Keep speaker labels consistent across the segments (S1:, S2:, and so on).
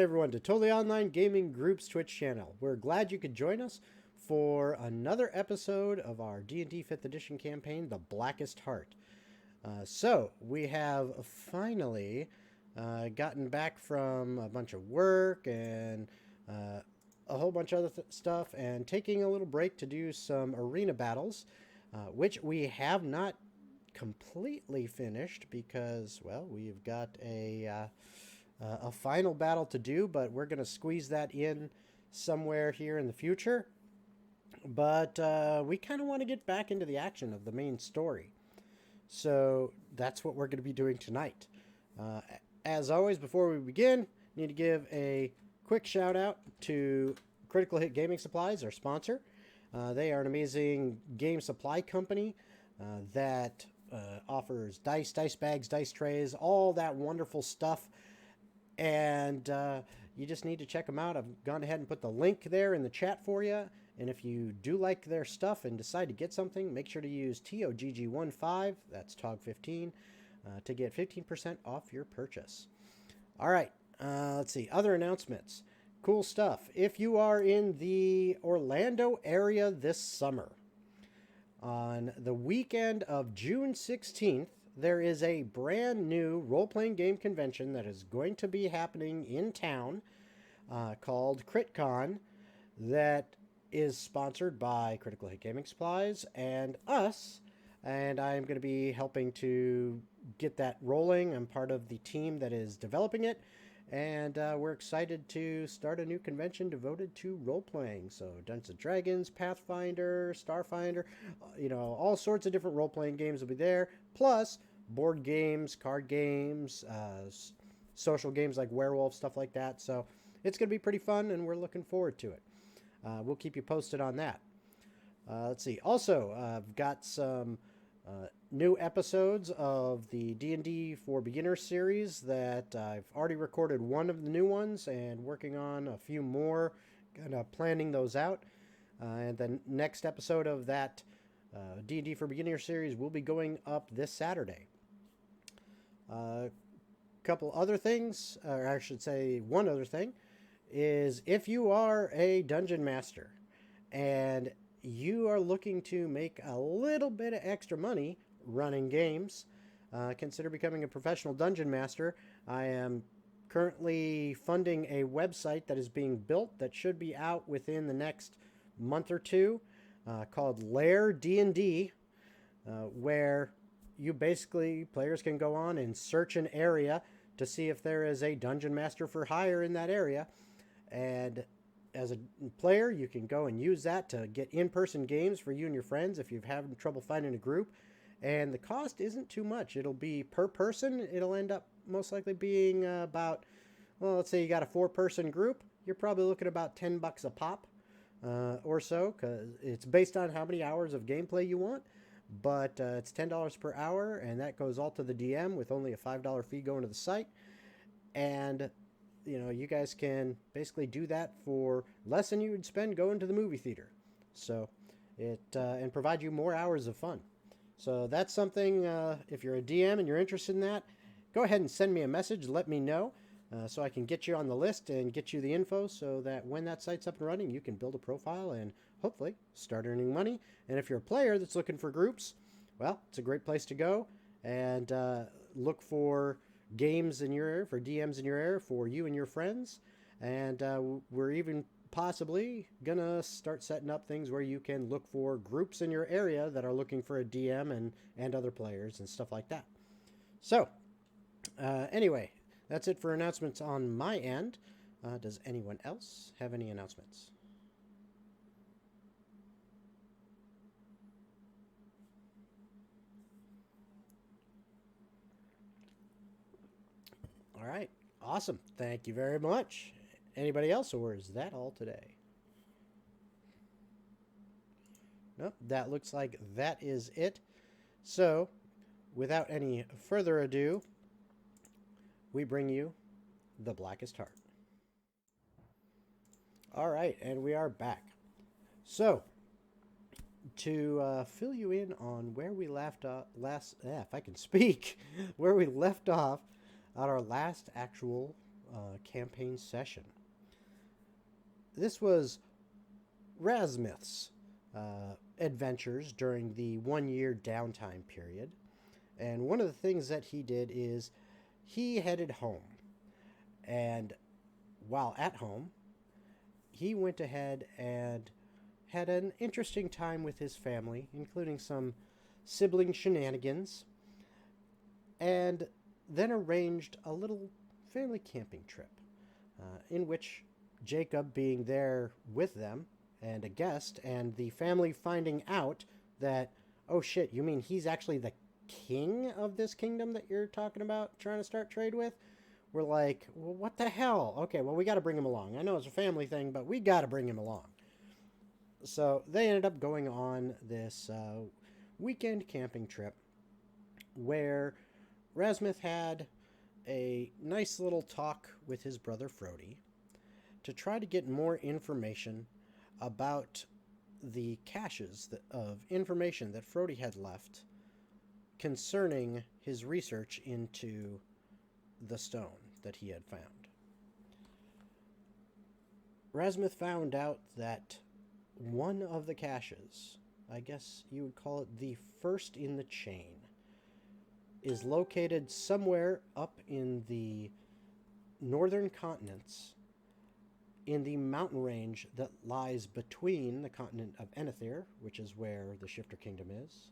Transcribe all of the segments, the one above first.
S1: everyone, to Totally Online Gaming Group's Twitch channel. We're glad you could join us for another episode of our D&D 5th Edition campaign, The Blackest Heart. So, we have finally gotten back from a bunch of work and a whole bunch of other stuff and taking a little break to do some arena battles, which we have not completely finished because, well, we've got a final battle to do, but we're going to squeeze that in somewhere here in the future. But we kind of want to get back into the action of the main story. So that's what we're going to be doing tonight. As always, before we begin, I need to give a quick shout out to Critical Hit Gaming Supplies, our sponsor. They are an amazing game supply company that offers dice bags, dice trays, all that wonderful stuff. And you just need to check them out. I've gone ahead and put the link there in the chat for you. And if you do like their stuff and decide to get something, make sure to use TOGG15, that's TOGG15, to get 15% off your purchase. All right, let's see. Other announcements. Cool stuff. If you are in the Orlando area this summer, on the weekend of June 16th, there is a brand new role-playing game convention that is going to be happening in town called CritCon that is sponsored by Critical Hit Gaming Supplies and us, and I'm going to be helping to get that rolling. I'm part of the team that is developing it, and we're excited to start a new convention devoted to role-playing. So Dungeons & Dragons, Pathfinder, Starfinder, all sorts of different role-playing games will be there, plus board games, card games, social games like Werewolf, stuff like that. So it's going to be pretty fun, and we're looking forward to it. We'll keep you posted on that. Let's see. Also, I've got some new episodes of the D&D for Beginners series that I've already recorded one of the new ones and working on a few more, kind of planning those out. And the next episode of that D&D for Beginners series will be going up this Saturday. A couple other things, or I should say one other thing, is if you are a dungeon master and you are looking to make a little bit of extra money running games, consider becoming a professional dungeon master. I am currently funding a website that is being built that should be out within the next month or two, called Lair D&D, where you basically, players can go on and search an area to see if there is a dungeon master for hire in that area. And as a player, you can go and use that to get in-person games for you and your friends if you're having trouble finding a group. And the cost isn't too much. It'll be per person. It'll end up most likely being about, well, let's say you got a 4-person group. You're probably looking at about $10 a pop or so, because it's based on how many hours of gameplay you want. But it's $10 per hour, and that goes all to the DM with only a $5 fee going to the site. And you guys can basically do that for less than you would spend going to the movie theater. So it and provide you more hours of fun. So that's something, if you're a DM and you're interested in that, go ahead and send me a message. Let me know so I can get you on the list and get you the info so that when that site's up and running, you can build a profile and hopefully start earning money. And if you're a player that's looking for groups, well, it's a great place to go and look for games in your area, for DMs in your area, for you and your friends. And we're even possibly gonna start setting up things where you can look for groups in your area that are looking for a DM and other players and stuff like that. So anyway, that's it for announcements on my end. Does anyone else have any announcements? All right. Awesome. Thank you very much. Anybody else, or is that all today? Nope. That looks like that is it. So, without any further ado, we bring you The Blackest Heart. All right, and we are back. So, to fill you in on where we left off if I can speak, where we left off on our last actual campaign session. This was Razmith's adventures during the 1 year downtime period. And one of the things that he did is he headed home. And while at home, he went ahead and had an interesting time with his family, including some sibling shenanigans, and then arranged a little family camping trip in which Jacob, being there with them and a guest, and the family finding out that, oh shit, you mean he's actually the king of this kingdom that you're talking about trying to start trade with? We're like, well, what the hell? Okay, well, we got to bring him along. I know it's a family thing, but we got to bring him along. So they ended up going on this weekend camping trip where Razmith had a nice little talk with his brother Frody to try to get more information about the caches of information that Frody had left concerning his research into the stone that he had found. Razmith found out that one of the caches, I guess you would call it the first in the chain, is located somewhere up in the northern continents in the mountain range that lies between the continent of Enethir, which is where the Shifter Kingdom is,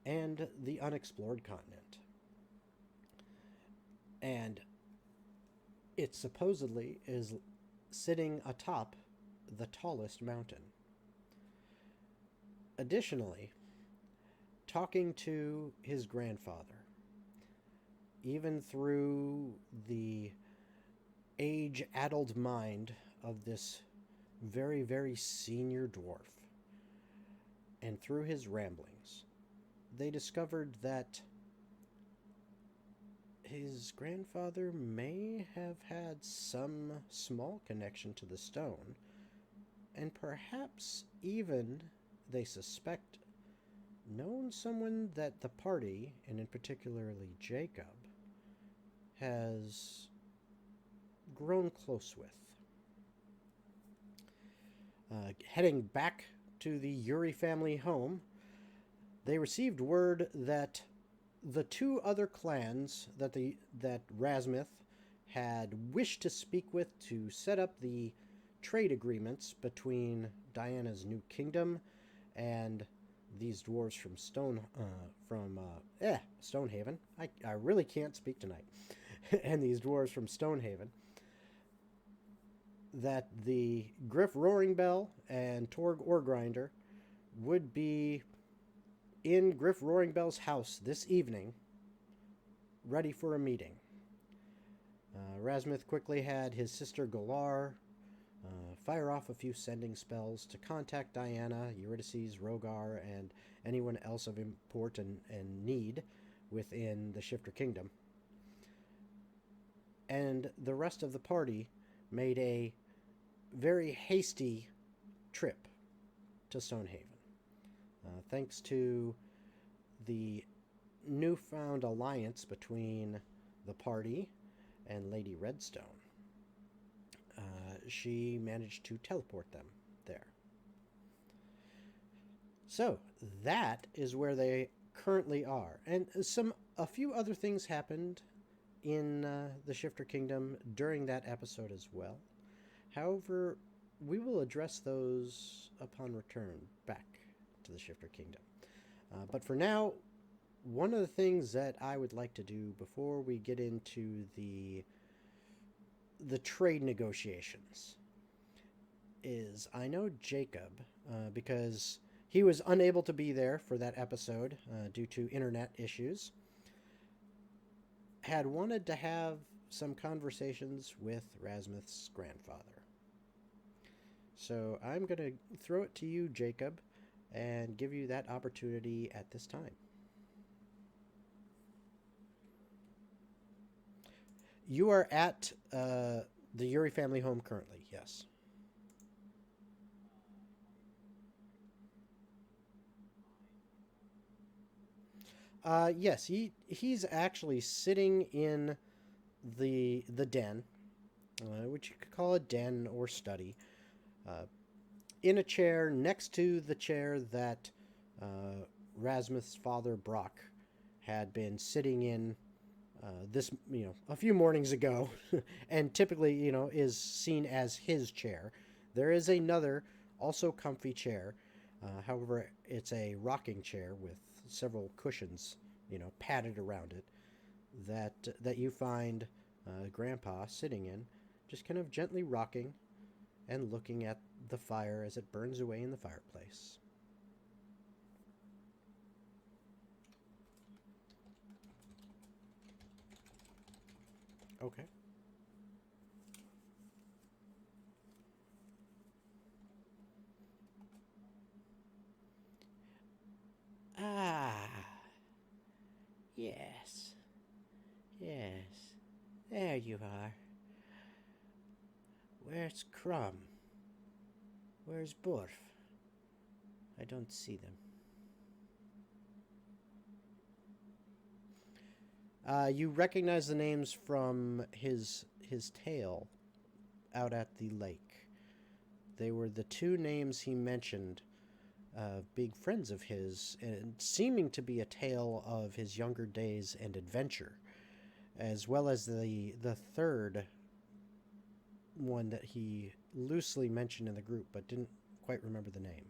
S1: and the unexplored continent. And it supposedly is sitting atop the tallest mountain. Additionally, talking to his grandfather, even through the age-addled mind of this very, very senior dwarf, and through his ramblings, they discovered that his grandfather may have had some small connection to the stone, and perhaps even, they suspect, known someone that the party, and in particularly Jacob, has grown close with. Heading back to the Yuri family home, they received word that the two other clans that Razmith had wished to speak with to set up the trade agreements between Diana's new kingdom and these dwarves from Stonehaven. I really can't speak tonight. And these dwarves from Stonehaven, that the Griff Roaring Bell and Torg Oregrinder would be in Griff Roaring Bell's house this evening, ready for a meeting. Razmith quickly had his sister Galar fire off a few sending spells to contact Diana, Eurydice, Rogar, and anyone else of import and need within the Shifter Kingdom. And the rest of the party made a very hasty trip to Stonehaven. Thanks to the newfound alliance between the party and Lady Redstone, she managed to teleport them there. So that is where they currently are, and a few other things happened in the Shifter Kingdom during that episode as well. However, we will address those upon return back to the Shifter Kingdom. But for now, one of the things that I would like to do before we get into the trade negotiations is, I know Jacob, because he was unable to be there for that episode due to internet issues, had wanted to have some conversations with Razmith's grandfather. So I'm going to throw it to you, Jacob, and give you that opportunity at this time. You are at the Yuri family home currently, yes. Yes, he's actually sitting in the den which you could call a den or study, uh, in a chair next to the chair that Rasmuth's father Brock had been sitting in a few mornings ago, and typically, is seen as his chair. There is another, also comfy chair. However, it's a rocking chair with several cushions, padded around it, that you find Grandpa sitting in, just kind of gently rocking and looking at the fire as it burns away in the fireplace. Okay. Ah, yes, yes. There you are. Where's Crumb? Where's Borf? I don't see them. You recognize the names from his tale out at the lake. They were the two names he mentioned, big friends of his, and seeming to be a tale of his younger days and adventure, as well as the third one that he loosely mentioned in the group but didn't quite remember the name.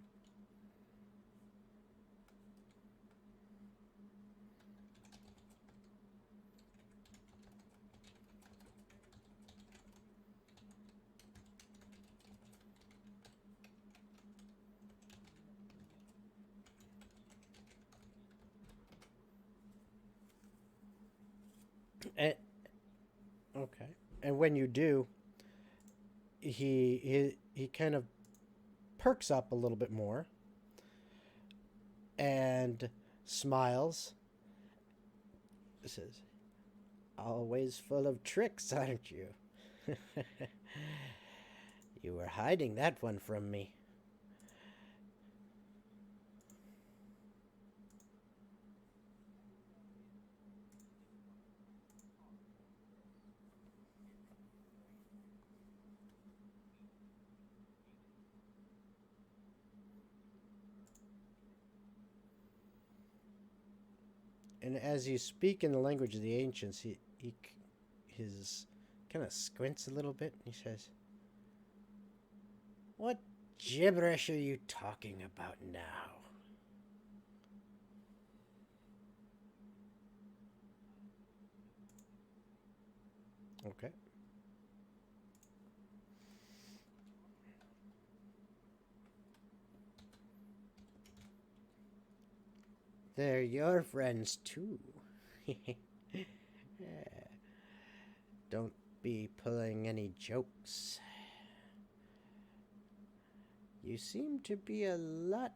S1: And, okay. And when you do, he kind of perks up a little bit more and smiles. Says, "Always full of tricks, aren't you?" You were hiding that one from me. And as you speak in the language of the ancients, he his kind of squints a little bit and he says, "What gibberish are you talking about now?" Okay. They're your friends too. Don't be pulling any jokes. You seem to be a lot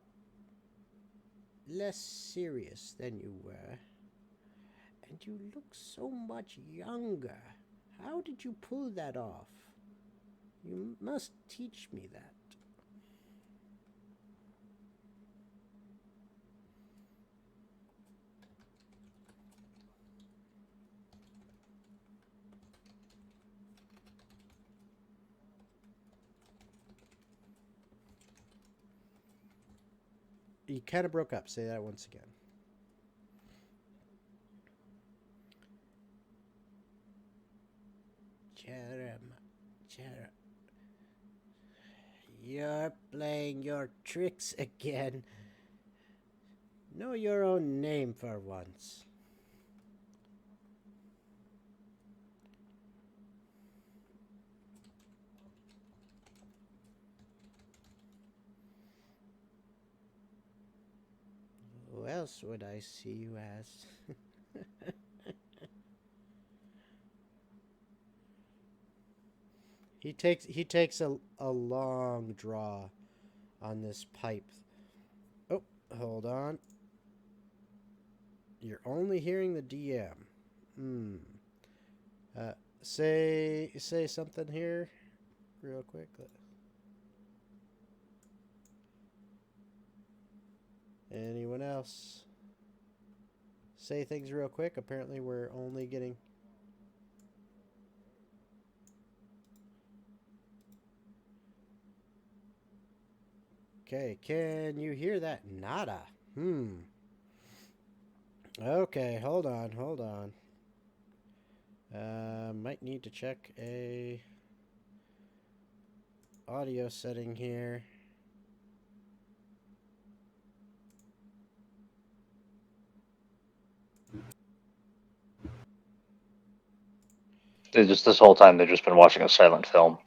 S1: less serious than you were. And you look so much younger. How did you pull that off? You must teach me that. You kind of broke up. Say that once again. Jerem, you're playing your tricks again. Know your own name for once. Who else would I see you as? He takes a long draw on this pipe. Oh, hold on. You're only hearing the DM. Hmm. Uh, say something here, real quick. Anyone else? Say things real quick. Apparently, we're only getting. Okay, can you hear that? Nada. Okay, hold on. Might need to check a audio setting here.
S2: They just this whole time they've just been watching a silent film.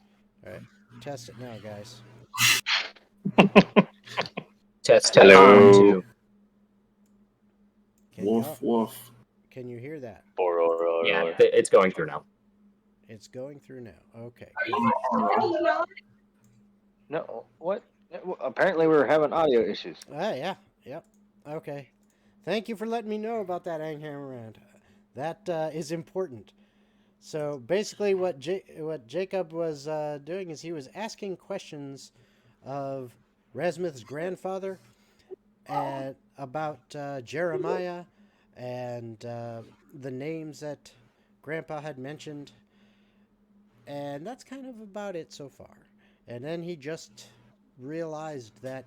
S1: All right, test it now, guys.
S3: Test
S2: Hello.
S3: 1, 2.
S4: Woof, woof.
S1: Can you hear that?
S3: Yeah, it's going through now.
S1: It's going through now. Okay.
S2: No, what? Apparently we were having audio issues.
S1: Yeah. Yep. Okay. Thank you for letting me know about that, Anghammerand. That is important. So basically, what Jacob was doing is he was asking questions of Rasmuth's grandfather and about Jeremiah and the names that Grandpa had mentioned, and that's kind of about it so far. And then he just realized that,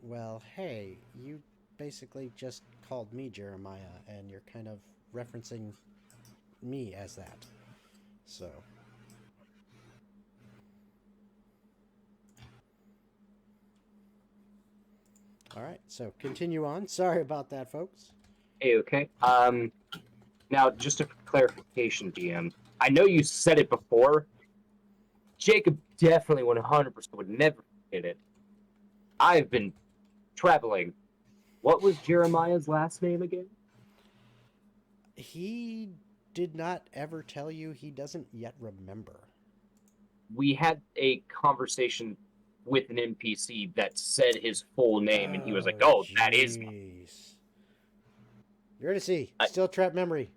S1: well, hey, you basically just called me Jeremiah, and you're kind of referencing me as that. So. All right, so continue on. Sorry about that, folks.
S3: Hey, okay. Now, just a clarification, DM. I know you said it before. Jacob definitely 100% would never forget it. I've been traveling. What was Jeremiah's last name again?
S1: He did not ever tell you. He doesn't yet remember.
S3: We had a conversation with an NPC that said his full name, and he was like, "Oh, that is me."
S1: You're to see. Still trap memory.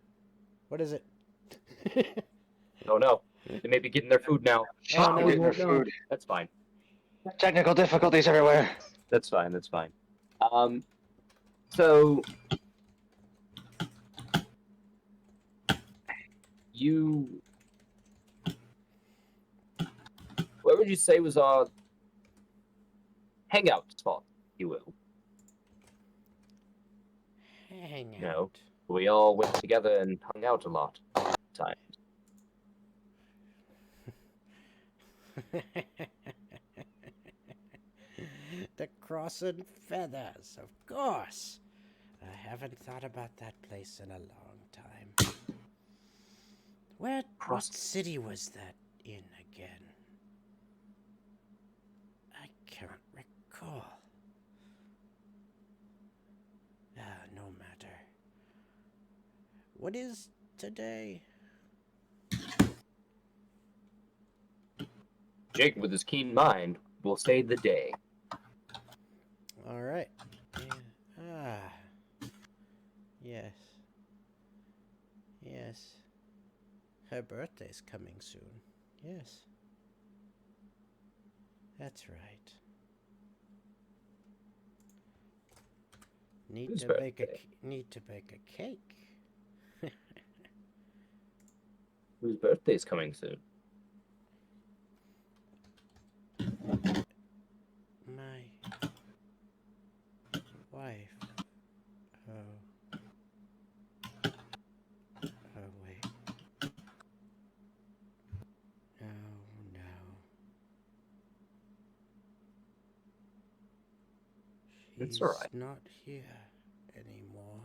S1: What is it?
S3: Oh no, they may be getting their food now.
S1: Oh, no.
S2: Getting their food.
S3: That's fine.
S2: Technical difficulties everywhere.
S3: That's fine. That's fine. So you, what would you say was our hangout spot, if you will?
S1: Hang out.
S3: No, we all went together and hung out a lot of times.
S1: The Cross and Feathers, of course. I haven't thought about that place in a long time. What city was that in again? I can't recall. No matter. What is today?
S3: Jake, with his keen mind, will say the day.
S1: All right. Yeah. Yes. Yes. Her birthday's coming soon. Yes. That's right. Need to bake a cake.
S3: Whose birthday's coming soon?
S1: My wife. Oh, wait. Oh, no.
S3: It's all right.
S1: She's not here anymore.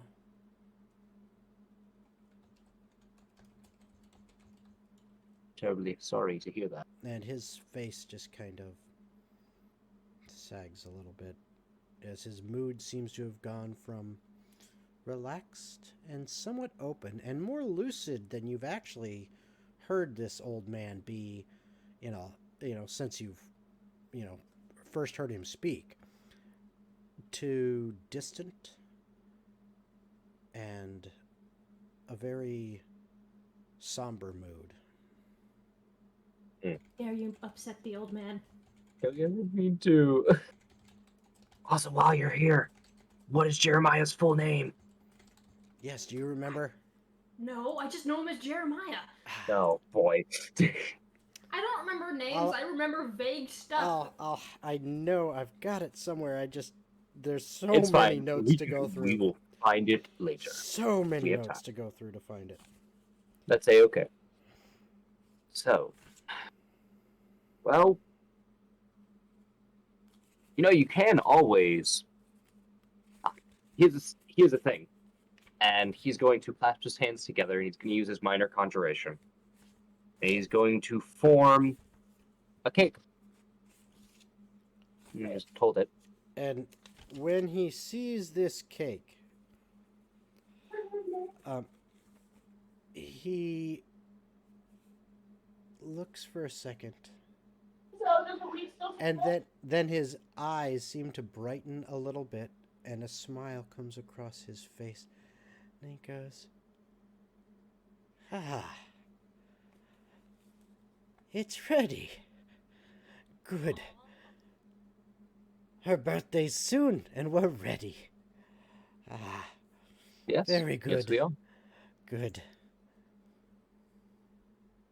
S3: Terribly sorry to hear that.
S1: And his face just kind of sags a little bit as his mood seems to have gone from relaxed and somewhat open and more lucid than you've actually heard this old man be, since you've, first heard him speak, to distant and a very somber mood.
S5: Dare you upset the old man?
S3: You need to. Also, while you're here, what is Jeremiah's full name?
S1: Yes, do you remember?
S5: No, I just know him as Jeremiah.
S3: Oh, boy.
S5: I don't remember names.
S1: I'll-
S5: I remember vague stuff.
S1: I know I've got it somewhere. There's so
S3: It's
S1: many
S3: fine.
S1: notes to go
S3: We
S1: through.
S3: will find it later.
S1: So many
S3: We have
S1: notes
S3: time.
S1: to go through to find it.
S3: Let's say okay. So, well, you can always. Here's the thing, and he's going to clasp his hands together, and he's going to use his minor conjuration, and he's going to form a cake. I just told it.
S1: And when he sees this cake, he looks for a second, and then his eyes seem to brighten a little bit, and a smile comes across his face, and he goes, "Ah, it's ready. Good. Her birthday's soon, and we're ready. Ah,
S3: Yes.
S1: very good.
S3: Yes, we are.
S1: Good.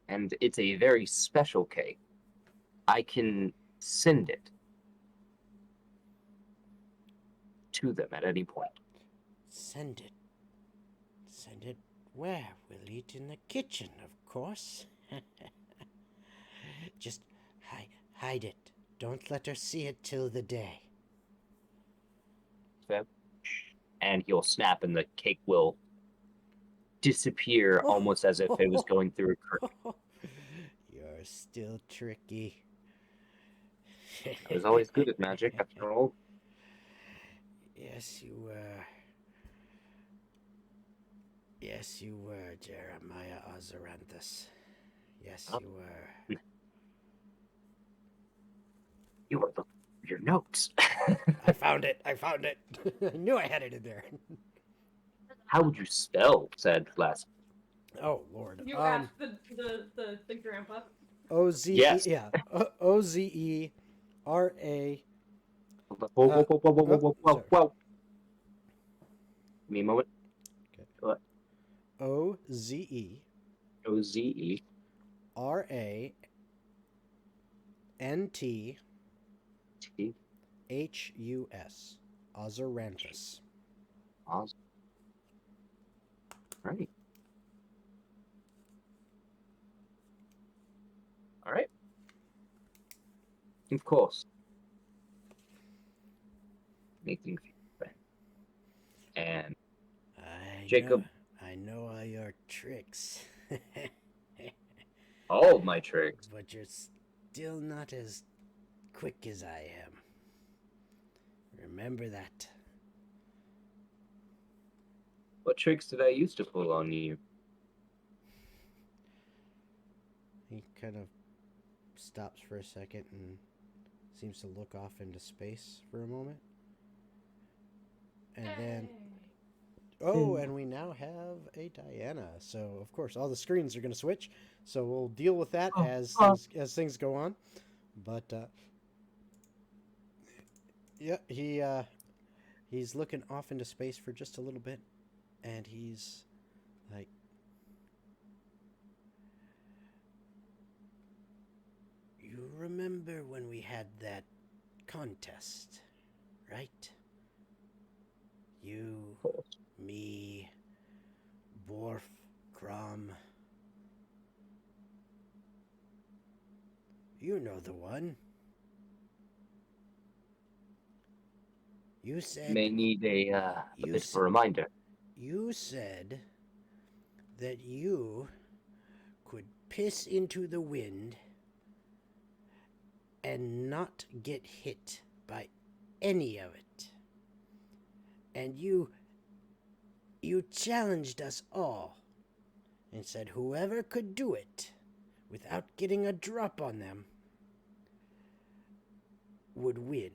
S3: And it's a very special cake. I can send it to them at any point.
S1: Send it. Send it where? We'll eat in the kitchen, of course. Just hide it. Don't let her see it till the day."
S3: And he'll snap, and the cake will disappear almost as if it was going through a curtain.
S1: You're still tricky.
S3: I was always good at magic, after all.
S1: Yes, you were. Yes, you were, Jeremiah Ozyranthus. Yes, you were.
S3: You were looking for your notes.
S1: I found it. I knew I had it in there.
S3: How would you spell said last?
S1: Oh, Lord.
S5: You asked the grandpa.
S1: O-Z-E,
S3: Yes.
S1: yeah. O-Z-E-R-A.
S3: Whoa.
S1: sorry.
S3: Give me a moment.
S1: Okay.
S3: What?
S1: O-Z-E.
S3: O-Z-E.
S1: R-A-N-T.
S3: T.
S1: H-U-S. Ozyranthus.
S3: Oz. Right. All right. Of course. Make things fun. And Jacob.
S1: I know all your tricks.
S3: All my tricks.
S1: But you're still not as quick as I am. Remember that.
S3: What tricks did I used to pull on you?
S1: He kind of stops for a second and seems to look off into space for a moment. And then... Oh, and we now have a Diana. So, of course, all the screens are going to switch. So we'll deal with that as things go on. But, yeah, he's looking off into space for just a little bit. And he's like... You remember when we had that contest, right? You, me, Borf, Crom. You know the one. You said...
S3: May need a bit of a reminder.
S1: You said that you could piss into the wind and not get hit by any of it. And you challenged us all and said whoever could do it without getting a drop on them would win.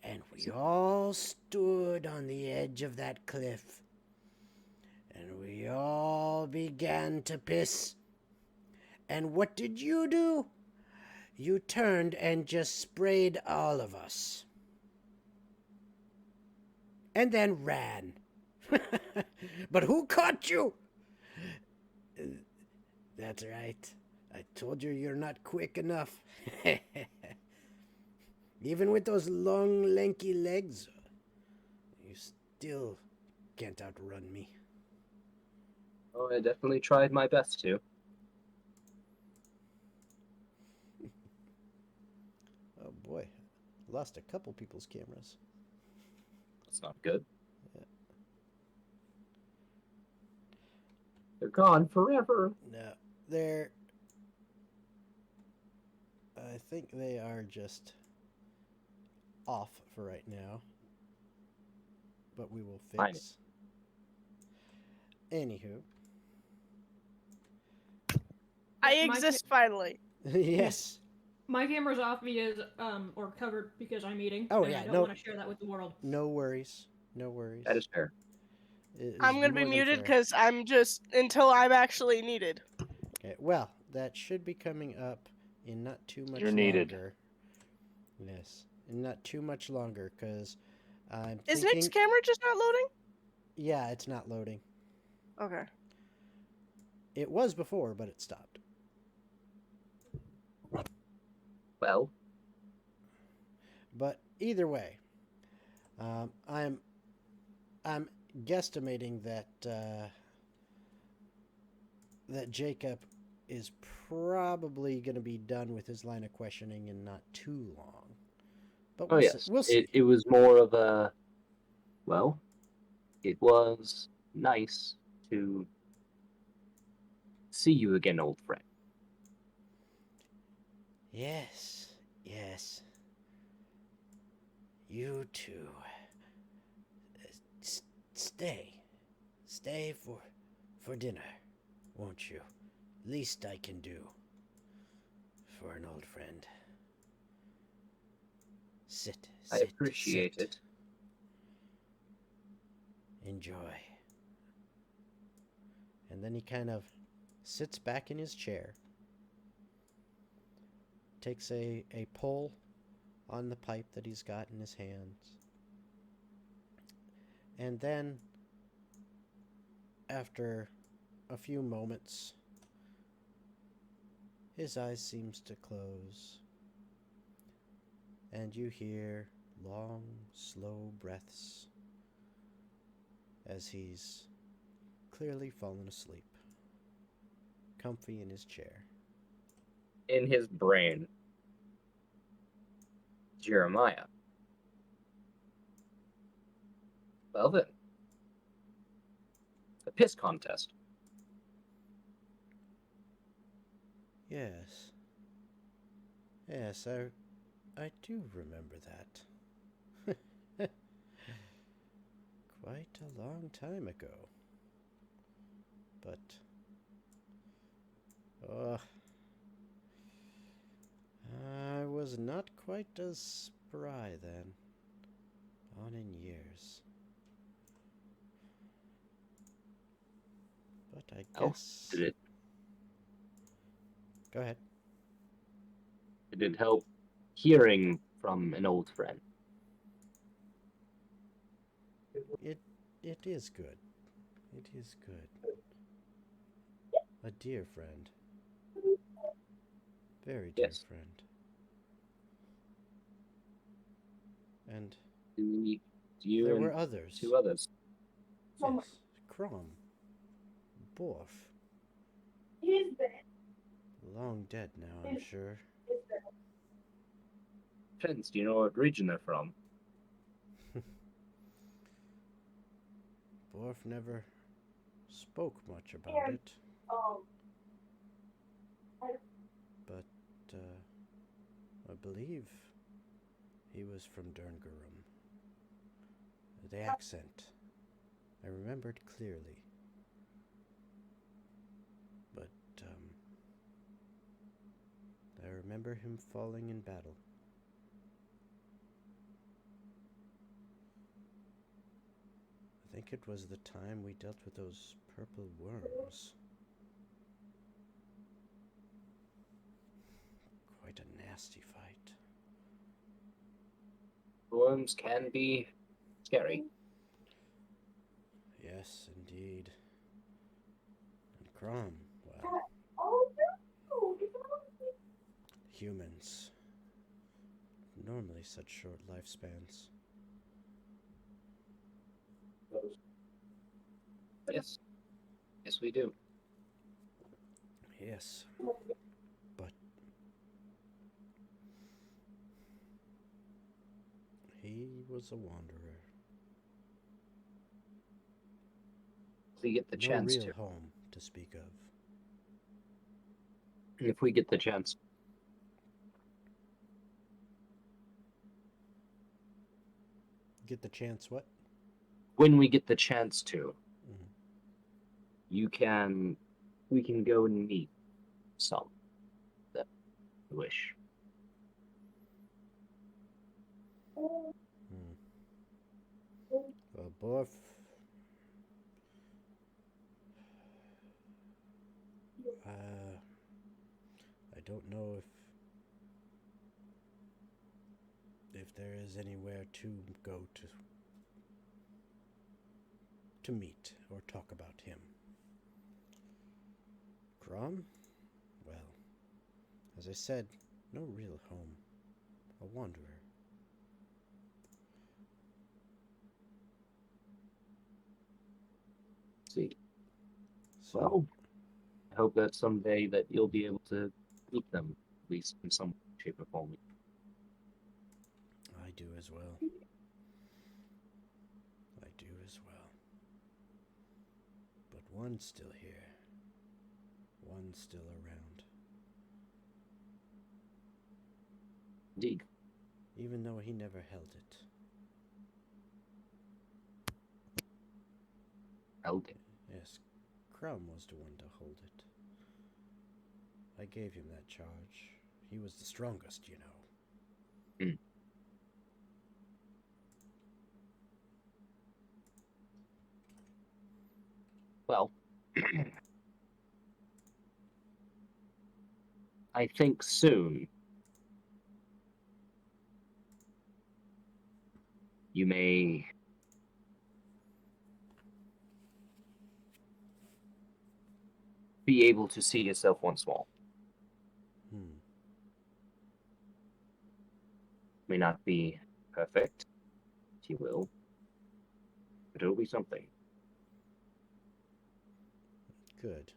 S1: And we all stood on the edge of that cliff, and we all began to piss. And what did you do? You turned and just sprayed all of us. And then ran. But who caught you? That's right. I told you you're not quick enough. Even with those long, lanky legs, you still can't outrun me.
S3: Oh, I definitely tried my best to.
S1: Oh boy, lost a couple people's cameras.
S3: That's not good.
S1: Yeah.
S3: They're gone forever.
S1: No, they're. I think they are just off for right now. But we will
S3: Fine.
S1: fix. Anywho.
S4: I
S5: My
S4: exist finally.
S1: Yes.
S5: My camera's off because or covered because I'm eating.
S1: Oh,
S5: and
S1: yeah,
S5: I don't
S1: no-
S5: want to share that with the world.
S1: No worries. No worries.
S3: That is fair.
S1: It is
S4: I'm gonna be
S1: more than
S4: muted
S1: fair.
S4: because I'm just until I'm actually needed.
S1: Okay, well, that should be coming up in not too much
S2: You're needed.
S1: longer. Yes, in not too much longer, because I'm
S4: Is
S1: thinking...
S4: Nick's camera just not loading?
S1: Yeah, it's not loading.
S4: Okay.
S1: It was before, but it stopped.
S3: Well,
S1: But either way, I'm guesstimating that that Jacob is probably going to be done with his line of questioning in not too long. But
S3: oh
S1: we'll
S3: yes,
S1: see. We'll see.
S3: it was more of a, well, it was nice to see you again, old friend.
S1: Yes, yes. You too. Stay. Stay for dinner, won't you? Least I can do for an old friend. Sit.
S3: I appreciate it.
S1: Enjoy. And then he kind of sits back in his chair, takes a pull on the pipe that he's got in his hands, and then, after a few moments, his eyes seems to close, and you hear long, slow breaths as he's clearly fallen asleep, comfy in his chair.
S3: In his brain, Jeremiah. Well then, a piss contest.
S1: Yes. Yes, I do remember that. Quite a long time ago. But, I was not quite as spry then. On in years. But I
S3: Oh,
S1: guess...
S3: did
S1: Go ahead.
S3: it help hearing from an old friend?
S1: It is good. It is good. A dear friend. Very dear
S3: Yes.
S1: friend. And
S3: You
S1: there
S3: and
S1: were others.
S3: two others.
S1: Yes. Crom. Borf. Long dead now, I'm sure.
S3: Friends, do you know what region they're from?
S1: Borf never spoke much about it. But, I believe he was from Derngarum. The accent, I remembered clearly. But, I remember him falling in battle. I think it was the time we dealt with those purple worms. Quite a nasty fight.
S3: Worms can be scary.
S1: Yes, indeed. And Crom, well, humans. Normally such short lifespans.
S3: Yes. Yes, we do.
S1: Yes. But he was a wanderer.
S3: If we get the
S1: No
S3: chance
S1: real
S3: to.
S1: home to speak of.
S3: If we get the chance.
S1: Get the chance what?
S3: When we get the chance to,
S1: Mhm.
S3: we can go and meet some that you wish.
S1: Hmm. Well, Borf, I don't know if there is anywhere to go to meet or talk about him. Grom? Well, as I said, no real home. A wanderer.
S3: See.
S1: So,
S3: Well, I hope that someday that you'll be able to meet them, at least in some shape or form.
S1: I do as well. I do as well. But one's still here. One's still around.
S3: Indeed.
S1: Even though he never held it.
S3: Held it.
S1: Yes, Crumb was the one to hold it. I gave him that charge. He was the strongest, you know.
S3: Mm. Well, I think soon you may be able to see yourself once more.
S1: Hmm.
S3: May not be perfect, if you will, but it'll be something.
S1: Good.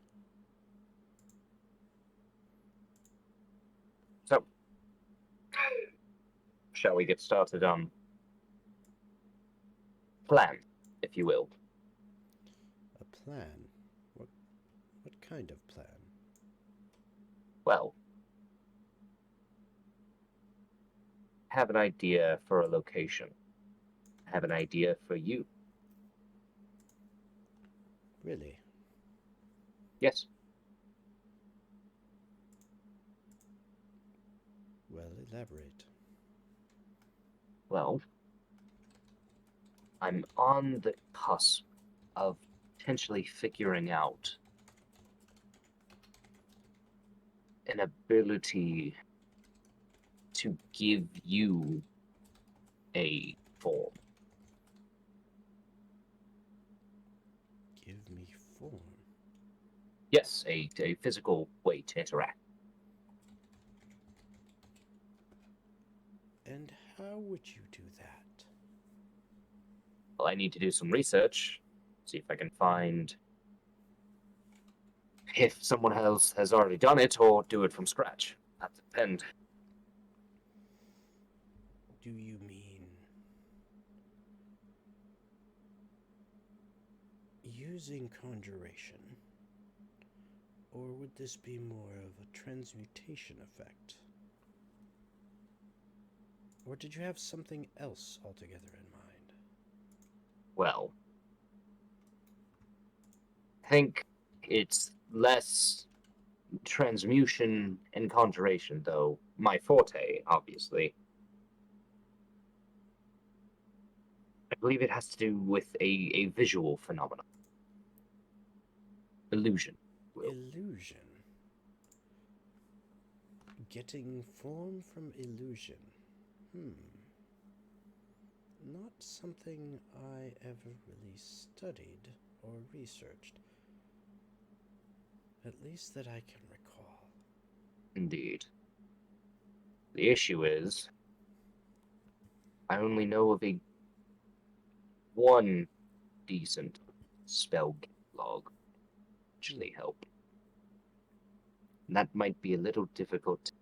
S3: So, shall we get started on plan, if you will?
S1: A plan? What kind of plan?
S3: Well, have an idea for a location. Have an idea for you.
S1: Really?
S3: Yes.
S1: Well, elaborate.
S3: Well, I'm on the cusp of potentially figuring out an ability to give you a form.
S1: Give me form.
S3: Yes, a physical way to interact.
S1: And how would you do that?
S3: Well, I need to do some research, see if I can find if someone else has already done it or do it from scratch. That depends.
S1: Do you mean using conjuration? Or would this be more of a transmutation effect? Or did you have something else altogether in mind?
S3: Well, I think it's less transmutation and conjuration, though my forte, obviously. I believe it has to do with a visual phenomenon. Illusion.
S1: Illusion. Getting form from illusion. Not something I ever really studied or researched. At least that I can recall.
S3: Indeed. The issue is, I only know of one decent spell log actually help. And that might be a little difficult.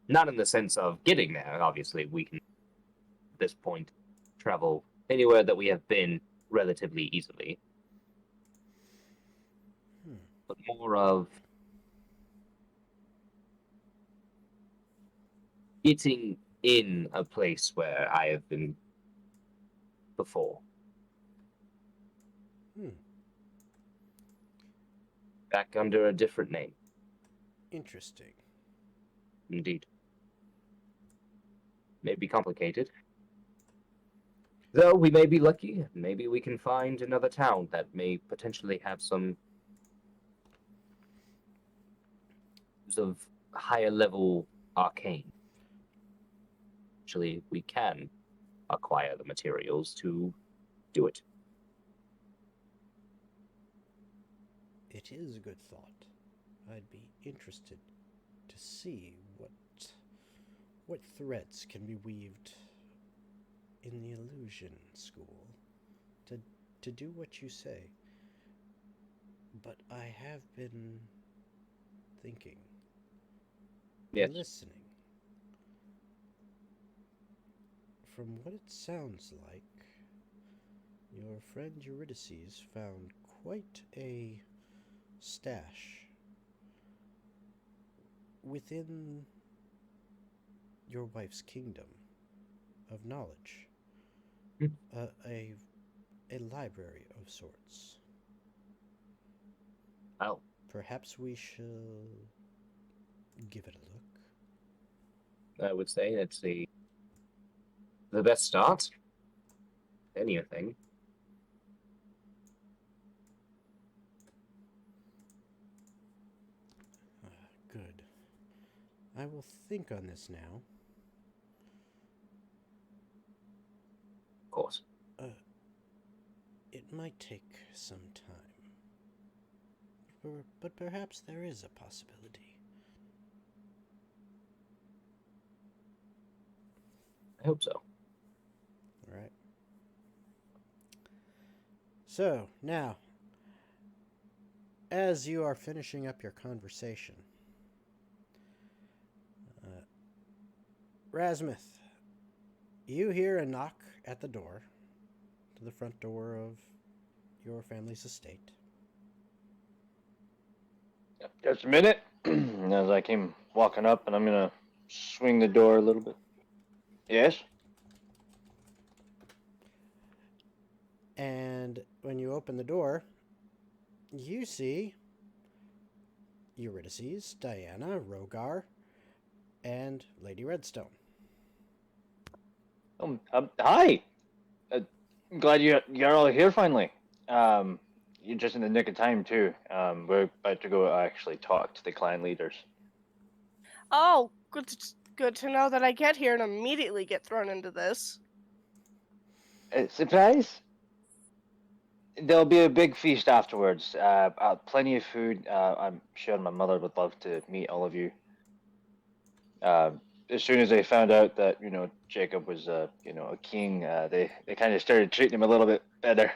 S3: Not in the sense of getting there. Obviously, we can, at this point, travel anywhere that we have been relatively easily. But more of getting in a place where I have been before. Back under a different name.
S1: Interesting.
S3: Indeed. May be complicated. Though we may be lucky, maybe we can find another town that may potentially have some of higher level arcane. Actually, we can acquire the materials to do it.
S1: It is a good thought. I'd be interested to see what threads can be weaved in the illusion school to do what you say. But I have been thinking,
S3: Yes.
S1: listening. From what it sounds like, your friend Eurydice found quite a stash within your wife's kingdom of knowledge. A library of sorts.
S3: Oh,
S1: Perhaps we shall give it a look.
S3: I would say it's the best start. Anything.
S1: Good. I will think on this now.
S3: Of course.
S1: It might take some time. But perhaps there is a possibility.
S3: I hope so.
S1: All right. So, now, as you are finishing up your conversation, Rasmuth, you hear a knock at the door, to the front door of your family's estate.
S2: Just a minute. As I came walking up, and I'm gonna swing the door a little bit. Yes.
S1: And when you open the door, you see Eurydice, Diana, Rogar, and Lady Redstone.
S2: Hi. I'm glad you're all here finally. You're just in the nick of time too. We're about to go actually talk to the clan leaders.
S4: Oh, good to know that I get here and immediately get thrown into this.
S2: Surprise? There'll be a big feast afterwards. Plenty of food. I'm sure my mother would love to meet all of you. As soon as they found out that Jacob was a king, they kind of started treating him a little bit better.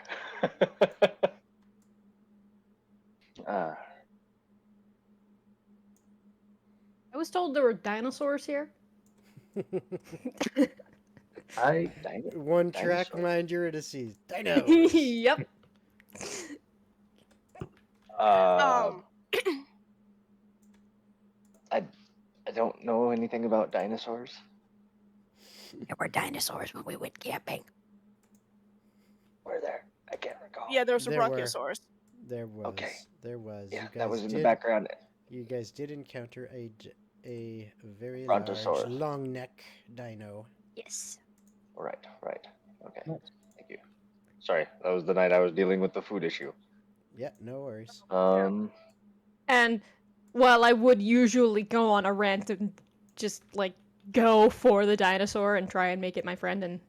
S2: uh,
S5: I was told there were dinosaurs here.
S1: One track
S2: Dinosaur.
S1: mind Eurydice. Dinos.
S5: Yep.
S2: I don't know anything about dinosaurs.
S6: There were dinosaurs when we went camping.
S2: Were there? I can't recall.
S4: Yeah, there's some
S1: There were.
S4: brachiosaurs.
S1: There was.
S2: Okay.
S1: There was.
S2: Yeah,
S1: You guys
S2: that was in
S1: did,
S2: the background.
S1: You guys did encounter a very
S2: Brontosaurus.
S1: large, long neck dino.
S6: Yes.
S2: Right. Okay. Thank you. Sorry, that was the night I was dealing with the food issue.
S1: Yeah, no worries.
S5: And while I would usually go on a rant and just like go for the dinosaur and try and make it my friend, and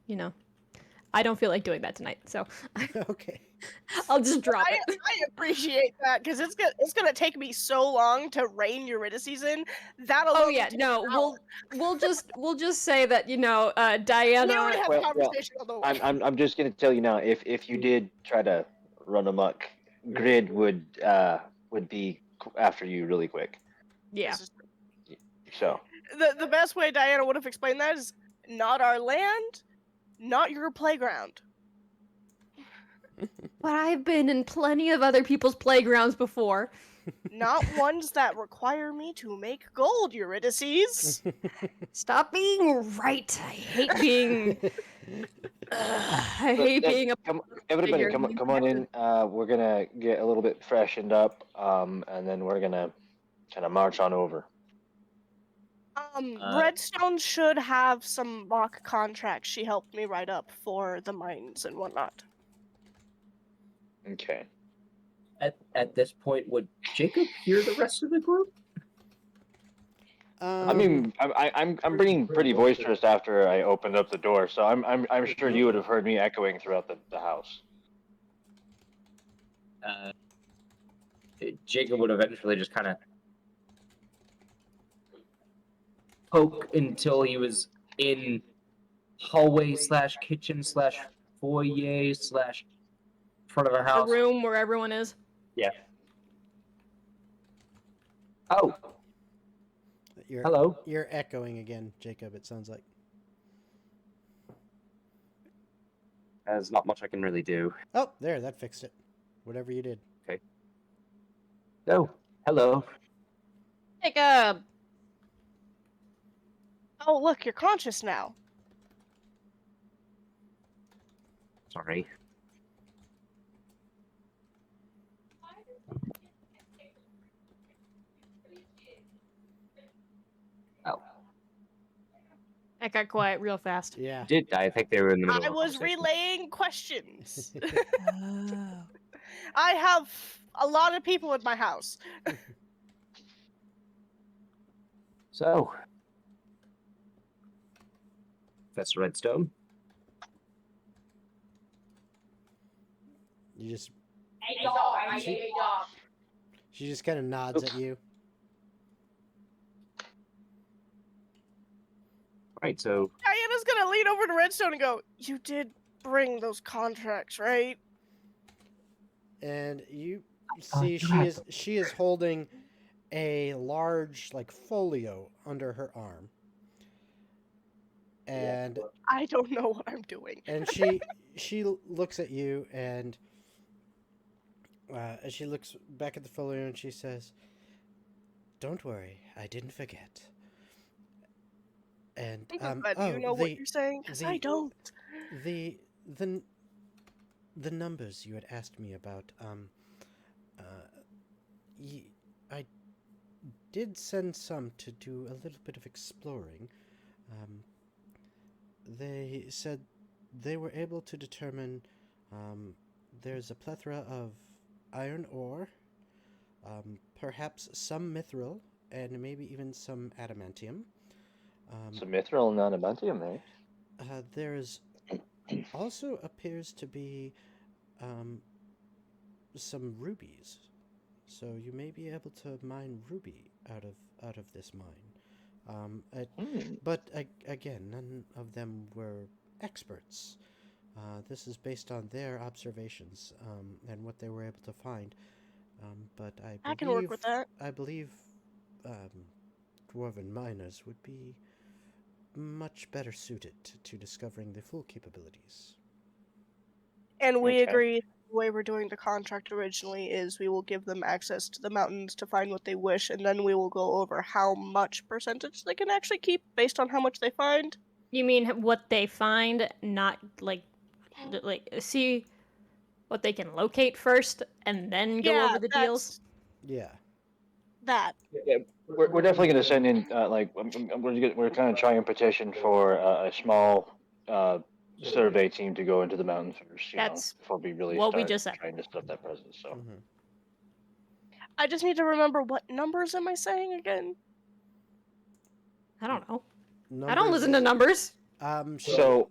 S5: I don't feel like doing that tonight, so
S1: Okay.
S5: I'll just drop
S4: I
S5: it.
S4: appreciate that because it's gonna take me so long to rein Eurydice in. That alone.
S5: Oh yeah, no, we'll just say that
S4: We already
S5: Diana.
S4: had a
S2: Well,
S4: conversation on the way.
S2: I'm just gonna tell you now. If you did try to run amok, Grid would be after you really quick.
S5: Yeah.
S4: This is-
S2: So
S4: the best way Diana would have explained that is not our land, not your playground.
S5: But I've been in plenty of other people's playgrounds before.
S4: Not ones that require me to make gold, Eurydice.
S5: Stop being right. I hate being. I hate being a.
S2: everybody,
S5: figure.
S2: come on in. We're gonna get a little bit freshened up, and then we're gonna kind of march on over.
S4: Redstone should have some mock contracts she helped me write up for the mines and whatnot.
S2: Okay.
S3: At this point, would Jacob hear the rest of the group?
S2: I mean, I'm being pretty boisterous after I opened up the door, so I'm sure you would have heard me echoing throughout the house.
S3: Jacob would eventually just kind of poke until he was in hallway / kitchen / foyer / front of the
S5: The
S3: house.
S5: room where everyone is.
S3: Yeah. Oh, hello.
S1: You're echoing again, Jacob, it sounds like.
S3: There's not much I can really do.
S1: Oh, there, that fixed it. Whatever you did.
S3: Oh, hello.
S5: Jacob.
S4: Oh, look, you're conscious now.
S3: Sorry. Oh,
S5: That got quiet real fast.
S1: Yeah.
S3: did I think they were in the middle
S4: I
S3: of a
S4: was
S3: conversation.
S4: relaying questions.
S5: Oh.
S4: I have a lot of people in my house.
S3: So, that's Redstone.
S1: You just she just kind of nods at you.
S3: Right, so
S4: Diana's gonna lean over to Redstone and go, "You did bring those contracts, right?"
S1: And you
S3: Oh,
S1: see
S3: you
S1: she
S3: had
S1: is holding a large like folio under her arm. And
S4: I don't know what I'm doing.
S1: and she looks at you and she looks back at the folio and she says, "Don't worry, I didn't forget." And
S4: I'm glad you know what you're saying, because I don't.
S1: the numbers you had asked me about, I did send some to do a little bit of exploring. They said they were able to determine there's a plethora of iron ore, perhaps some mithril, and maybe even some adamantium.
S2: So mithril and adamantium, eh?
S1: There's also appears to be some rubies, so you may be able to mine ruby out of this mine. But again, none of them were experts. This is based on their observations and what they were able to find. But
S4: I can work with that.
S1: I believe dwarven miners would be much better suited to discovering the full capabilities.
S4: And we
S2: Okay.
S4: agree the way we're doing the contract originally is we will give them access to the mountains to find what they wish, and then we will go over how much percentage they can actually keep based on how much they find.
S5: You mean what they find, not like see what they can locate first and then go over the deals?
S1: Yeah.
S4: That.
S2: Yeah, we're definitely going to send in we're kind of trying to petition for a small survey team to go into the mountains first,
S5: That's
S2: before we really
S5: what we
S2: start
S5: just said.
S2: trying to set up that presence. So
S1: Mhm.
S4: I just need to remember what numbers am I saying again?
S5: I don't know. I
S1: Numbers
S5: don't listen to
S1: is-
S5: numbers.
S1: She,
S2: so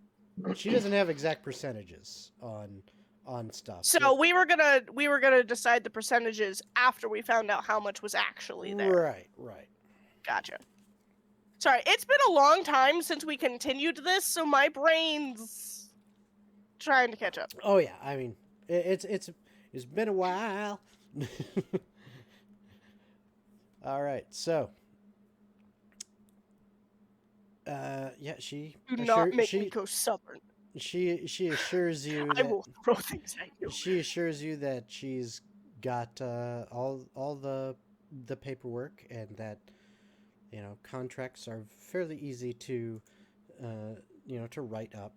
S1: she doesn't have exact percentages on stuff.
S4: So we were gonna decide the percentages after we found out how much was actually there.
S1: Right.
S4: Gotcha. Sorry, it's been a long time since we continued this, so my brain's trying to catch up.
S1: Oh yeah, I mean it's been a while. All right, so yeah, she
S4: Do not make me go stubborn.
S1: she assures you
S4: I
S1: that
S4: will throw things at you.
S1: she assures you that she's got all the paperwork, and that contracts are fairly easy to to write up.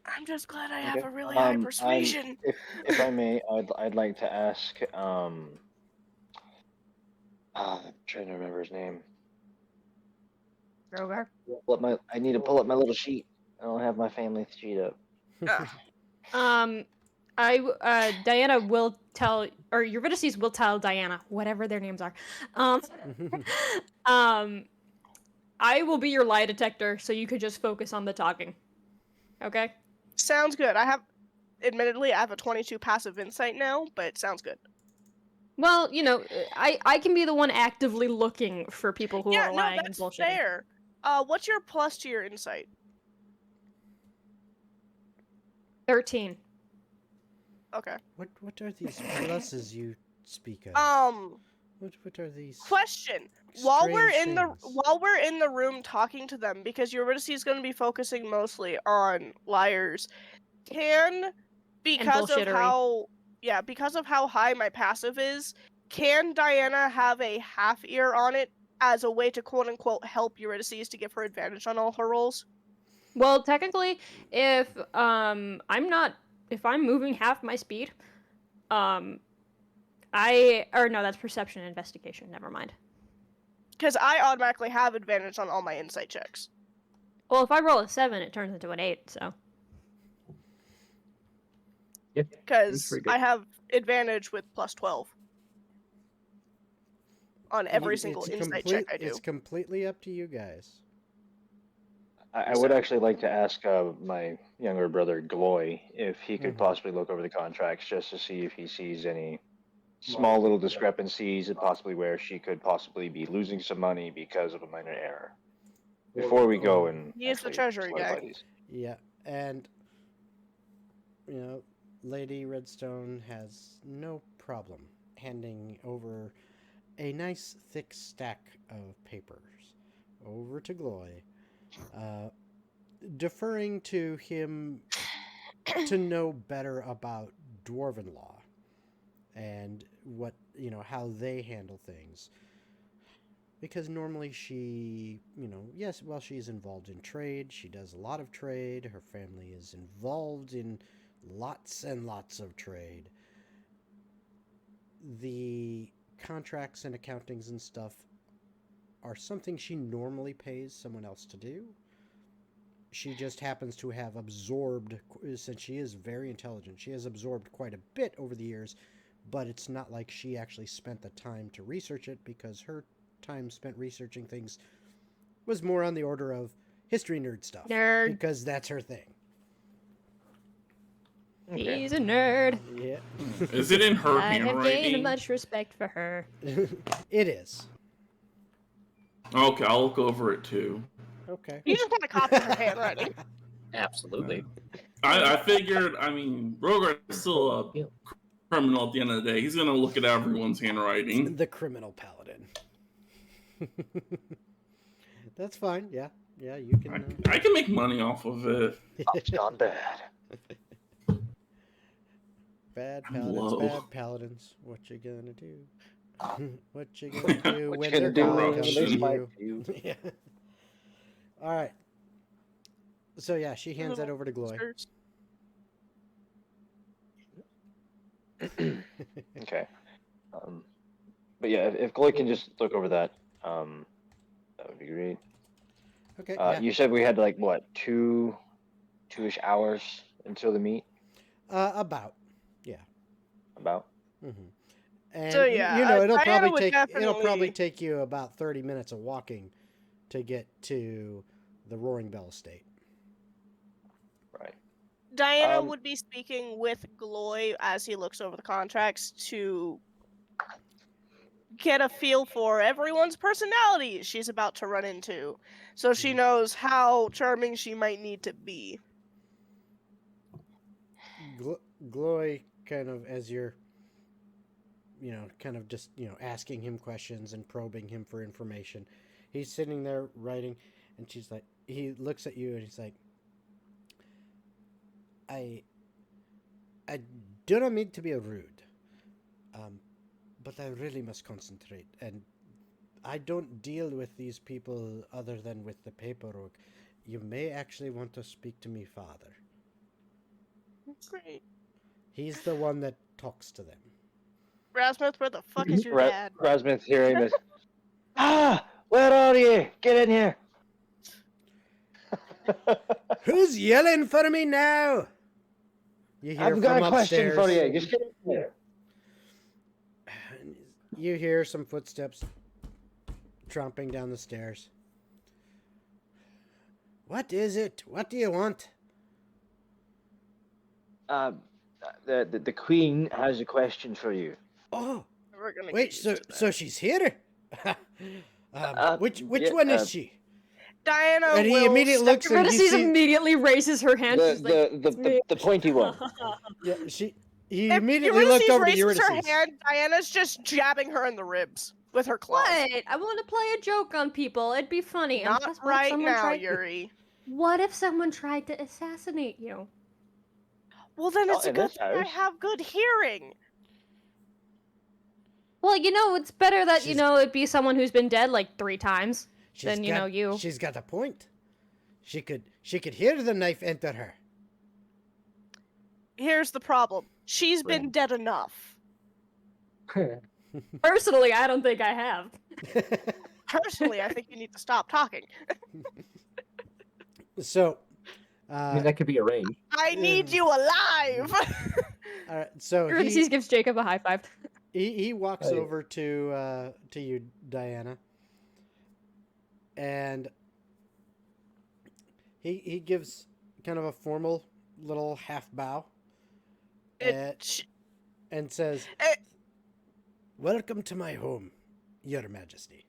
S4: I'm just glad I
S2: Okay.
S4: have a really high persuasion.
S2: If I may, I'd like to ask. I'm trying to remember his name.
S5: Rogar.
S2: I need to pull up my little sheet. I don't have my family sheet up.
S5: Diana will tell, or Eurydice will tell Diana, whatever their names are. I will be your lie detector, so you could just focus on the talking. Okay?
S4: Sounds good. Admittedly, I have a 22 passive insight now, but sounds good.
S5: Well, I can be the one actively looking for people who are lying and
S4: that's
S5: bullshitting.
S4: fair. What's your plus to your insight?
S5: 13.
S4: Okay.
S1: What are these pluses you speak of? What are these?
S4: Question. While we're in
S1: things?
S4: the room talking to them, because Eurydice is going to be focusing mostly on liars, because of how high my passive is, can Diana have a half ear on it as a way to quote unquote help Eurydice to give her advantage on all her rolls?
S5: Well, technically, if I'm moving half my speed, no, that's perception and investigation. Never mind.
S4: Because I automatically have advantage on all my insight checks.
S5: Well, if I roll a 7, it turns into an 8. So.
S3: Yeah.
S4: Because I have advantage with plus 12 on every single insight check I do.
S1: It's completely up to you guys.
S2: I would actually like to ask my younger brother Gloy if he could possibly look over the contracts just to see if he sees any small little discrepancies and possibly where she could possibly be losing some money because of a minor error. Before we go and
S4: he is the treasury guy.
S1: Yeah, and Lady Redstone has no problem handing over a nice thick stack of papers over to Gloy, deferring to him to know better about Dwarven law and what how they handle things. Because normally she, yes, while she's involved in trade, she does a lot of trade. Her family is involved in lots and lots of trade. The contracts and accountings and stuff are something she normally pays someone else to do. She just happens to have absorbed, since she is very intelligent, she has absorbed quite a bit over the years, but it's not like she actually spent the time to research it, because her time spent researching things was more on the order of history nerd stuff.
S5: Nerd.
S1: Because that's her thing.
S2: Okay.
S5: He's a nerd.
S1: Yeah.
S7: Is it in her
S5: I have gained
S7: handwriting?
S5: much respect for her.
S1: It is.
S7: Okay, I'll look over it too.
S1: Okay.
S4: You just want to copy her handwriting.
S3: Absolutely.
S7: I figured, Rogar is still a criminal at the end of the day. He's gonna look at everyone's handwriting.
S1: The criminal paladin. That's fine. Yeah, you can.
S7: I can make money off of it.
S2: It's not bad.
S1: Bad paladins,
S7: Whoa.
S1: bad paladins. What you gonna do? What you gonna do
S2: What
S1: when
S2: you
S1: they're
S2: gonna do
S1: gonna
S2: when
S1: come
S2: they
S1: to
S2: spite
S1: you?
S2: you?
S1: Yeah. All right. So yeah, she hands that over to Gloy.
S2: Okay. But yeah, if Gloy can just look over that, that would be great.
S1: Okay. Yeah.
S2: You said we had like what, two-ish hours until the meet?
S1: About. Yeah.
S2: About.
S1: Mm-hmm. And
S4: So, yeah,
S1: it'll
S4: Diana
S1: probably
S4: would
S1: it'll probably
S4: definitely-
S1: take you about 30 minutes of walking to get to the Roaring Bell estate.
S4: Diana
S2: Um,
S4: would be speaking with Gloy as he looks over the contracts to get a feel for everyone's personalities she's about to run into, so she knows how charming she might need to be.
S1: Gloy, kind of as you're, kind of just, asking him questions and probing him for information. He's sitting there writing, and he looks at you and he's like, I do not mean to be rude, but I really must concentrate, and I don't deal with these people other than with the paperwork. You may actually want to speak to me, father.
S4: Great.
S1: He's the one that talks to them.
S4: Rasmuth, where the fuck is your dad?
S2: Rasmuth hearing this. Where are you? Get in here.
S1: Who's yelling for me now? You hear
S2: I've got
S1: from
S2: a question
S1: upstairs.
S2: for you. Just get in here.
S1: You hear some footsteps tromping down the stairs. What is it? What do you want?
S2: The Queen has a question for you.
S1: Oh,
S4: We're gonna
S1: wait,
S4: get
S1: so
S4: used to that.
S1: so she's here? Which
S2: yeah,
S1: one is she?
S4: Diana
S1: And he
S4: will
S1: immediately
S4: step-
S1: looks and you
S5: Vertices
S1: see
S5: immediately raises her hand. She's like, "It's me."
S2: The pointy one.
S1: yeah, he
S4: If
S1: immediately looked over to
S4: raises
S1: Eurydice.
S4: her hand, Diana's just jabbing her in the ribs with her claws.
S5: What? I want to play a joke on people. It'd be funny. And
S4: Not
S5: plus, what if
S4: right
S5: someone
S4: now,
S5: tried-
S4: Yuri.
S5: What if someone tried to assassinate you?
S4: Well, then
S2: Not
S4: it's a
S2: in
S4: good
S2: this
S4: thing I
S2: house.
S4: have good hearing.
S5: Well, it's better that
S1: She's-
S5: it'd be someone who's been dead like 3 times. Then you.
S1: She's got a point. She could hear the knife enter her.
S4: Here's the problem. She's been dead enough.
S5: Personally, I don't think I have.
S4: Personally, I think you need to stop talking.
S1: So,
S3: I mean, that could be arranged.
S4: I need you alive.
S1: all right. So
S5: Eurydice gives Jacob a high five.
S1: he walks
S3: Hey.
S1: over to you, Diana, and he gives kind of a formal little half bow and says, "Welcome to my home, Your Majesty."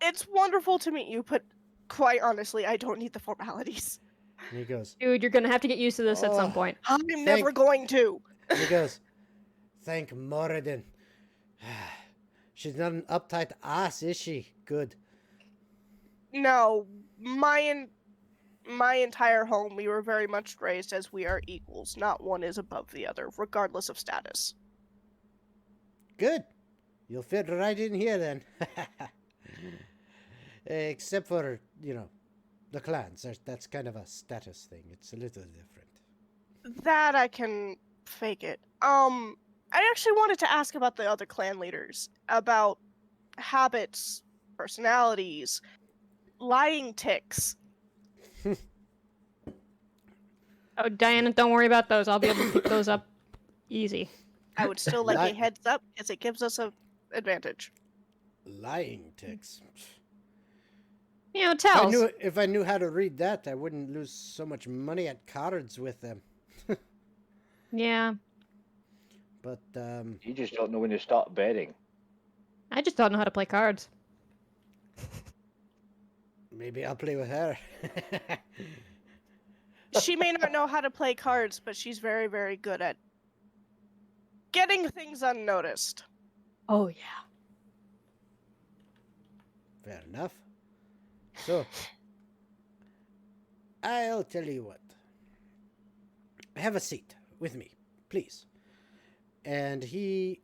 S4: It's wonderful to meet you, but quite honestly, I don't need the formalities.
S1: And he goes,
S5: Dude, you're gonna have to get used to this at some
S1: Oh.
S5: point.
S4: I'm never going to.
S1: he goes, "Thank Moradin. She's not an uptight ass, is she? Good."
S4: No, my entire home, we were very much raised as we are equals. Not one is above the other, regardless of status.
S1: Good. You'll fit right in here then. Except for, the clans. That's kind of a status thing. It's a little different.
S4: That I can fake it. I actually wanted to ask about the other clan leaders, about habits, personalities, lying ticks.
S5: Oh, Diana, don't worry about those. I'll be able to pick those up easy.
S4: I would still like
S1: Li-
S4: a heads up, because it gives us a advantage.
S1: Lying ticks.
S5: Tells.
S1: If I knew how to read that, I wouldn't lose so much money at cards with them.
S5: Yeah.
S1: But,
S2: You just don't know when to stop betting.
S5: I just don't know how to play cards.
S1: maybe I'll play with her.
S4: She may not know how to play cards, but she's very, very good at getting things unnoticed.
S5: Oh, yeah.
S1: Fair enough. So, I'll tell you what. Have a seat with me, please. And he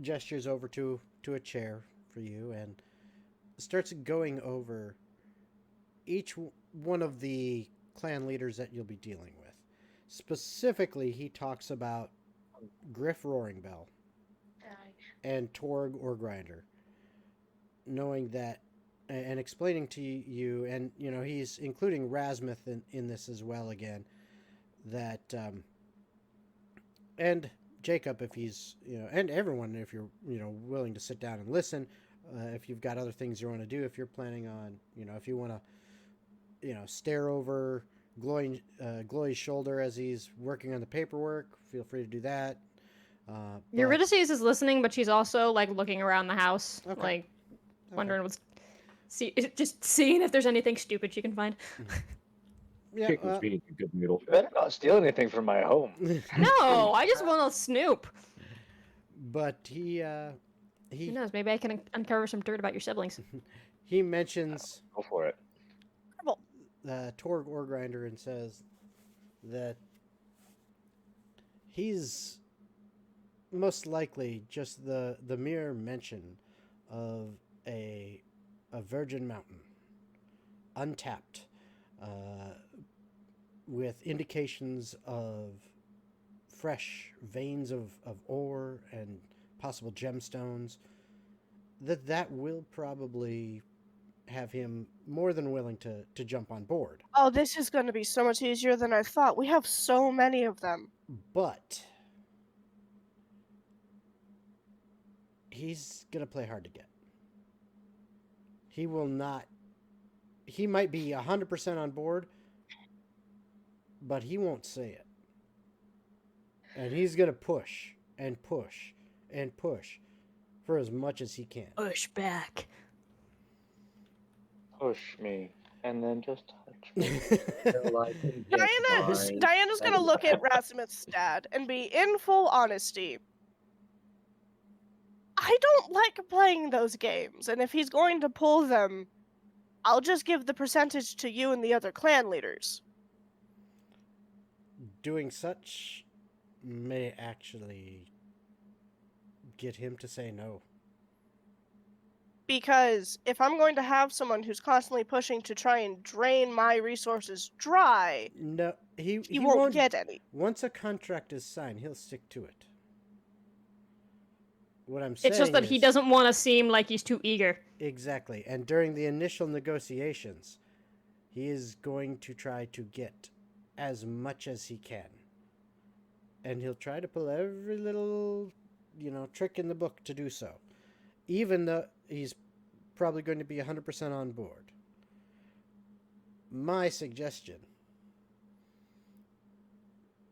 S1: gestures over to a chair for you and starts going over each one of the clan leaders that you'll be dealing with. Specifically, he talks about Griff Roaringbell and Torg or Grinder, knowing that and explaining to you, and he's including Rasmuth in this as well again, that and Jacob, if he's and everyone, if you're willing to sit down and listen, if you've got other things you want to do, if you're planning on if you want to stare over Glory's shoulder as he's working on the paperwork. Feel free to do that.
S5: Eurydice is listening, but she's also like looking around the house,
S1: Okay.
S5: like wondering just seeing if there's anything stupid she can find.
S1: Yeah.
S3: Chick was being a good noodle.
S2: You better not steal anything from my home.
S5: No, I just want to snoop.
S1: But he
S5: Who knows? Maybe I can uncover some dirt about your siblings.
S1: he mentions
S2: Go for it.
S1: Torg Orgrinder and says that he's most likely just the mere mention of a virgin mountain, untapped, with indications of fresh veins of ore and possible gemstones, that will probably have him more than willing to jump on board.
S4: Oh, this is going to be so much easier than I thought. We have so many of them.
S1: But he's going to play hard to get. He will not. He might be 100% on board, but he won't say it. And he's going to push and push and push for as much as he can.
S5: Push back.
S2: Push me, and then just touch me.
S4: Diana's going to look at Rasimuth's dad and be in full honesty. I don't like playing those games, and if he's going to pull them, I'll just give the percentage to you and the other clan leaders.
S1: Doing such may actually get him to say no.
S4: Because if I'm going to have someone who's constantly pushing to try and drain my resources dry,
S1: No, he
S4: won't get any.
S1: Once a contract is signed, he'll stick to it. What I'm saying
S5: It's just that he doesn't want to seem like he's too eager.
S1: Exactly. And during the initial negotiations, he is going to try to get as much as he can. And he'll try to pull every little, trick in the book to do so. Even though he's probably going to be 100% on board. My suggestion,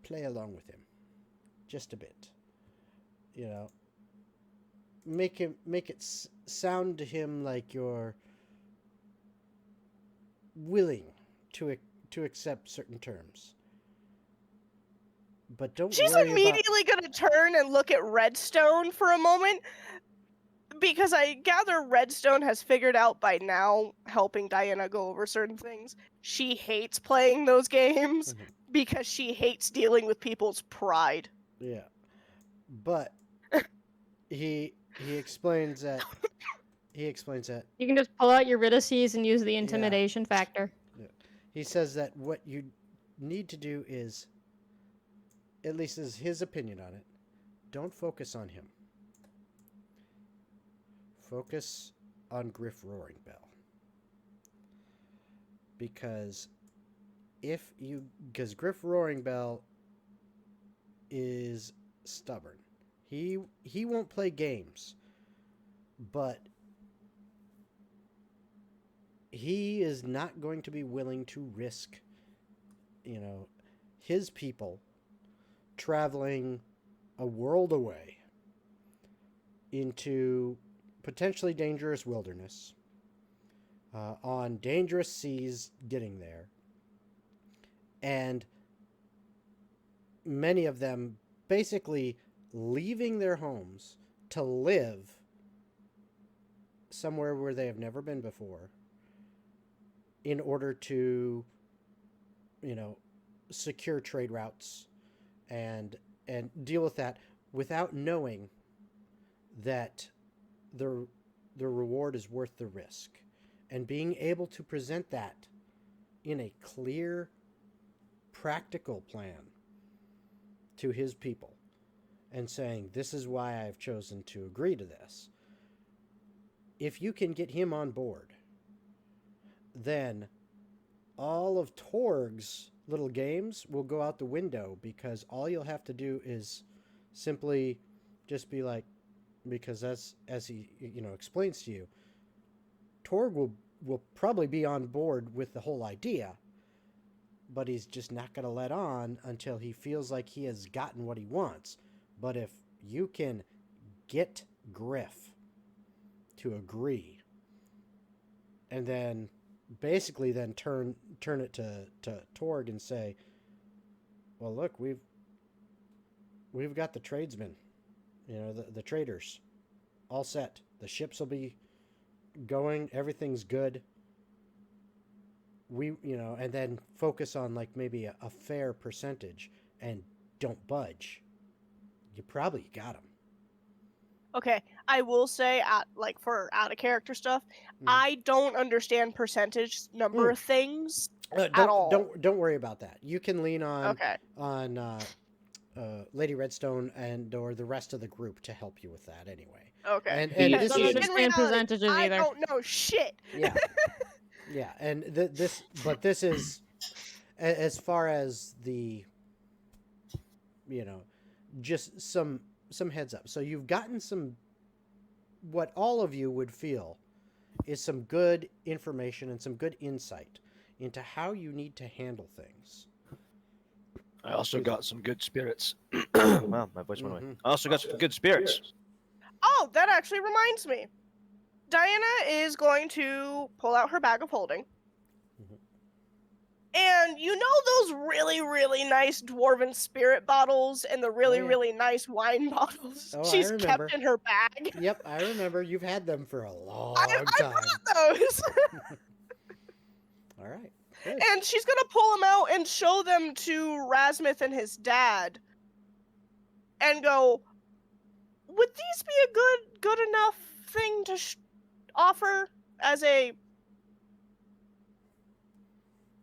S1: play along with him. Just a bit. Make it sound to him like you're willing to accept certain terms. But don't
S4: She's
S1: worry
S4: immediately going to turn and look at Redstone for a moment, because I gather Redstone has figured out by now, helping Diana go over certain things, she hates playing those games because she hates dealing with people's pride.
S1: Yeah. But he explains that
S5: You can just pull out your Eurydice and use the intimidation factor.
S1: Yeah. He says that what you need to do is, at least is his opinion on it, don't focus on him. Focus on Griff Roaring Bell. Because Griff Roaring Bell is stubborn. He won't play games, but he is not going to be willing to risk, his people traveling a world away into potentially dangerous wilderness, on dangerous seas getting there, and many of them basically leaving their homes to live somewhere where they have never been before in order to, secure trade routes and deal with that without knowing that the reward is worth the risk, and being able to present that in a clear, practical plan to his people and saying, this is why I've chosen to agree to this. If you can get him on board, then all of Torg's little games will go out the window, because all you'll have to do is simply just be like, because as he explains to you, Torg will probably be on board with the whole idea, but he's just not going to let on until he feels like he has gotten what he wants. But if you can get Griff to agree, and then basically then turn it to Torg and say, well, look, we've got the tradesmen, the traders all set. The ships will be going, everything's good. And then focus on like maybe a fair percentage and don't budge. You probably got them.
S4: Okay, I will say, for out of character stuff, I don't understand percentage number of things at all.
S1: Don't worry about that. You can lean on Lady Redstone or the rest of the group to help you with that anyway.
S4: Okay.
S1: And
S5: I
S1: this
S5: don't
S1: is
S5: understand percentages
S4: I
S5: either.
S4: don't know shit.
S1: yeah, yeah, and this is as far as the just some heads up. So you've gotten some, what all of you would feel is some good information and some good insight into how you need to handle things.
S8: I also got some good spirits. Wow, my voice went away. I also got some good spirits.
S4: Oh, that actually reminds me. Diana is going to pull out her bag of holding. And you know those really, really nice dwarven spirit bottles and the really, really nice wine bottles she's kept in her bag?
S1: Yep, I remember. You've had them for a long
S4: I
S1: time.
S4: brought those.
S1: All right. Good.
S4: And she's going to pull them out and show them to Rasmuth and his dad. And go, would these be a good enough thing to offer as a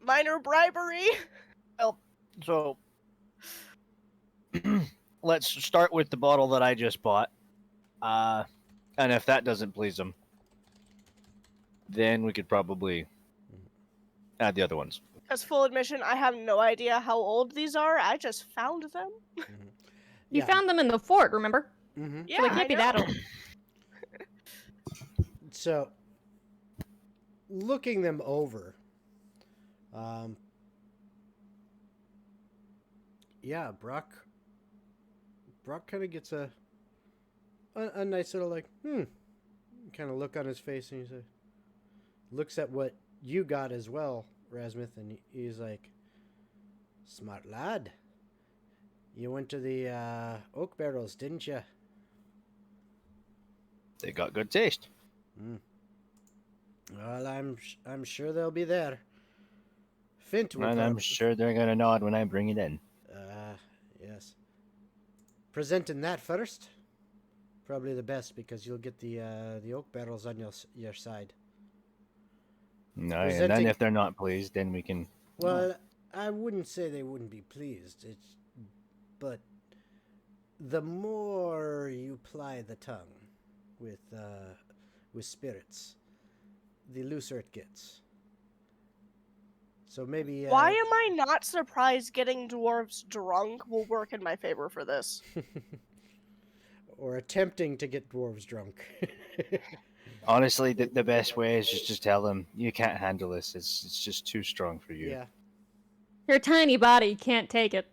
S4: minor bribery?
S8: Well, so let's start with the bottle that I just bought. And if that doesn't please them, then we could probably add the other ones.
S4: As full admission, I have no idea how old these are. I just found them.
S5: You found them in the fort, remember?
S4: Yeah,
S5: So they can't be that old.
S1: So, looking them over, Brock kind of gets a nice little kind of look on his face, and he looks at what you got as well, Rasmuth, and he's like, smart lad. You went to the oak barrels, didn't you?
S8: They got good taste.
S1: Well, I'm sure they'll be there. Fint,
S8: And I'm sure they're gonna nod when I bring it in.
S1: Yes. Presenting that first, probably the best, because you'll get the oak barrels on your side.
S8: No, and then if they're not pleased, then we can.
S1: Well, I wouldn't say they wouldn't be pleased. But the more you ply the tongue with spirits, the looser it gets. So maybe.
S4: Why am I not surprised getting dwarves drunk will work in my favor for this?
S1: Or attempting to get dwarves drunk.
S8: Honestly, the best way is just tell them you can't handle this. It's just too strong for you.
S1: Yeah.
S5: Your tiny body can't take it.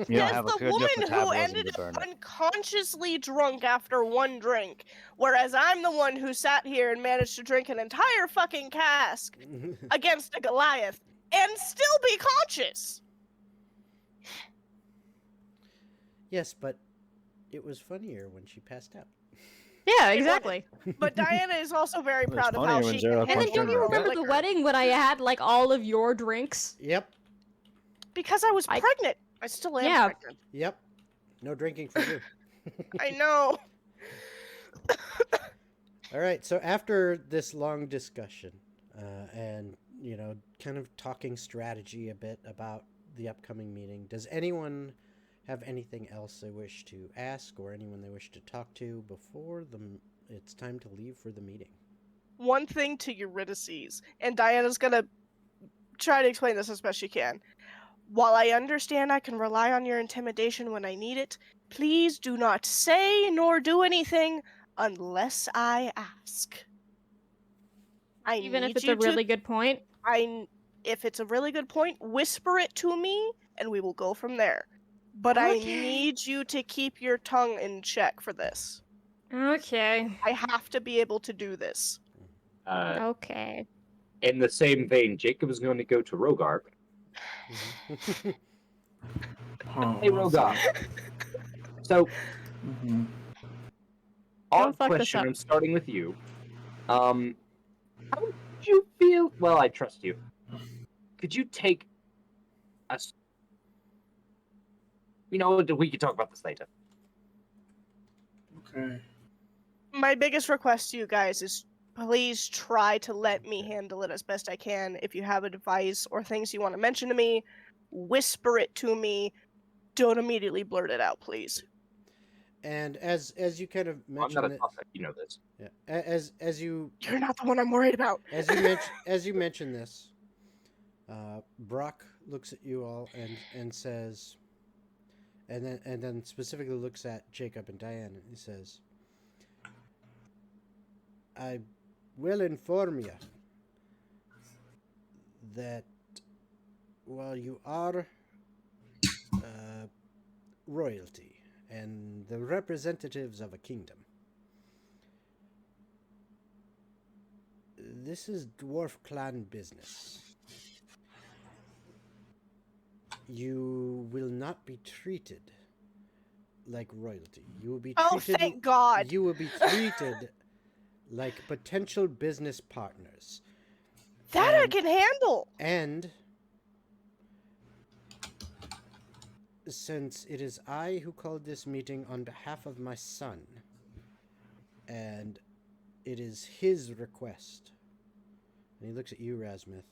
S8: You don't have a
S4: the
S8: good
S4: woman
S8: enough
S4: who
S8: metabolism
S4: ended
S8: to burn
S4: up
S8: it.
S4: unconsciously drunk after one drink, whereas I'm the one who sat here and managed to drink an entire fucking cask against a Goliath and still be conscious.
S1: Yes, but it was funnier when she passed out.
S5: Yeah, exactly.
S4: But Diana is also very
S8: Well,
S4: proud
S8: it's
S4: of how
S8: funnier when
S4: she
S8: Zara
S4: can
S5: And then
S8: punched
S5: don't
S8: her
S5: you
S8: in the
S5: remember the wedding when I had like all of your drinks?
S1: Yep.
S4: Because I was pregnant. I still am
S5: Yeah.
S4: pregnant.
S1: Yep. No drinking for you.
S4: I know.
S1: All right. So after this long discussion, and kind of talking strategy a bit about the upcoming meeting, does anyone have anything else they wish to ask, or anyone they wish to talk to before it's time to leave for the meeting?
S4: One thing to Eurydice, and Diana's gonna try to explain this as best she can. While I understand I can rely on your intimidation when I need it, please do not say nor do anything unless I ask.
S5: Even if it's a really good point?
S4: if it's a really good point, whisper it to me, and we will go from there. But I
S5: Okay.
S4: need you to keep your tongue in check for this.
S5: Okay.
S4: I have to be able to do this.
S5: Okay.
S3: In the same vein, Jacob is going to go to Rogar. Hey, Rogar. So, odd
S5: fuck this
S3: question.
S5: up.
S3: I'm starting with you. How would you feel? Well, I trust you. Could you take us? You know, we can talk about this later.
S7: Okay.
S4: My biggest request to you guys is please try to let me handle it as best I can. If you have advice or things you want to mention to me, whisper it to me. Don't immediately blurt it out, please.
S1: And as you kind of
S3: I'm
S1: mentioned
S3: not a
S1: that,
S3: tough, you know this.
S1: yeah, as you
S4: You're not the one I'm worried about.
S1: as you mention this, Brock looks at you all and says, and then specifically looks at Jacob and Diane, and he says, "I will inform you that while you are royalty and the representatives of a kingdom, this is dwarf clan business. You will not be treated like royalty. You will be
S4: Oh,
S1: treated.
S4: thank God.
S1: You will be treated like potential business partners.
S4: That I
S1: And-
S4: can handle.
S1: And since it is I who called this meeting on behalf of my son, and it is his request, and he looks at you, Rasmuth.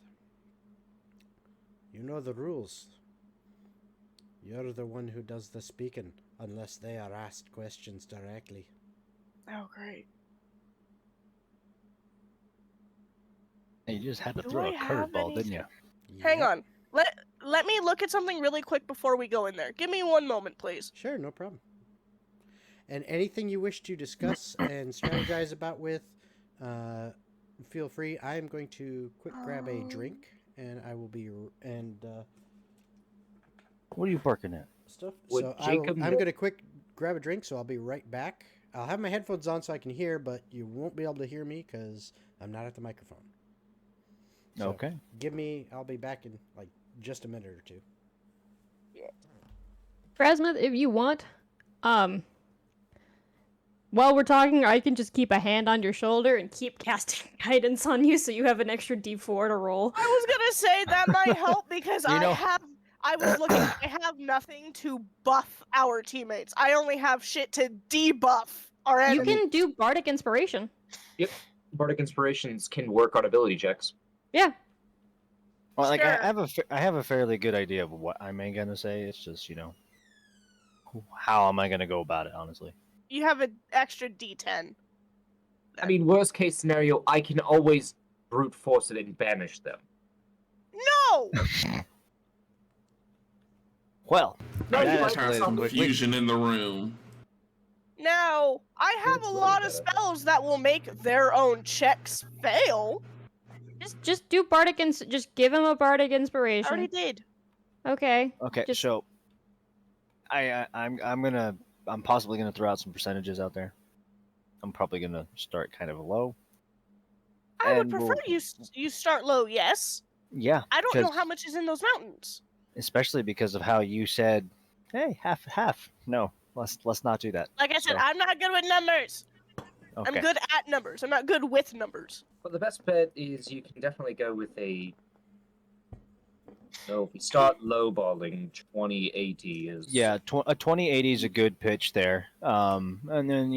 S1: You know the rules. You're the one who does the speaking, unless they are asked questions directly.
S4: Oh, great.
S8: You just had to
S4: Do
S8: throw
S4: I
S8: a
S4: have
S8: curveball, didn't you?
S4: Hang
S1: Yep.
S4: on. Let me look at something really quick before we go in there. Give me one moment, please.
S1: Sure, no problem. And anything you wish to discuss and strategize about with, feel free. I am going to quick grab a drink, and I will be
S8: What are you barking at?
S1: stuff.
S3: Would
S1: So
S3: Jacob-
S1: I'm going to quick grab a drink, so I'll be right back. I'll have my headphones on so I can hear, but you won't be able to hear me because I'm not at the microphone. So
S8: Okay.
S1: I'll be back in like just a minute or two.
S5: Rasmuth, if you want, while we're talking, I can just keep a hand on your shoulder and keep casting guidance on you so you have an extra D4 to roll.
S4: I was gonna say that might help because
S8: You know-
S4: I was looking, I have nothing to buff our teammates. I only have shit to debuff our
S5: You
S4: enemy.
S5: can do Bardic Inspiration.
S3: Bardic Inspirations can work on ability checks.
S5: Yeah.
S8: Well, like
S4: Sure.
S8: I have a fairly good idea of what I'm gonna say. It's just how am I gonna go about it? Honestly.
S4: You have an extra D10.
S3: I mean, worst case scenario, I can always brute force it and banish them.
S4: No!
S8: Well,
S7: Now
S8: that
S7: you
S8: escalated
S7: cast some
S8: quickly.
S7: confusion in the room.
S4: Now, I have a
S3: It's
S4: lot
S3: really
S4: of
S3: bad.
S4: spells that will make their own checks fail.
S5: Just do Bardic just give him a Bardic
S4: I
S5: Inspiration.
S4: already did.
S5: Okay.
S8: Okay,
S5: Just-
S8: so I'm possibly gonna throw out some percentages out there. I'm probably gonna start kind of low.
S4: I would
S8: And
S4: prefer
S8: we'll-
S4: you start low, yes.
S8: Yeah,
S4: I don't know
S8: 'cause-
S4: how much is in those mountains.
S8: especially because of how you said, "Hey, half." No, let's not do that.
S4: Like I said,
S8: So-
S4: I'm not good with numbers.
S8: Okay.
S4: I'm good at numbers. I'm not good with numbers.
S3: Well, the best bet is you can definitely go with a. So if we start lowballing, 2080 is.
S8: Yeah, a 2080 is a good pitch there. And then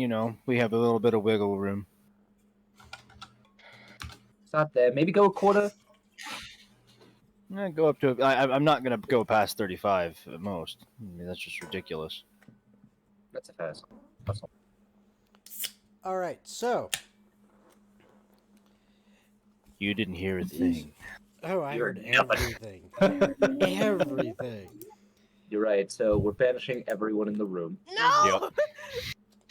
S8: we have a little bit of wiggle room.
S3: Start there. Maybe go a quarter.
S8: Go up to. I'm not gonna go past 35 at most. I mean, that's just ridiculous.
S3: That's a fast.
S1: All right, so
S8: You didn't hear a thing.
S1: I
S3: You're
S1: heard
S3: nothing.
S1: everything. Everything.
S3: You're right. So we're banishing everyone in the room.
S4: No!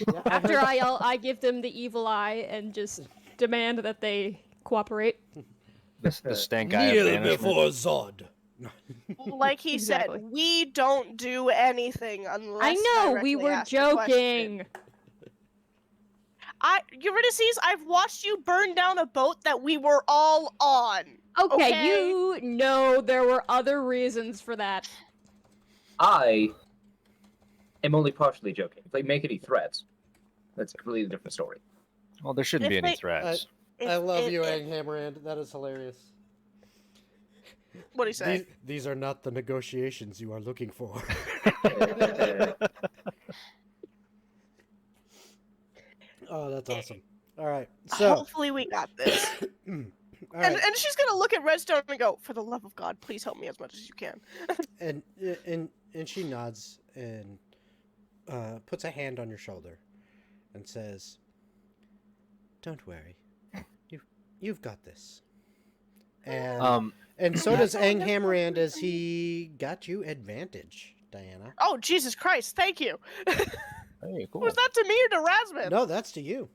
S1: Yeah, I
S5: After
S1: heard-
S5: I give them the evil eye and just demand that they cooperate.
S8: The stank eye of banishment.
S1: Zod.
S4: Like he
S5: Exactly.
S4: said, we don't do anything unless
S5: I know, we
S4: directly
S5: were
S4: asked a question.
S5: joking.
S4: Eurydice, I've watched you burn down a boat that we were all on.
S5: Okay, you know there were other reasons for that.
S3: I am only partially joking. If they make any threats, that's a completely different story.
S8: Well, there shouldn't
S4: If
S8: be any
S4: they-
S8: threats.
S1: I love you, Ang Hammerand. That is hilarious.
S4: What do you say?
S1: These are not the negotiations you are looking for. Oh, that's awesome. All right, so
S4: Hopefully we got this.
S1: all right,
S4: And she's gonna look at Redstone and go, "For the love of God, please help me as much as you can."
S1: and she nods and puts a hand on your shoulder and says, "Don't worry, you've got this." And so does Ang Hammerand, as he got you advantage, Diana.
S4: Oh, Jesus Christ! Thank you.
S8: Hey, cool.
S4: Was that to me or to Rasmus?
S1: No, that's to you.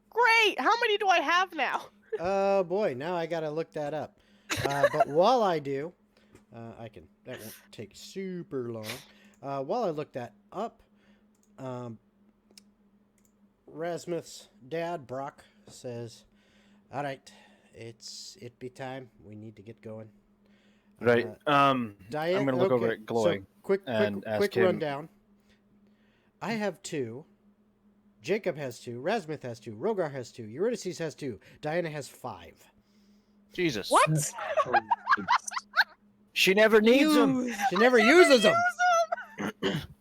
S4: Great. How many do I have now?
S1: Oh boy, now I gotta look that up. But while I do, that won't take super long. While I look that up, Rasmus' dad, Brock, says, "All right, it be time. We need to get going."
S8: Right.
S1: Diane,
S8: I'm gonna look over
S1: okay,
S8: at Glowing.
S1: So quick
S8: and ask him-
S1: rundown. I have 2. Jacob has 2. Rasmus has 2. Rogar has 2. Eurydice has 2. Diana has 5.
S8: Jesus.
S4: What?
S8: She never needs them.
S1: She never uses them.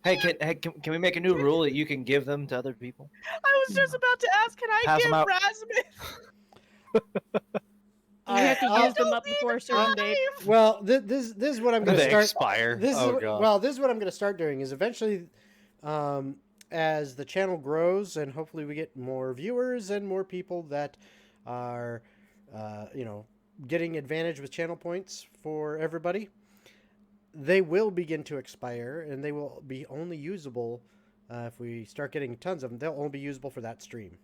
S8: Hey, can we make a new rule that you can give them to other people?
S4: I was just about to ask, can I
S8: Pass 'em
S4: give
S8: out.
S4: Rasmus?
S5: You have to use them up before a certain date.
S1: Well, this is what I'm going to
S8: They
S1: start.
S8: expire.
S1: This
S8: Oh,
S1: is
S8: God.
S1: well, this is what I'm going to start doing. Is eventually, as the channel grows and hopefully we get more viewers and more people that are, getting advantage with channel points for everybody, they will begin to expire and they will be only usable if we start getting tons of them. They'll only be usable for that stream.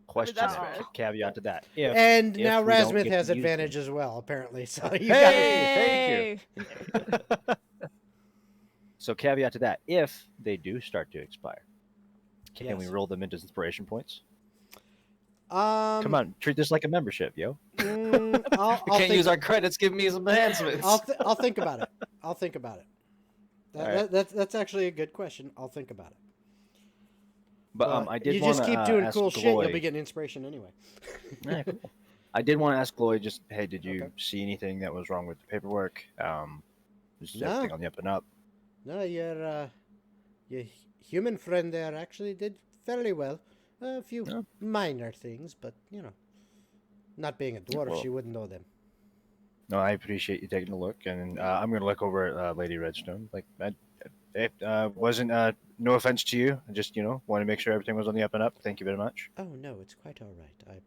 S8: Question
S4: That's
S8: mark,
S4: fair.
S8: caveat to that.
S1: And
S8: if
S1: now
S8: we don't
S1: Rasmus
S8: get
S1: has
S8: to use
S1: advantage
S8: them.
S1: as well, apparently. So you
S8: Hey, thank you. So caveat to that, if they do start to expire, can we
S1: Yes.
S8: roll them into inspiration points?
S1: got
S8: Come on, treat this like a membership, yo.
S1: I'll
S8: We can't
S1: think,
S8: use our credits. Give me some enhancements.
S1: I'll think about it. I'll think about it.
S8: Alright.
S1: That's actually a good question. I'll think about it.
S8: But I did
S1: you
S8: want
S1: just
S8: to
S1: keep doing
S8: ask
S1: cool shit. You'll
S8: Gloy-
S1: be getting inspiration anyway.
S8: Yeah, cool. I did want to ask Gloy, just, hey, did you
S1: Okay.
S8: see anything that was wrong with the paperwork? Was
S1: No.
S8: everything on the up and up?
S1: No, your human friend there actually did fairly well. A few
S8: Yeah.
S1: minor things, but not being a dwarf,
S8: Well-
S1: she wouldn't know them.
S8: No, I appreciate you taking a look, and I'm going to look over at Lady Redstone. Like, it wasn't, no offense to you. I just, want to make sure everything was on the up and up. Thank you very much.
S1: Oh no, it's quite all right.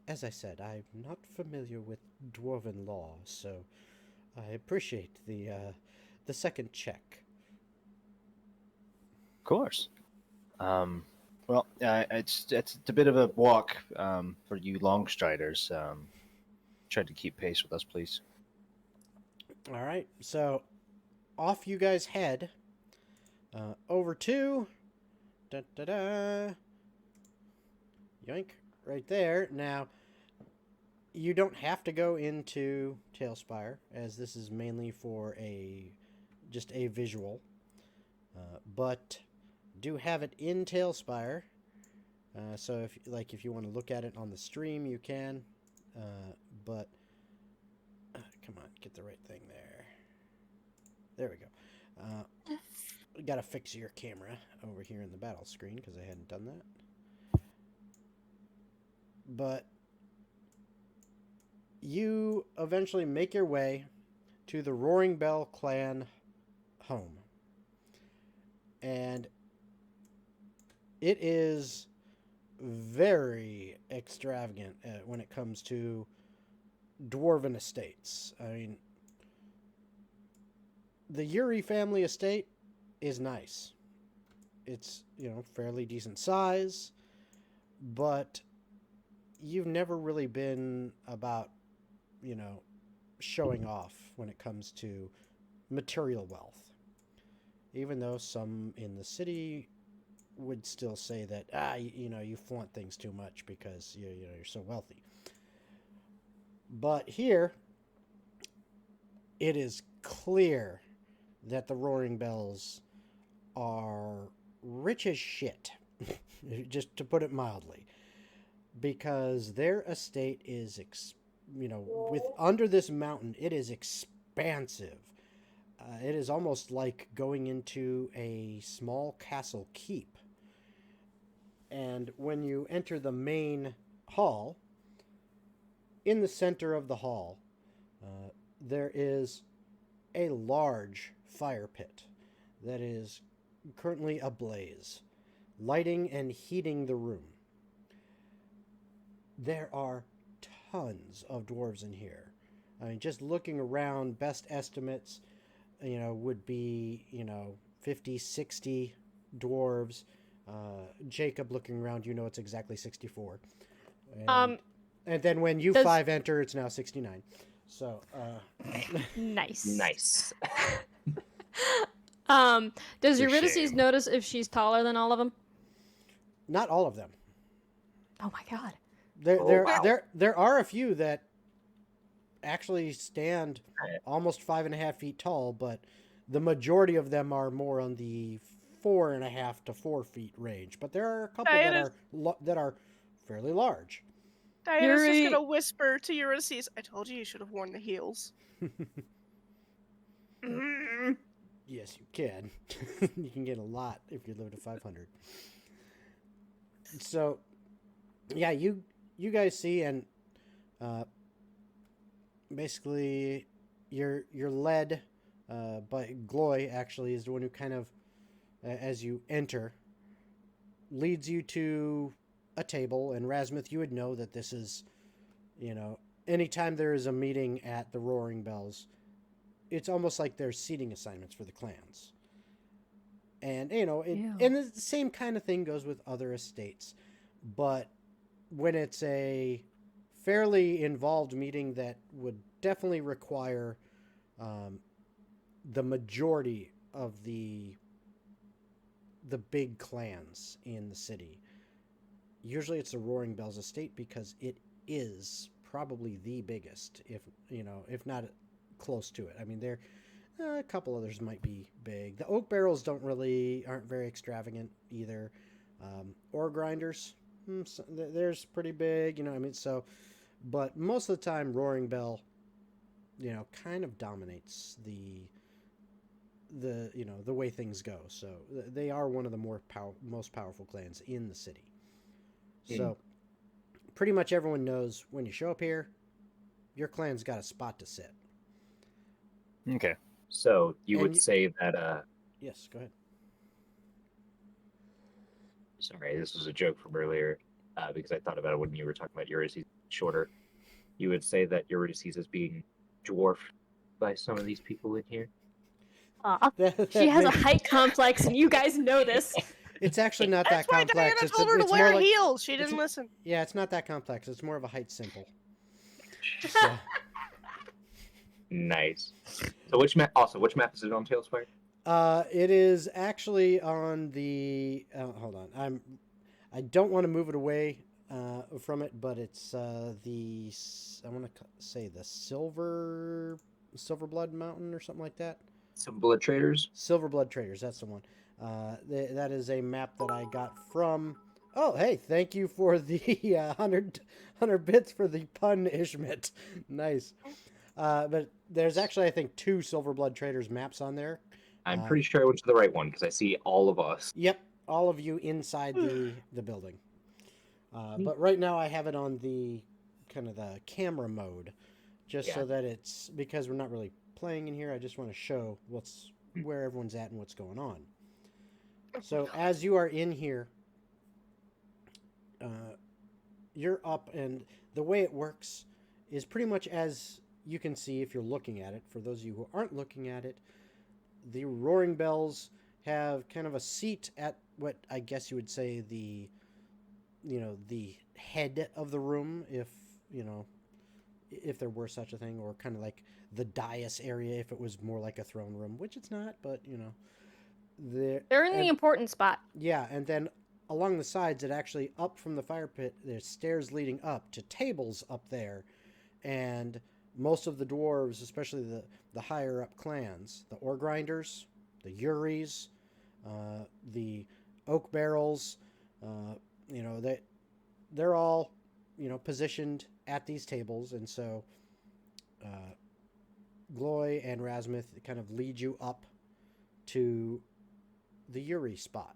S1: As I said, I'm not familiar with dwarven law, so I appreciate the second check.
S8: Of course. Well, it's a bit of a walk for you long striders. Try to keep pace with us, please.
S1: All right, so off you guys head over to yoink right there. Now you don't have to go into Tailspire, as this is mainly for just a visual, but do have it in Tailspire. So if you want to look at it on the stream, you can. But come on, get the right thing there. There we go. Got to fix your camera over here in the battle screen because I hadn't done that. But you eventually make your way to the Roaring Bell clan home. And it is very extravagant when it comes to dwarven estates. I mean, the Yuri family estate is nice. It's, fairly decent size, but you've never really been about showing off when it comes to material wealth. Even though some in the city would still say that you flaunt things too much because you're so wealthy. But here, it is clear that the Roaring Bells are rich as shit, just to put it mildly, because their estate is, with under this mountain, it is expansive. It is almost like going into a small castle keep. And when you enter the main hall, in the center of the hall, there is a large fire pit that is currently ablaze, lighting and heating the room. There are tons of dwarves in here. I mean, just looking around, best estimates, would be, 50, 60 dwarves. Jacob, looking around, it's exactly 64. And then when you 5 enter, it's now 69. So,
S5: Nice.
S3: Nice.
S5: Does
S8: For
S5: Eurydice
S8: shame.
S5: notice if she's taller than all of them?
S1: not all of them.
S5: Oh my god.
S1: There are a few that actually stand almost 5.5 feet tall, but the majority of them are more on the 4.5 to 4 feet range. But there are a couple that are fairly large.
S4: Diana's just
S5: Yuri-
S4: gonna whisper to Eurydice, I told you should have worn the heels.
S1: Yes, you can. You can get a lot if you live to 500. So, yeah, you guys see, and basically you're led by Gloy. Actually, is the one who kind of, as you enter, leads you to a table. And Rasmuth, you would know that this is, anytime there is a meeting at the Roaring Bells, it's almost like there's seating assignments for the clans. And, and the same kind of thing goes with other estates. But when it's a fairly involved meeting that would definitely require the majority of the big clans in the city, usually it's the Roaring Bells estate because it is probably the biggest, if not close to it. I mean, a couple others might be big. The oak barrels aren't very extravagant either. Ore grinders, there's pretty big, so, but most of the time Roaring Bell, kind of dominates the way things go. So they are one of the most powerful clans in the city. So pretty much everyone knows when you show up here, your clan's got a spot to sit.
S8: Okay.
S3: So you would say that
S1: Yes, go ahead.
S3: sorry, this was a joke from earlier, because I thought about it when you were talking about Eurydice shorter. You would say that Eurydice is being dwarfed by some of these people in here?
S5: She has a height complex, and you guys know this.
S1: It's actually not
S4: That's
S1: that
S4: why
S1: complex.
S4: Diana told her to wear heels. She didn't
S1: it's-
S4: listen.
S1: Yeah, it's not that complex. It's more of a height simple. So,
S3: Nice. So which map? Also, which map is it on, Tailspire?
S1: it is actually on the. Hold on, I don't want to move it away from it, but it's the. I want to say the Silverblood Mountain or something like that.
S3: Some Blood Traders.
S1: Silverblood Traders. That's the one. That is a map that I got from. Oh, hey! Thank you for the 100 bits for the pun, Ishmit. Nice. But there's actually, I think, 2 Silverblood Traders maps on there.
S3: I'm pretty sure I went to the right one because I see all of us.
S1: Yep, all of you inside the building. But right now I have it on the kind of the camera mode, just so that it's, because we're not really playing in here. I just want to show where everyone's at and what's going on. So as you are in here, you're up, and the way it works is pretty much as you can see if you're looking at it. For those of you who aren't looking at it, the Roaring Bells have kind of a seat at what I guess you would say the head of the room, if if there were such a thing, or kind of like the dais area if it was more like a throne room, which it's not, but you know,
S5: They're in the important spot.
S1: yeah, and then along the sides, it actually up from the fire pit. There's stairs leading up to tables up there, and most of the dwarves, especially the higher up clans, the ore grinders, the Yuris, the oak barrels, you know, they're all, you know, positioned at these tables, and so Gloy and Rasmuth kind of lead you up to the Yuri spot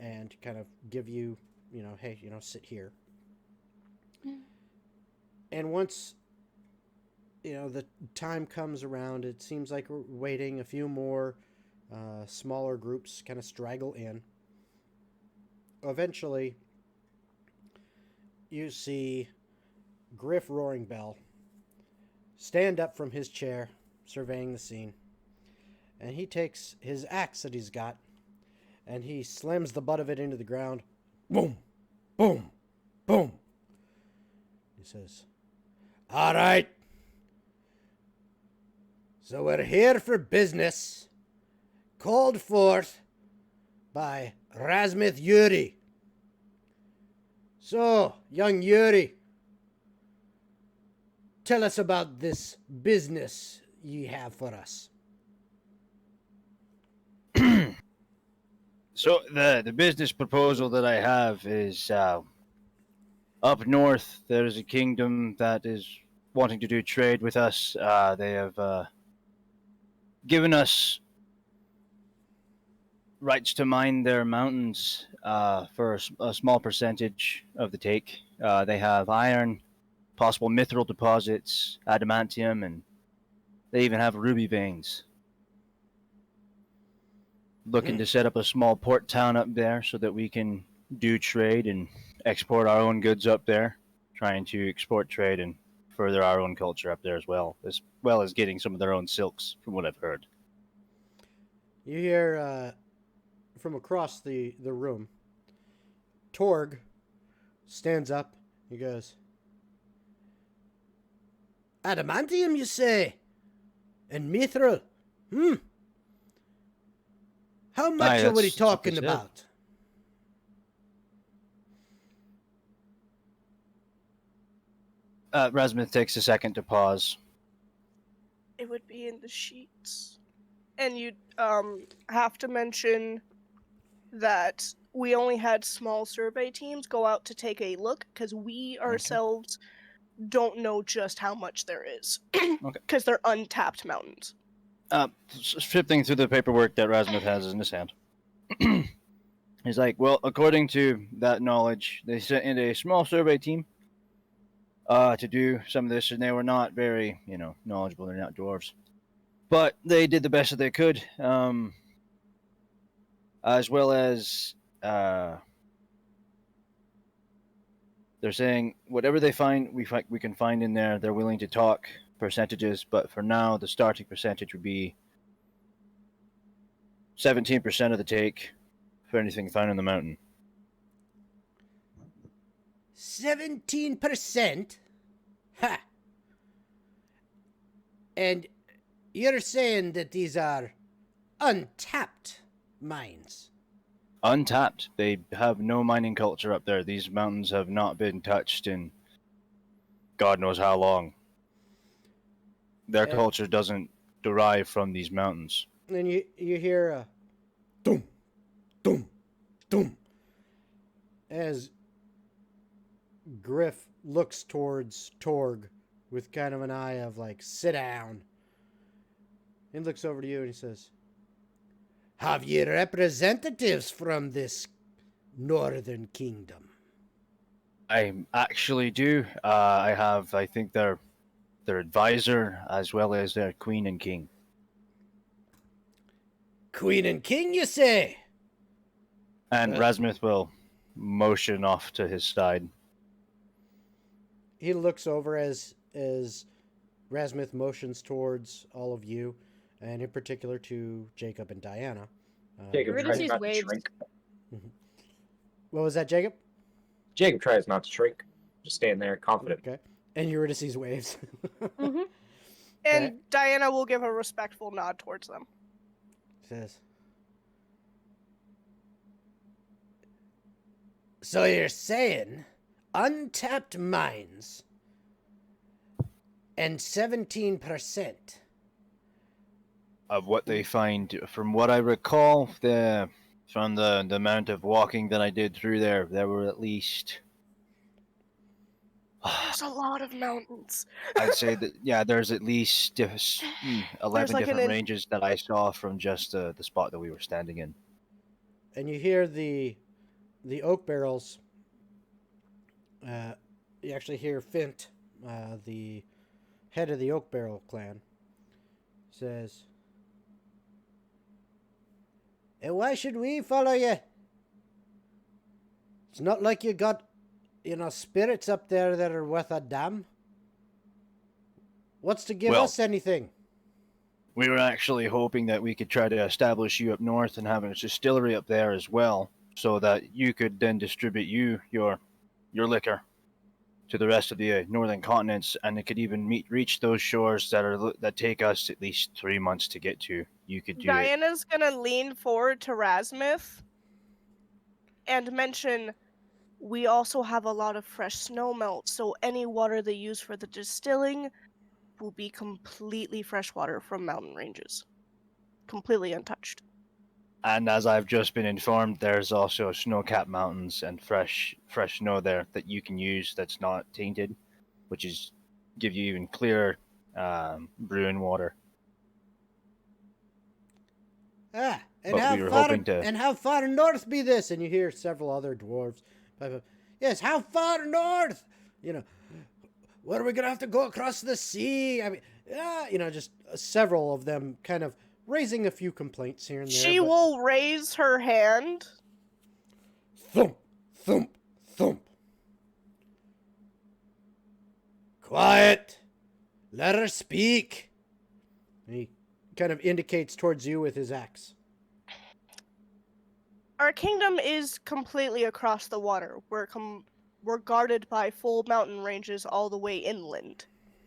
S1: and kind of give you, you know, hey, you know, sit here. And once, you know, the time comes around, it seems like we're waiting. A few more smaller groups kind of straggle in. Eventually, you see Griff Roaring Bell stand up from his chair, surveying the scene. And he takes his axe that he's got, and he slams the butt of it into the ground. Boom! Boom! Boom! He says, "All right. So we're here for business, called forth by Rasmuth Yuri. So, young Yuri, tell us about this business ye have for us."
S8: So the business proposal that I have is up north. There's a kingdom that is wanting to do trade with us. They have given us rights to mine their mountains for a small percentage of the take. They have iron, possible mithril deposits, adamantium, and they even have ruby veins. Looking to set up a small port town up there so that we can do trade and export our own goods up there, trying to export trade and further our own culture up there as well as getting some of their own silks, from what I've heard.
S1: You hear from across the room, Torg stands up. He goes, "Adamantium, you say? And mithril? How much are we talking about?"
S8: Rasmuth takes a second to pause.
S4: It would be in the sheets. And you'd have to mention that we only had small survey teams go out to take a look, because we ourselves don't know just how much there is. Because they're untapped mountains.
S8: Flipping through the paperwork that Rasmuth has in his hand. He's like, well, according to that knowledge, they sent in a small survey team to do some of this, and they were not very, knowledgeable. They're not dwarves. But they did the best that they could, as well as they're saying whatever they find, we can find in there. They're willing to talk percentages, but for now, the starting percentage would be 17% of the take for anything found on the mountain.
S1: 17%? Ha! And you're saying that these are untapped mines?
S8: Untapped. They have no mining culture up there. These mountains have not been touched in God knows how long. Their culture doesn't derive from these mountains.
S1: And you hear a dum, dum, dum, as Griff looks towards Torg with kind of an eye of like, sit down. He looks over to you and he says, "Have ye representatives from this northern kingdom?"
S8: I actually do. I have, I think, their advisor as well as their queen and king.
S1: Queen and king, you say?
S8: And Rasmuth will motion off to his side.
S1: He looks over as Rasmuth motions towards all of you, and in particular to Jacob and Diana.
S3: Jacob tries not to
S5: waves.
S3: shrink.
S1: What was that, Jacob?
S3: Jacob tries not to shrink. Just stand there, confident.
S1: Okay. And Eurydice waves.
S5: Mm-hmm.
S4: And
S1: Okay.
S4: Diana will give a respectful nod towards them.
S1: Says, so you're saying untapped mines and 17%.
S8: Of what they find, from what I recall, from the amount of walking that I did through there were at least.
S4: There's a lot of mountains.
S8: I'd say that there's at least 11
S4: like
S8: different
S4: an
S8: ranges that I saw from just the spot that we were standing in.
S1: And you hear the oak barrels. You actually hear Fint, the head of the Oak Barrel clan, says, and why should we follow you? It's not like you got, spirits up there that are worth a damn. What's to give
S8: Well,
S1: us anything?
S8: We were actually hoping that we could try to establish you up north and have a distillery up there as well, so that you could then distribute your liquor to the rest of the northern continents, and it could even reach those shores that take us at least 3 months to get to. You could do it.
S4: Diana's gonna lean forward to Rasmuth and mention, we also have a lot of fresh snow melt, so any water they use for the distilling will be completely fresh water from mountain ranges. Completely untouched.
S8: And as I've just been informed, there's also snow-capped mountains and fresh snow there that you can use that's not tainted, which is give you even clearer brewing water.
S1: And
S8: But
S1: how
S8: we were
S1: far
S8: hoping to-
S1: and how far north be this? And you hear several other dwarves. Yes, how far north? What are we gonna have to go across the sea? I mean, just several of them kind of raising a few complaints here and there.
S4: She will raise her hand.
S1: Thump, thump, thump. Quiet. Let her speak. And he kind of indicates towards you with his axe.
S4: Our kingdom is completely across the water. We're guarded by full mountain ranges all the way inland.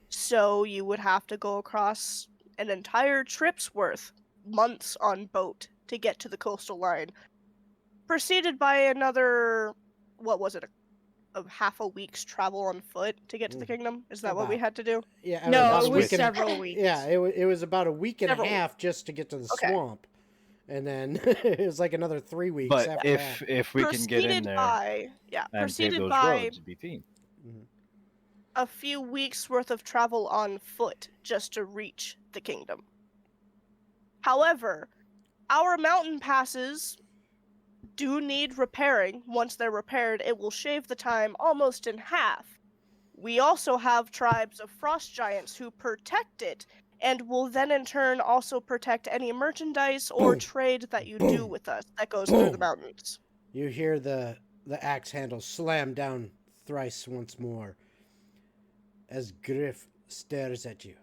S4: So you would have to go across an entire trip's worth, months on boat, to get to the coastal line. Preceded by another, what was it, a half a week's travel on foot to get to the kingdom? Is that what we had to do?
S1: Yeah,
S5: No,
S1: about
S5: it
S1: a
S5: was
S1: week and
S5: several weeks.
S1: Yeah, it was about a week and
S4: Several
S1: a half just to get to the
S4: Okay.
S1: swamp. And then it was like another 3 weeks
S8: But
S1: after that.
S8: if we can get in there and take
S4: Preceded
S8: those
S4: by
S8: roads, it'd be fine.
S4: a few weeks worth of travel on foot just to reach the kingdom. However, our mountain passes do need repairing. Once they're repaired, it will shave the time almost in half. We also have tribes of frost giants who protect it, and will then in turn also protect any merchandise or trade that you do with us that goes through the mountains.
S1: You hear the axe handle slam down thrice once more as Griff stares at you.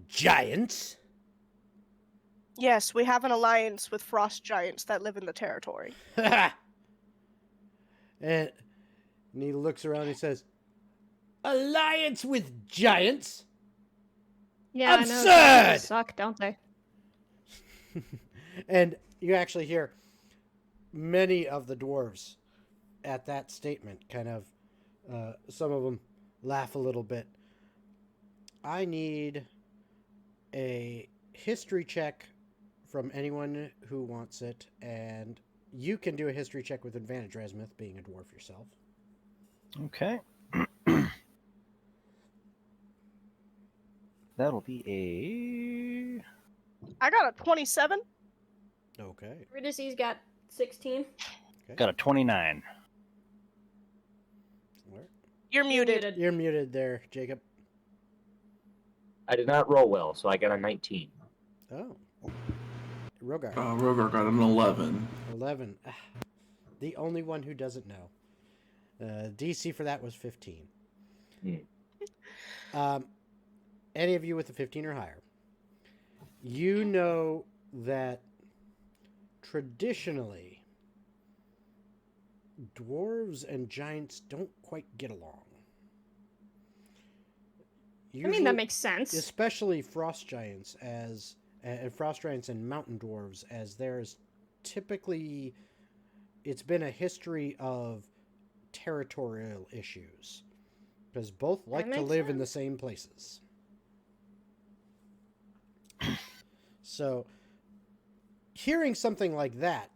S1: Giants?
S4: Yes, we have an alliance with frost giants that live in the territory.
S1: and he looks around and he says, alliance with giants?
S5: Yeah,
S1: Absurd!
S5: I know. They suck, don't they?
S1: And you actually hear many of the dwarves at that statement kind of, some of them laugh a little bit. I need a history check from anyone who wants it, and you can do a history check with advantage, Rasmuth, being a dwarf yourself.
S8: Okay. That'll be
S4: I got a 27.
S1: Okay.
S5: Eurydice's got 16.
S8: got a 29.
S1: Where?
S4: You're muted.
S1: You're muted there, Jacob.
S3: I did not roll well, so I got a 19.
S1: Oh. Rogar.
S7: Rogar got an 11.
S1: 11. The only one who doesn't know. DC for that was 15. Any of you with a 15 or higher, you know that traditionally dwarves and giants don't quite get along.
S5: I mean, that makes sense.
S1: especially frost giants and frost giants and mountain dwarves, as there's typically it's been a history of territorial issues because both like to
S5: makes
S1: live in the
S5: sense.
S1: same places. So, hearing something like that,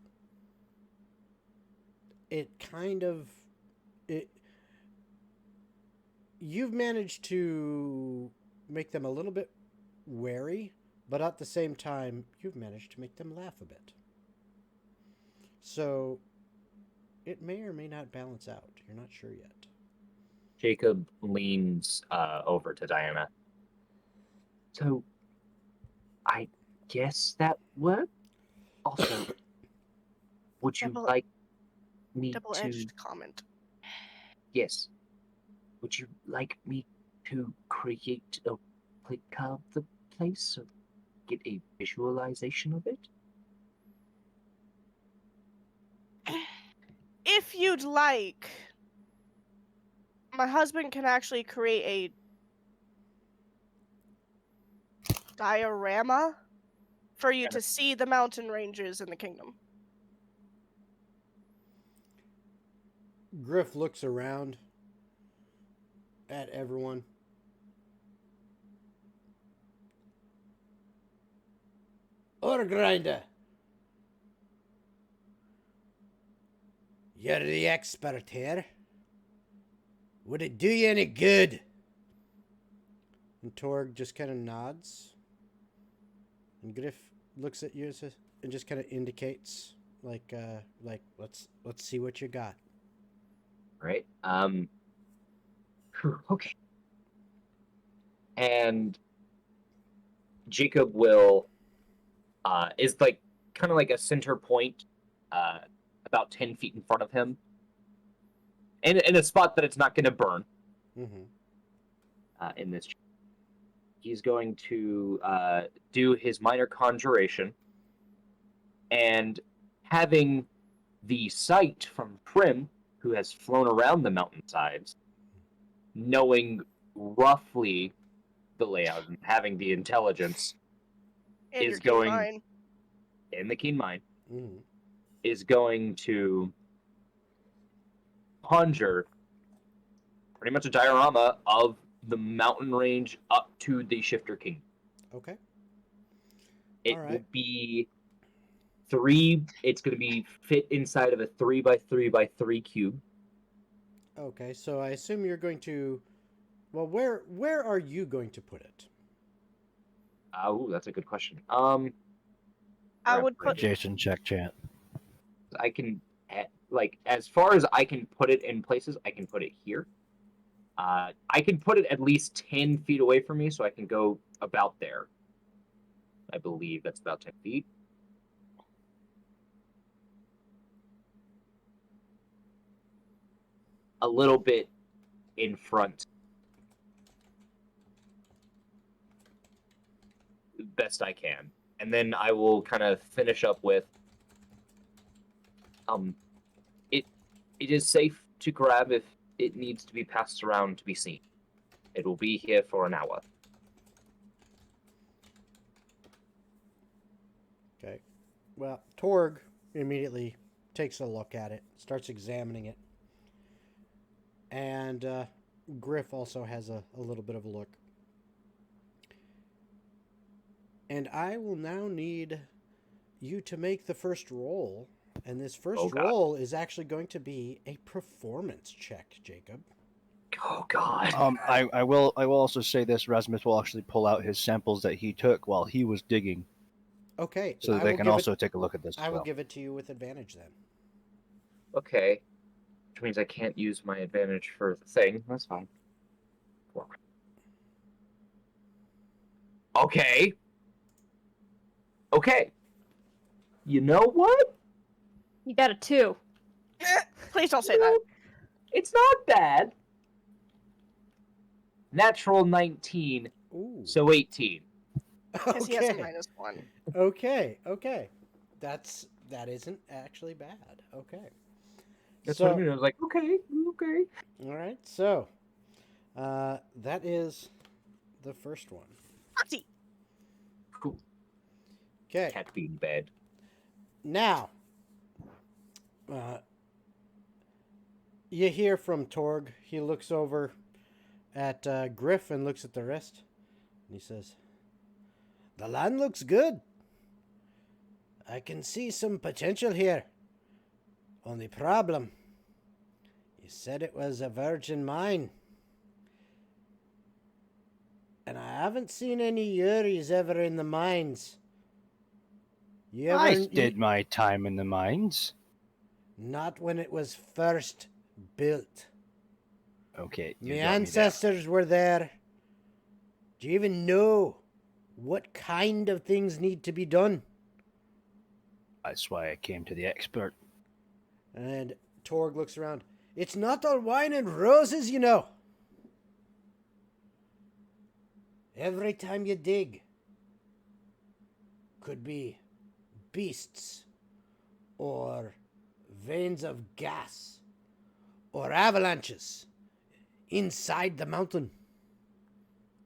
S1: it kind of it you've managed to make them a little bit wary, but at the same time, you've managed to make them laugh a bit. So, it may or may not balance out. You're not sure yet.
S3: Jacob leans over to Diana. So, I guess that worked. Also, would you
S4: Double-
S3: like me to?
S4: Double-edged comment.
S3: Yes. Would you like me to create a replica of the place or get a visualization of it?
S4: If you'd like, my husband can actually create a diorama for you to see the mountain ranges in the kingdom.
S1: Griff looks around at everyone. Ore grinder. You're the expert here. Would it do you any good? And Torg just kind of nods. And Griff looks at you and just kind of indicates, like let's see what you got.
S3: Right. Okay. And Jacob will is like kind of like a center point, about 10 feet in front of him, and in a spot that it's not going to burn.
S1: Mm-hmm.
S3: In this, he's going to do his minor conjuration, and having the sight from Prim, who has flown around the mountainsides, knowing roughly the layout and having the intelligence,
S4: And
S3: is
S4: your keen
S3: going
S4: mind.
S3: in the keen mind,
S1: Mm-hmm.
S3: is going to conjure pretty much a diorama of the mountain range up to the Shifter King.
S1: Okay.
S3: It
S1: All
S3: will
S1: right.
S3: be three. It's going to be fit inside of a 3x3x3 cube.
S1: Okay, so I assume you're going to. Well, where are you going to put it?
S3: Oh, that's a good question.
S4: I would put
S8: Jason, check chat.
S3: I can like as far as I can put it in places, I can put it here. I can put it at least 10 feet away from me, so I can go about there. I believe that's about 10 feet. A little bit in front. Best I can. And then I will kind of finish up with it is safe to grab if it needs to be passed around to be seen. It will be here for an hour.
S1: Okay. Well, Torg immediately takes a look at it, starts examining it. And Griff also has a little bit of a look. And I will now need you to make the first roll. And this first roll is actually going to be a performance check, Jacob.
S3: Oh God.
S8: I will also say this: Rasmus will actually pull out his samples that he took while he was digging,
S1: Okay.
S8: so that they can also take a look at this.
S1: I will give it to you with advantage then.
S3: Okay. Which means I can't use my advantage for the thing. That's fine. Okay. Okay. You know what?
S5: You got a 2.
S4: Please don't say that.
S3: It's not bad. Natural 19,
S1: Ooh.
S3: so 18.
S4: Because he has a -1.
S1: Okay. That isn't actually bad. Okay.
S3: That's what I mean. I was like, okay.
S1: All right. So, that is the first one.
S4: Foxy.
S3: Cool.
S1: Okay.
S3: Cat being bad.
S1: Now, you hear from Torg. He looks over at Griff and looks at the rest. And he says, "The land looks good. I can see some potential here. Only problem, you said it was a virgin mine. And I haven't seen any Yuris ever in the mines. You ever,
S8: I did my time in the mines.
S1: Not when it was first built.
S8: Okay, you
S1: My
S8: got me there.
S1: ancestors were there. Do you even know what kind of things need to be done?"
S8: That's why I came to the expert.
S1: And Torg looks around. "It's not all wine and roses, you know. Every time you dig, could be beasts, or veins of gas, or avalanches inside the mountain.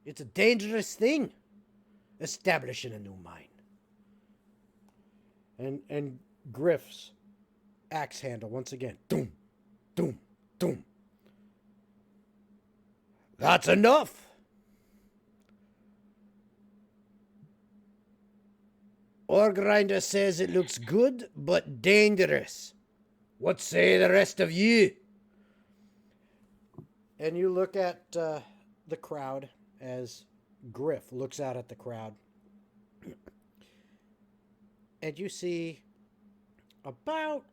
S1: It's a dangerous thing, establishing a new mine." And Griff's axe handle once again. Doom, doom, doom. "That's enough. Ore grinder says it looks good, but dangerous. What say the rest of you?" And you look at the crowd as Griff looks out at the crowd. And you see about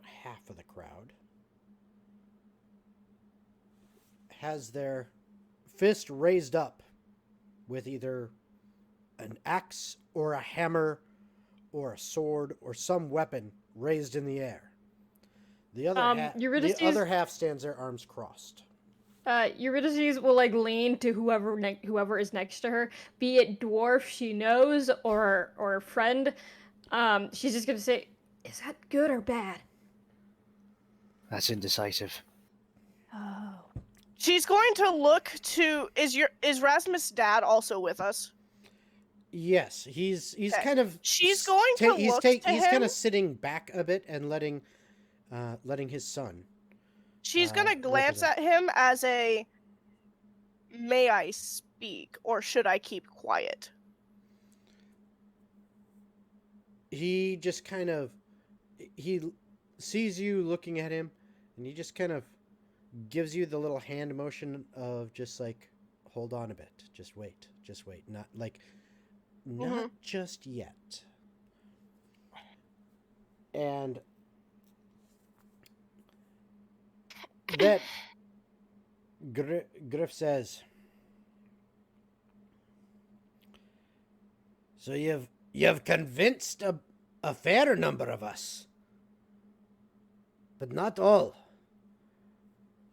S1: half of the crowd has their fist raised up with either an axe or a hammer or a sword or some weapon raised in the air. The other, the other half stands there, arms crossed.
S5: Eurydice will like lean to whoever is next to her, be it dwarf she knows or a friend. She's just gonna say, "Is that good or bad?"
S8: That's indecisive.
S5: Oh.
S4: She's going to look to is Rasmus' dad also with us?
S1: Yes, he's
S4: Okay.
S1: kind of.
S4: She's going to look to
S1: he's
S4: him.
S1: kind of sitting back a bit and letting his son.
S4: She's gonna glance at him as a, "May I speak, or should I keep quiet?"
S1: He just kind of he sees you looking at him, and he just kind of gives you the little hand motion of just like, hold on a bit, just wait, not like, not just yet. And that Griff says, "So you've convinced a fair number of us, but not all.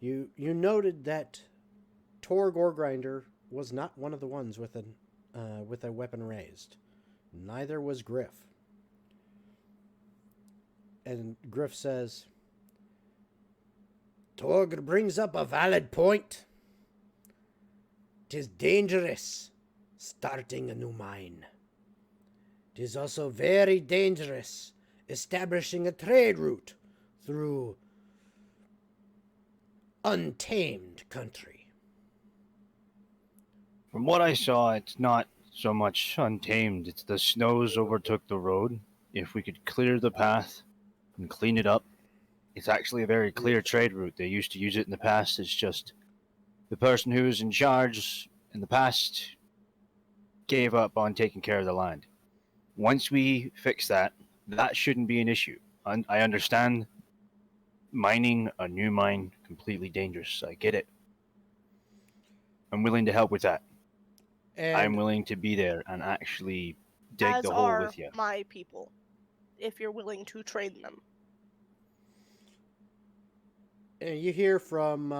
S1: You noted that Torg Orgrinder was not one of the ones with a weapon raised. Neither was Griff." And Griff says, "Torg brings up a valid point. 'Tis dangerous starting a new mine. 'Tis also very dangerous establishing a trade route through untamed country."
S8: From what I saw, it's not so much untamed. It's the snows overtook the road. If we could clear the path and clean it up, it's actually a very clear trade route. They used to use it in the past. It's just the person who was in charge in the past gave up on taking care of the land. Once we fix that, that shouldn't be an issue. I understand mining a new mine, completely dangerous. I get it. I'm willing to help with that.
S1: And
S8: I'm willing to be there and actually dig
S4: As
S8: the hole
S4: are
S8: with you.
S4: my people, if you're willing to train them.
S1: And you hear from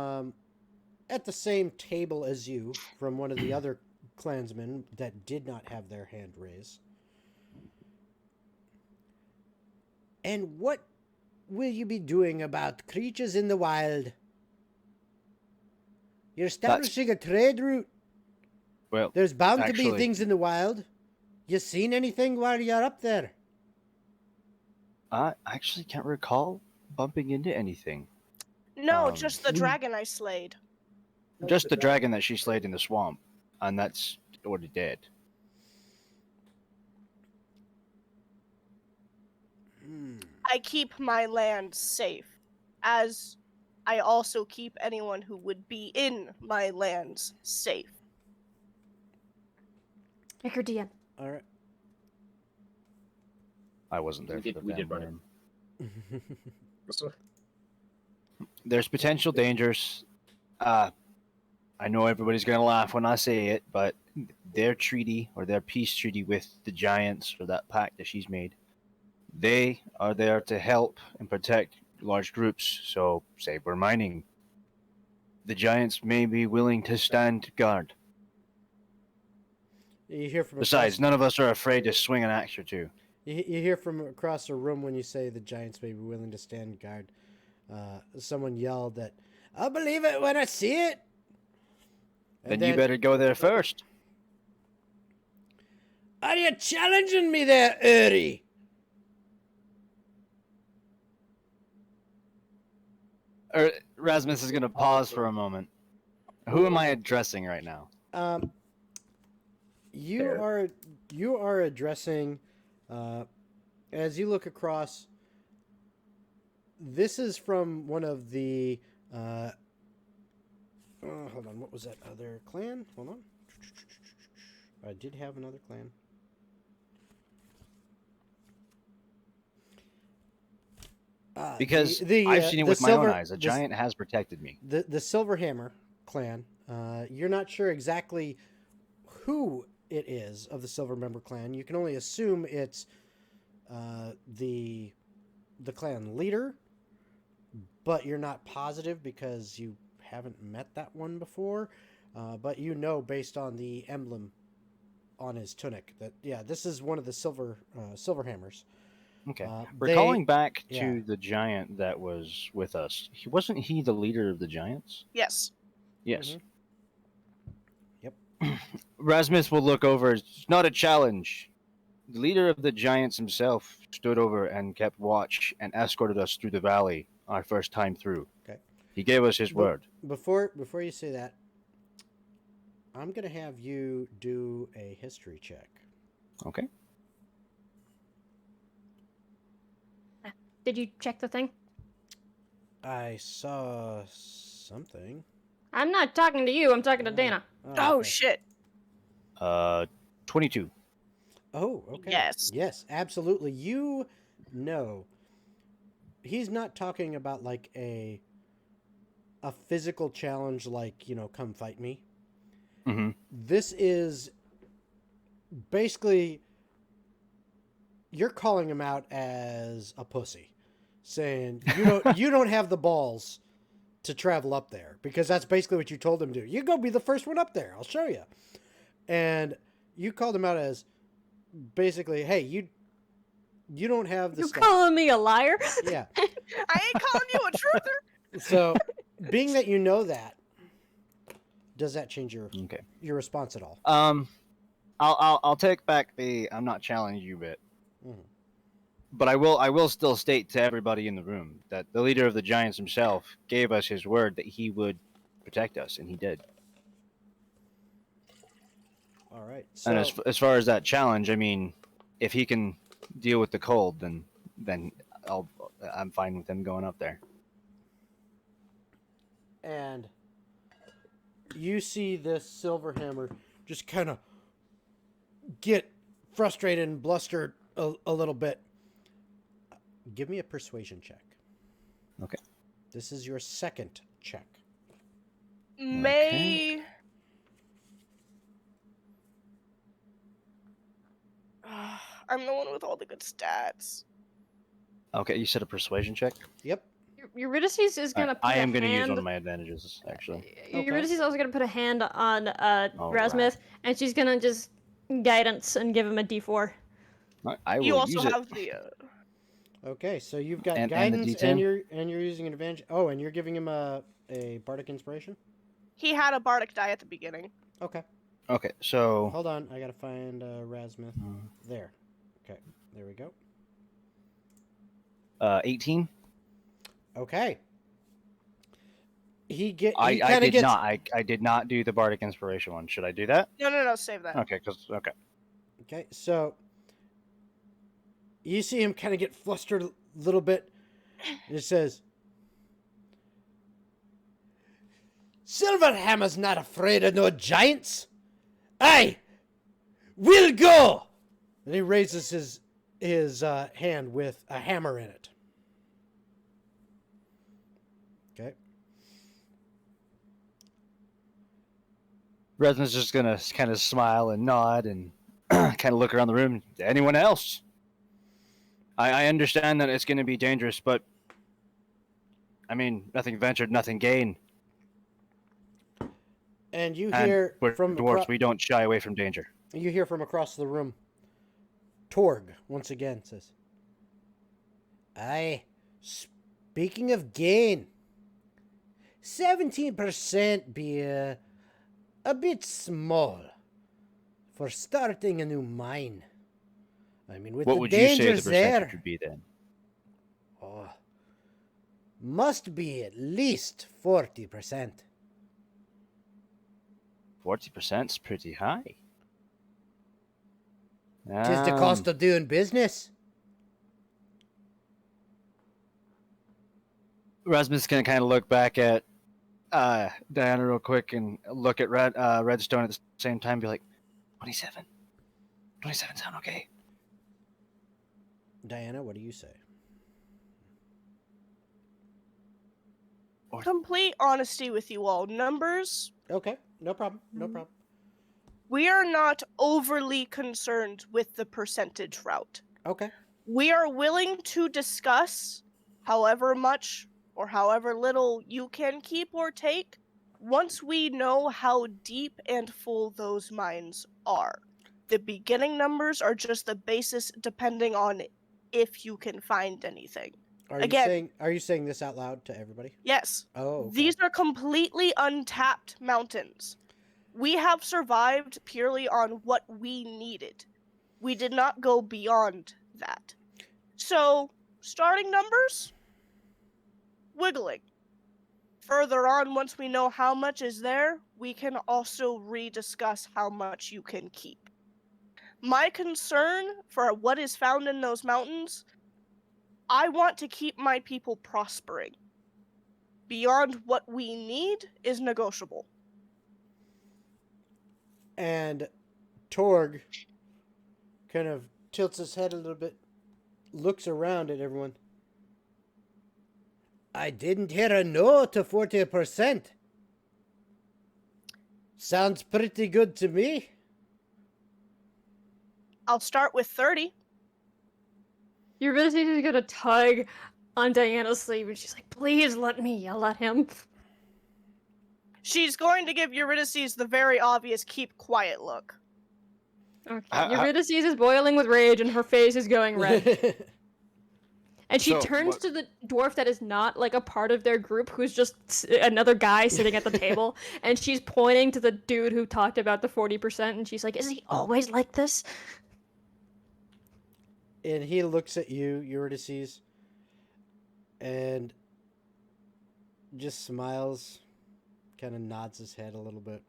S1: at the same table as you, from one of the other clansmen that did not have their hand raised. "And what will you be doing about creatures in the wild? You're establishing a trade route
S8: Well,
S1: There's bound to
S8: actually-
S1: be things in the wild. You seen anything while you're up there?
S8: I actually can't recall bumping into anything.
S4: No,
S8: Um,
S4: just the dragon I slayed.
S8: Just the dragon that she slayed in the swamp, and that's already dead.
S4: I keep my land safe, as I also keep anyone who would be in my lands safe.
S5: Make her DM.
S1: All right.
S8: I wasn't there
S3: We
S8: for
S3: did-
S8: the
S3: we did run it.
S8: vampire. There's potential dangers. I know everybody's gonna laugh when I say it, but their treaty or their peace treaty with the giants or that pact that she's made, they are there to help and protect large groups. So, say we're mining, the giants may be willing to stand guard.
S1: You hear from
S8: Besides,
S1: across,
S8: none of us are afraid to swing an axe or two.
S1: you hear from across the room when you say the giants may be willing to stand guard. Someone yelled that, "I'll believe it when I see it." And
S8: Then you better go there first.
S1: Are you challenging me there, Uri?
S8: Rasmus is gonna pause for a moment. Who am I addressing right now?
S1: You
S3: Fair.
S1: are addressing, as you look across. This is from one of the. Hold on, what was that other clan? Hold on. I did have another clan.
S8: Because
S1: the,
S8: I've seen it
S1: the
S8: with
S1: silver,
S8: my own eyes. A giant has protected me.
S1: The Silverhammer clan. You're not sure exactly who it is of the Silverhammer clan. You can only assume it's the clan leader, but you're not positive because you haven't met that one before. But you know, based on the emblem on his tunic, that this is one of the Silverhammers.
S8: Okay.
S1: They-
S8: Recalling back to
S1: yeah.
S8: the giant that was with us, wasn't he the leader of the giants?
S4: Yes.
S8: Yes.
S1: Yep.
S8: Rasmus will look over. It's not a challenge. The leader of the giants himself stood over and kept watch and escorted us through the valley our first time through.
S1: Okay.
S8: He gave us his word.
S1: Before you say that, I'm gonna have you do a history check.
S8: Okay.
S5: Did you check the thing?
S1: I saw something.
S5: I'm not talking to you. I'm talking to Dana.
S4: Oh,
S1: okay.
S4: shit.
S8: 22.
S1: Oh, okay.
S4: Yes.
S1: Yes, absolutely. You know, he's not talking about like a physical challenge, like come fight me.
S8: Mm-hmm.
S1: This is basically you're calling him out as a pussy, saying you don't have the balls to travel up there, because that's basically what you told him to do. You go be the first one up there. I'll show you. And you called him out as basically, hey, you don't have the
S5: You
S1: stuff.
S5: calling me a liar?
S1: Yeah.
S4: I ain't calling you a truther.
S1: So, being that you know that, does that change your
S8: Okay.
S1: response at all?
S8: I'll take back the I'm not challenging you bit.
S1: Mhm.
S8: But I will still state to everybody in the room that the leader of the giants himself gave us his word that he would protect us, and he did.
S1: All right. So,
S8: And as far as that challenge, I mean, if he can deal with the cold, then I'm fine with him going up there.
S1: and you see this Silverhammer just kind of get frustrated and blustered a little bit. Give me a persuasion check.
S8: Okay.
S1: This is your second check.
S4: May. I'm the one with all the good stats.
S8: Okay, you said a persuasion check.
S1: Yep.
S5: Eurydice is gonna. Put
S8: I
S5: a
S8: am going to use
S5: hand-
S8: one of my advantages, actually.
S5: Eurydice is also gonna put a hand on
S8: All
S5: Rasmus, and she's gonna just guidance and give him a D4.
S8: I will
S4: You also
S8: use it.
S4: have the.
S1: Okay, so you've got
S8: And the
S1: guidance,
S8: D10?
S1: and you're using an advantage. Oh, and you're giving him a bardic inspiration.
S4: He had a bardic die at the beginning.
S1: Okay.
S8: Okay, so
S1: Hold on, I gotta find Rasmuth. There. Okay, there we go.
S8: 18.
S1: Okay. He
S8: I
S1: kind of
S8: did
S1: gets.
S8: not. I did not do the bardic inspiration one. Should I do that?
S4: No, save that.
S8: Okay, okay.
S1: Okay, so you see him kind of get flustered a little bit. It says, "Silverhammer's not afraid of no giants. Aye, we'll go." And he raises his hand with a hammer in it. Okay.
S8: Resman's just gonna kind of smile and nod and kind of look around the room. Anyone else? I understand that it's going to be dangerous, but I mean, nothing ventured, nothing gained.
S1: And you
S8: And
S1: hear
S8: we're
S1: from
S8: dwarves, we don't shy away from danger.
S1: you hear from across the room. Torg once again says, "Aye, speaking of gain, 17% be a bit small for starting a new mine. I mean, with
S8: What
S1: the
S8: would you say the
S1: dangers
S8: percentage
S1: there,
S8: would be then?
S1: oh, must be at least 40%.
S8: 40% is pretty high.
S1: 'Tis the cost of doing business."
S8: Rasmus can kind of look back at Diana real quick and look at Redstone at the same time and be like, 27. 27 sound okay.
S1: Diana, what do you say?
S4: Complete honesty with you all. Numbers,
S1: Okay, no problem, no problem.
S4: we are not overly concerned with the percentage route.
S1: Okay.
S4: We are willing to discuss however much or however little you can keep or take once we know how deep and full those mines are. The beginning numbers are just the basis depending on if you can find anything.
S1: Are
S4: Again-
S1: you saying this out loud to everybody?
S4: Yes,
S1: Oh, okay.
S4: these are completely untapped mountains. We have survived purely on what we needed. We did not go beyond that. So, starting numbers, wiggling. Further on, once we know how much is there, we can also rediscuss how much you can keep. My concern for what is found in those mountains, I want to keep my people prospering. Beyond what we need is negotiable.
S1: And Torg kind of tilts his head a little bit, looks around at everyone. "I didn't hear a no to 40%. Sounds pretty good to me."
S4: I'll start with 30.
S5: Eurydice is gonna tug on Diana's sleeve, and she's like, "Please let me yell at him."
S4: She's going to give Eurydice the very obvious keep quiet look.
S5: Okay. Eurydice is boiling with rage, and her face is going red. And she
S8: So,
S5: turns
S8: what-
S5: to the dwarf that is not like a part of their group, who's just another guy sitting at the table, and she's pointing to the dude who talked about the 40%, and she's like, "Is he always like this?"
S1: And he looks at you, Eurydice, and just smiles, kind of nods his head a little bit.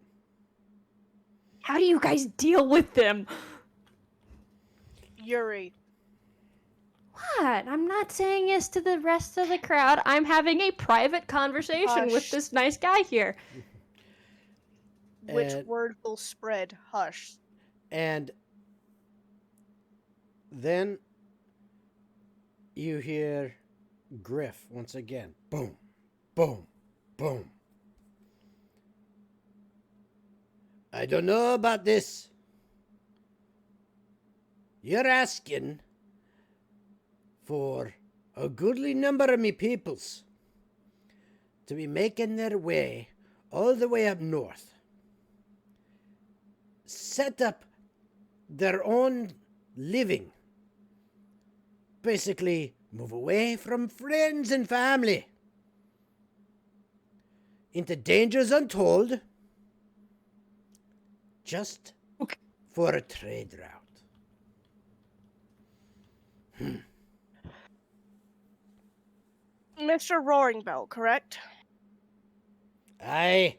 S5: How do you guys deal with them?
S4: Yuri,
S5: What? I'm not saying this to the rest of the crowd. I'm having a private conversation with
S4: Hush.
S5: this nice guy here.
S4: which
S1: And-
S4: word will spread? Hush.
S1: And then you hear Griff once again. Boom, boom, boom. "I don't know about this. You're asking for a goodly number of me peoples to be making their way all the way up north. Set up their own living. Basically, move away from friends and family. Into dangers untold. just for a trade route.
S4: Mr. Roaring Bell, correct?
S1: Aye.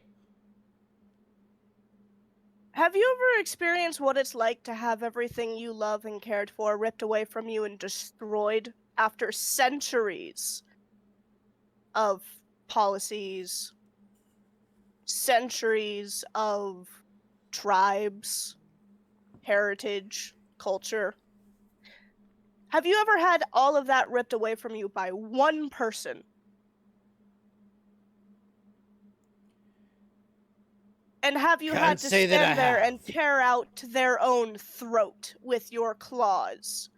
S4: Have you ever experienced what it's like to have everything you love and cared for ripped away from you and destroyed after centuries of policies, centuries of tribes, heritage, culture? Have you ever had all of that ripped away from you by one person? And have you
S1: Can't
S4: had to
S1: say that I
S4: stand there and
S1: have.
S4: tear out their own throat with your claws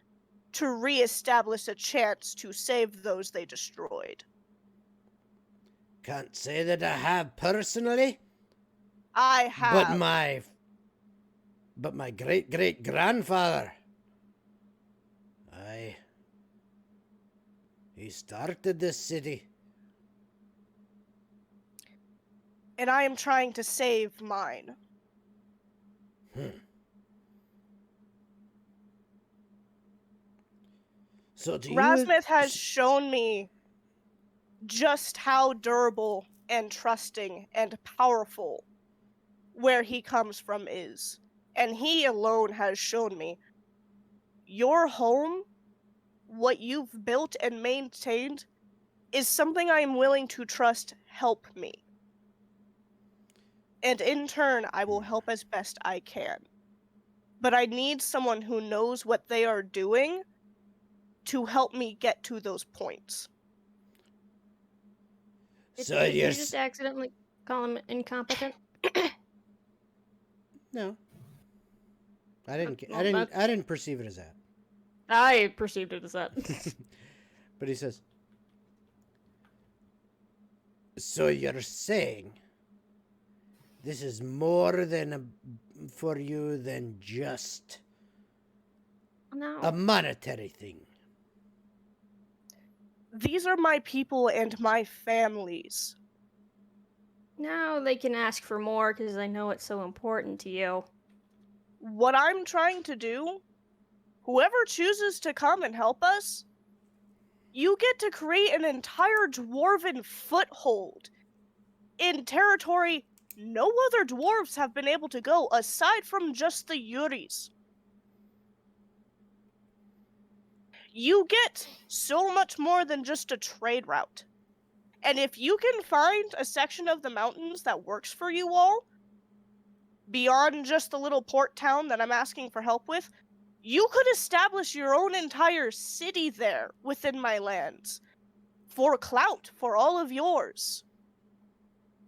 S4: to reestablish a chance to save those they destroyed?
S1: Can't say that I have personally,
S4: I
S1: but
S4: have.
S1: my great great grandfather. Aye. He started this city.
S4: And I am trying to save mine.
S1: So do you...
S4: Rasmuth has shown me just how durable and trusting and powerful where he comes from is. And he alone has shown me your home, what you've built and maintained, is something I am willing to trust help me. And in turn, I will help as best I can. But I need someone who knows what they are doing to help me get to those points.
S1: So
S5: Did you
S1: you're...
S5: just accidentally call him incompetent?
S1: No. I didn't
S5: Well,
S1: I didn't perceive it as that.
S5: I perceived it as that.
S1: But he says, so you're saying this is more for you than just
S5: No.
S1: a monetary thing.
S4: These are my people and my families.
S5: No, they can ask for more because I know it's so important to you.
S4: What I'm trying to do, whoever chooses to come and help us, you get to create an entire dwarven foothold in territory no other dwarves have been able to go aside from just the Yuris. You get so much more than just a trade route. And if you can find a section of the mountains that works for you all, beyond just the little port town that I'm asking for help with, you could establish your own entire city there within my lands. For clout, for all of yours.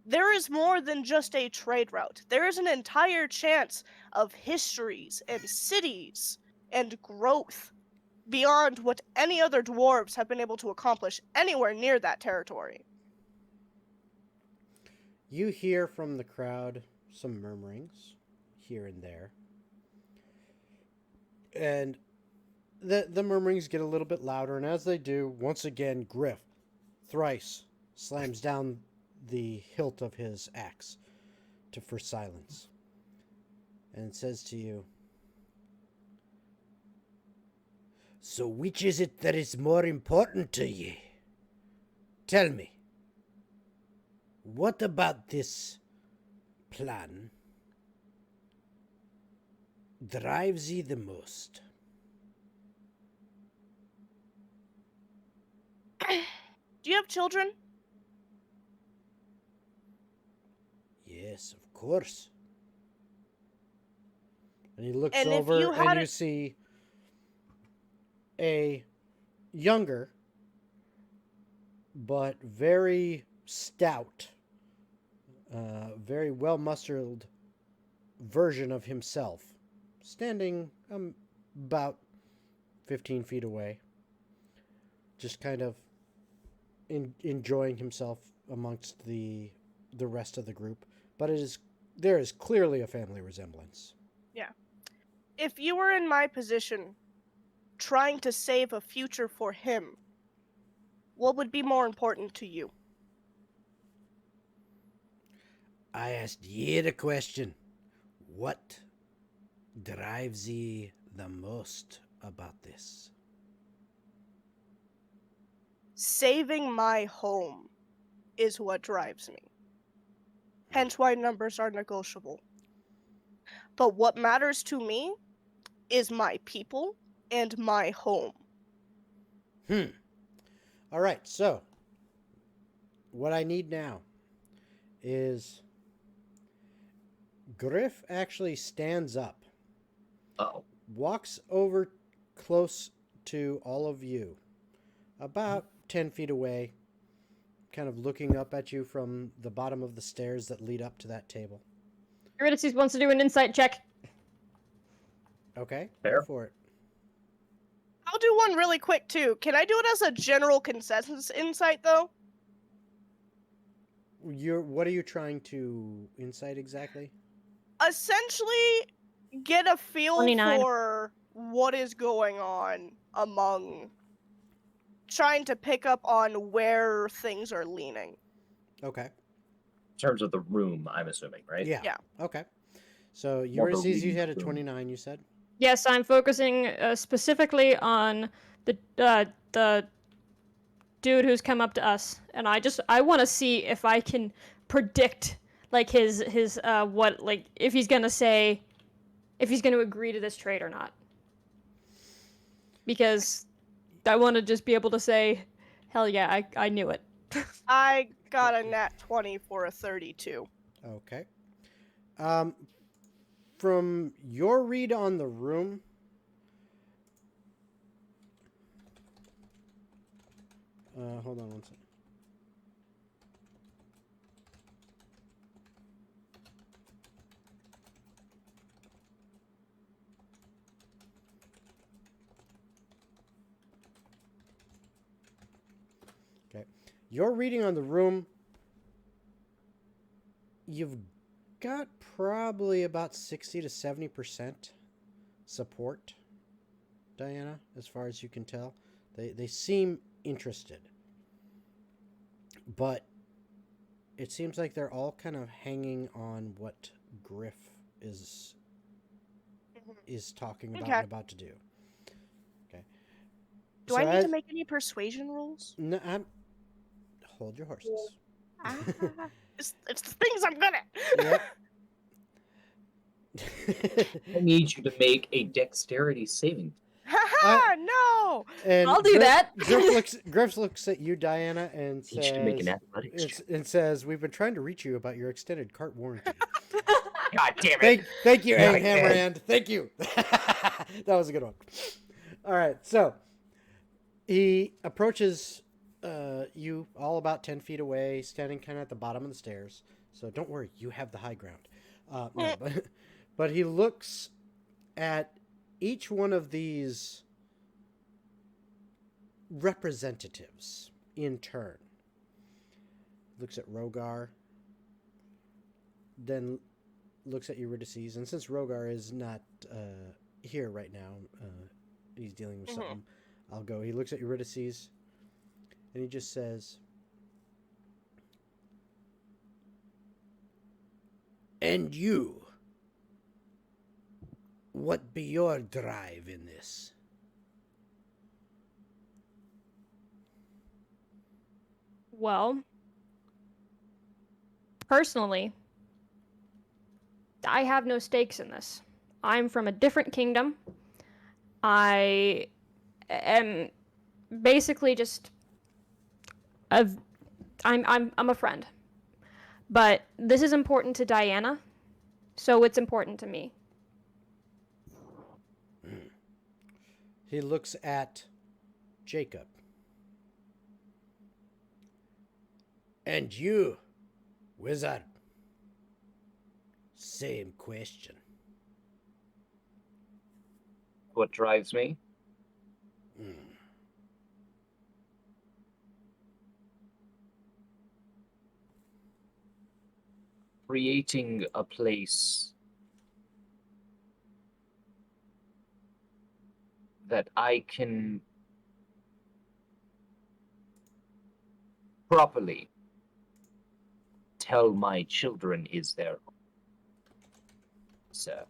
S4: There is more than just a trade route. There is an entire chance of histories and cities and growth beyond what any other dwarves have been able to accomplish anywhere near that territory.
S1: You hear from the crowd some murmurings here and there. And the murmurings get a little bit louder, and as they do, once again, Griff thrice slams down the hilt of his axe for silence. And says to you, so which is it that is more important to ye? Tell me, what about this plan drives ye the most?
S4: Do you have children?
S1: Yes, of course. And he looks
S4: And if
S1: over
S4: you had
S1: and you
S4: a-
S1: see a younger but very stout, very well muscled version of himself standing about 15 feet away, just kind of enjoying himself amongst the rest of the group. But there is clearly a family resemblance.
S4: Yeah. If you were in my position, trying to save a future for him, what would be more important to you?
S1: I asked ye the question. What drives ye the most about this?
S4: Saving my home is what drives me. Hence why numbers are negotiable. But what matters to me is my people and my home.
S1: All right, so what I need now is Griff actually stands up,
S3: Oh.
S1: walks over close to all of you, about 10 feet away, kind of looking up at you from the bottom of the stairs that lead up to that table.
S5: Eurydice wants to do an insight check.
S1: Okay,
S3: Fair.
S1: go for it.
S4: I'll do one really quick too. Can I do it as a general consensus insight though?
S1: What are you trying to insight exactly?
S4: Essentially, get a feel
S5: 29.
S4: for what is going on among trying to pick up on where things are leaning.
S1: Okay.
S3: In terms of the room, I'm assuming, right?
S1: Yeah.
S4: Yeah.
S1: Okay. So
S3: More of a
S1: Ulysses, you
S3: reading
S1: had a
S3: room.
S1: 29, you said?
S5: Yes, I'm focusing specifically on the dude who's come up to us, and I want to see if I can predict like his what, like if he's gonna say, if he's gonna agree to this trade or not, because I want to just be able to say, hell yeah, I knew it.
S4: I got a nat 20 for a 32.
S1: Okay. From your read on the room, hold on one second. Okay. Your reading on the room, you've got probably about 60 to 70% support, Diana, as far as you can tell. They seem interested. But it seems like they're all kind of hanging on what Griff is talking about
S4: Okay.
S1: and about to do. Okay.
S4: Do I need to make any persuasion rolls?
S1: No, hold your horses.
S4: It's the things I'm good at.
S1: Yep.
S3: I need you to make a dexterity saving.
S4: Haha, no!
S1: And
S5: I'll do that.
S1: Griff looks at you, Diana, and
S3: You should make an
S1: says,
S3: athletics check.
S1: and says, "We've been trying to reach you about your extended cart warranty."
S3: God damn it!
S1: Thank you,
S3: Yeah,
S1: Aang Hammerhand. Thank you. That was a good one. All right, so he approaches you all about 10 feet away, standing kind of at the bottom of the stairs. So don't worry, you have the high ground. No, but he looks at each one of these representatives in turn. Looks at Rogar, then looks at Eurydice, and since Rogar is not here right now, he's dealing with something. I'll go. He looks at Eurydice, and he just says, "And you, what be your drive in this?"
S5: Well, personally, I have no stakes in this. I'm from a different kingdom. I am basically just I'm a friend. But this is important to Diana, so it's important to me.
S1: He looks at Jacob. "And you, wizard?" "Same question."
S3: What drives me? Creating a place that I can properly tell my children is their home. sir.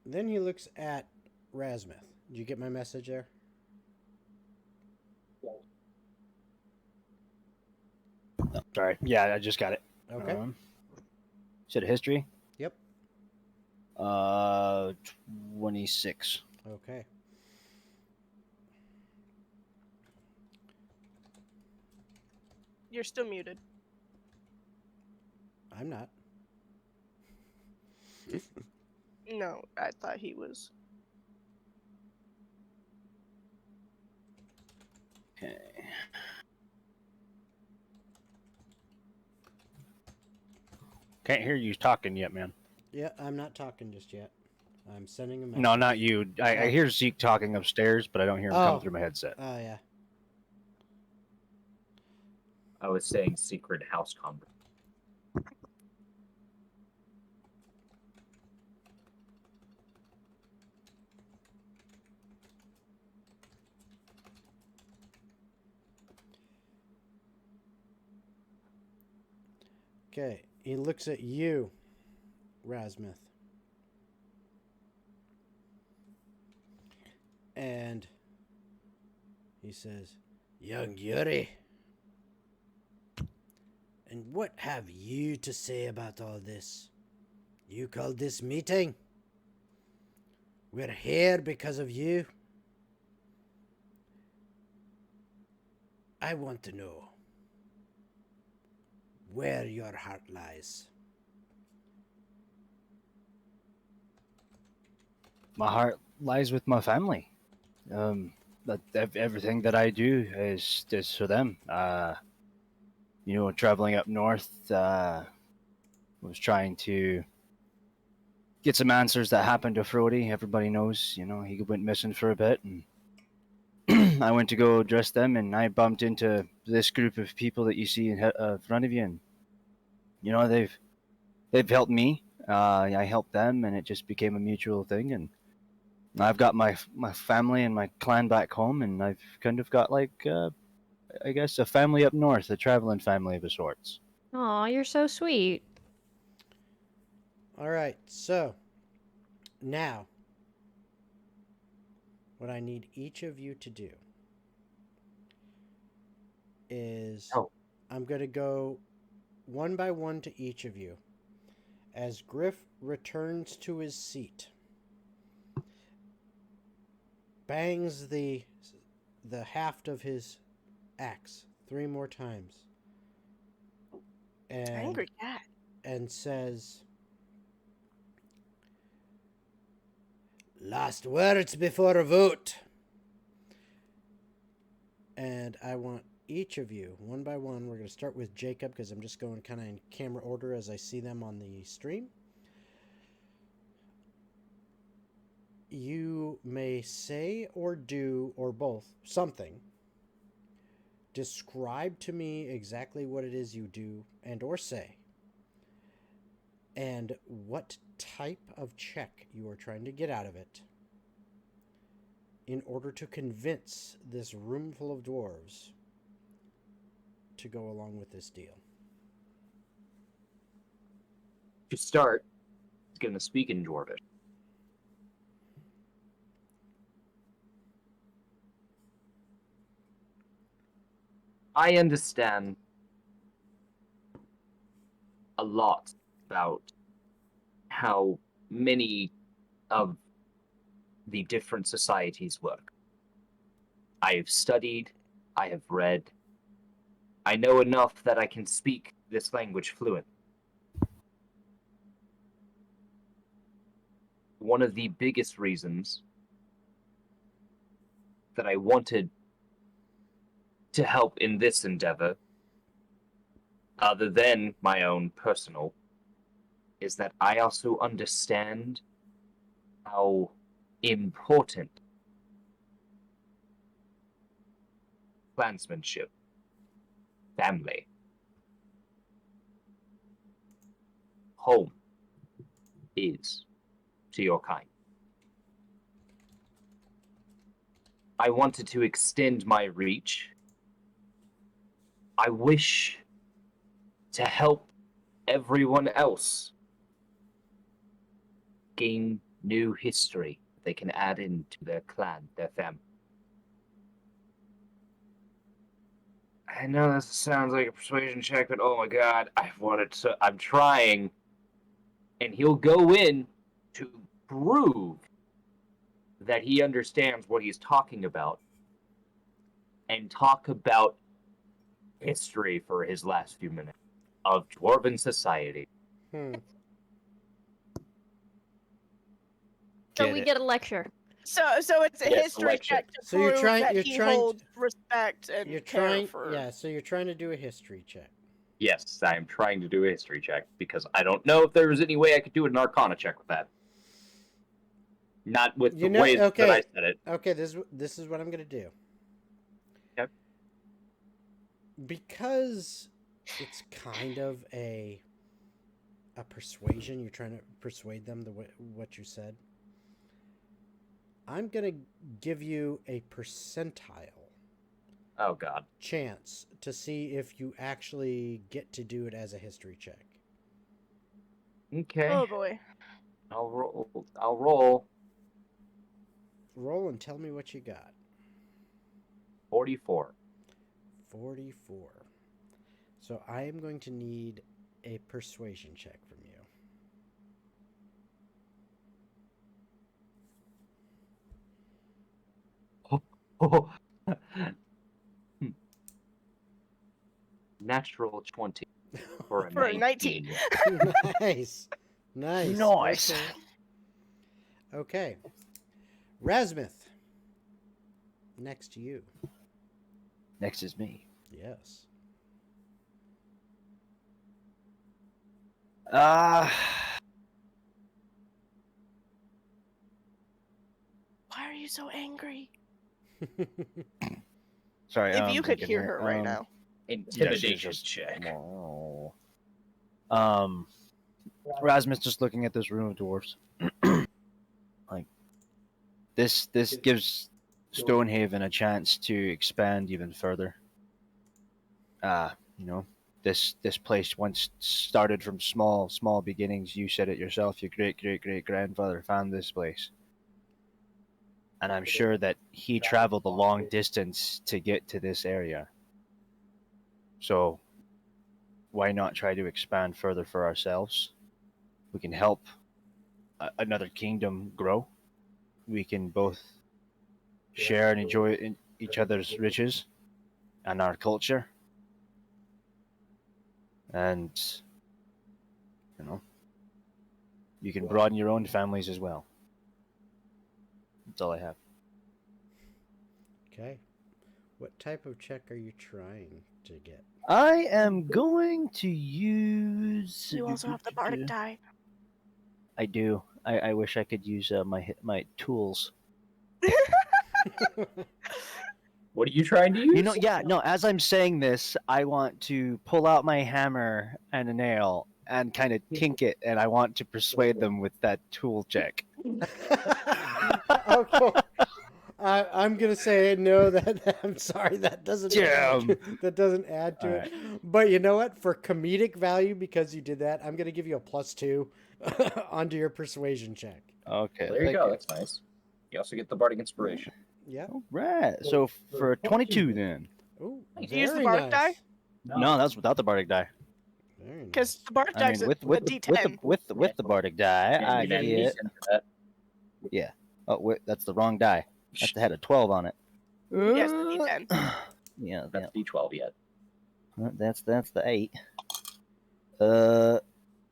S1: Then he looks at Rasmuth. Did you get my message there?
S8: Oh, sorry. Yeah, I just got it.
S1: Okay.
S8: Said history.
S1: Yep.
S8: 26.
S1: Okay.
S4: You're still muted.
S1: I'm not.
S4: No, I thought he was.
S8: Okay. Can't hear you talking yet, man.
S1: Yeah, I'm not talking just yet. I'm sending a message.
S8: No, not you. I hear Zeke talking upstairs, but I don't hear him coming through my headset.
S1: Oh, yeah.
S3: I was saying secret house conversation.
S1: Okay. He looks at you, Rasmuth. And he says, Young Yuri, and what have you to say about all this? You called this meeting? We're here because of you. I want to know where your heart lies.
S8: My heart lies with my family. Everything that I do is for them. Traveling up north, was trying to get some answers that happened to Frody. Everybody knows, he went missing for a bit, and I went to go address them, and I bumped into this group of people that you see in front of you, and they've helped me. I helped them, and it just became a mutual thing, and I've got my family and my clan back home, and I've kind of got I guess a family up north, a traveling family of sorts.
S5: Aw, you're so sweet.
S1: All right, so now what I need each of you to do is I'm going to go one by one to each of you. As Griff returns to his seat, bangs the haft of his axe 3 more times, and
S4: Angry cat.
S1: and says, "Last words before a vote." And I want each of you, one by one, we're going to start with Jacob because I'm just going kind of in camera order as I see them on the stream. You may say or do, or both, something. Describe to me exactly what it is you do and or say, and what type of check you are trying to get out of it in order to convince this room full of dwarves to go along with this deal.
S3: To start, he's going to speak in Dwarvish. I understand a lot about how many of the different societies work. I have studied, I have read, I know enough that I can speak this language fluently. One of the biggest reasons that I wanted to help in this endeavor, other than my own personal, is that I also understand how important clansmanship, family, home is to your kind. I wanted to extend my reach. I wish to help everyone else gain new history they can add into their clan, their family. I know this sounds like a persuasion check, but oh my god, I'm trying. And he'll go in to prove that he understands what he's talking about and talk about history for his last few minutes of Dwarven society.
S1: Hmm.
S5: So
S8: Get
S5: we
S8: it.
S5: get a lecture.
S4: So it's a
S3: Yes,
S4: history
S3: election.
S4: check to
S1: So you're
S4: prove
S1: trying-
S4: that
S1: you're
S4: he
S1: trying to-
S4: holds respect and
S1: You're
S4: care
S1: trying,
S4: for.
S1: yeah. So you're trying to do a history check.
S3: Yes, I am trying to do a history check because I don't know if there was any way I could do an Arcana check with that. Not with the way that I said it.
S1: Okay, this is what I'm gonna do.
S3: Okay.
S1: Because it's kind of a persuasion. You're trying to persuade them what you said. I'm gonna give you a percentile
S3: Oh god.
S1: chance to see if you actually get to do it as a history check.
S3: Okay.
S4: Oh boy.
S3: I'll roll.
S1: Roll and tell me what you got.
S3: 44.
S1: 44. So I am going to need a persuasion check from you.
S3: Oh. Natural 20 for a
S4: For a
S3: 19.
S1: Nice. Nice.
S8: Nice.
S1: Okay. Okay. Rasmuth. Next to you.
S8: Next is me.
S1: Yes.
S4: Why are you so angry?
S8: Sorry.
S4: If you could
S8: thinking
S4: hear
S8: here.
S4: her right now.
S3: Intimidation
S8: just-
S3: check.
S8: Rasmus just looking at this room of dwarves. Like this gives Stonehaven a chance to expand even further. You know, this place once started from small beginnings. You said it yourself. Your great grandfather found this place. And I'm sure that he traveled a long distance to get to this area. So why not try to expand further for ourselves? We can help another kingdom grow. We can both share and enjoy each other's riches and our culture. And, you know, you can broaden your own families as well. That's all I have.
S1: Okay. What type of check are you trying to get?
S8: I am going to use.
S4: You also have the bardic die.
S8: I do. I wish I could use my tools.
S3: What are you trying to use?
S8: You know, yeah, no. As I'm saying this, I want to pull out my hammer and a nail and kind of tink it, and I want to persuade them with that tool check.
S1: Okay. I'm gonna say no. That I'm sorry. That doesn't.
S8: Damn.
S1: That doesn't add to it. But you know what? For comedic value, because you did that, I'm gonna give you a +2 onto your persuasion check.
S8: Okay.
S3: There you
S8: thank
S3: go. That's nice. You also get the bardic inspiration.
S1: Yeah.
S8: All right. So for 22 then.
S1: Ooh,
S4: You use the
S1: very
S4: bardic die?
S1: nice.
S8: No, that's without the bardic die.
S1: Very nice.
S4: Because the bardic
S8: I
S4: die
S8: mean,
S4: is a
S8: with
S4: D10.
S8: the bardic die, I
S3: And you
S8: get.
S3: into that.
S8: Oh, wait, that's the wrong die. That had a 12 on it.
S4: Yes, the D10.
S8: Yeah,
S3: That's D12 yet.
S8: that's the 8.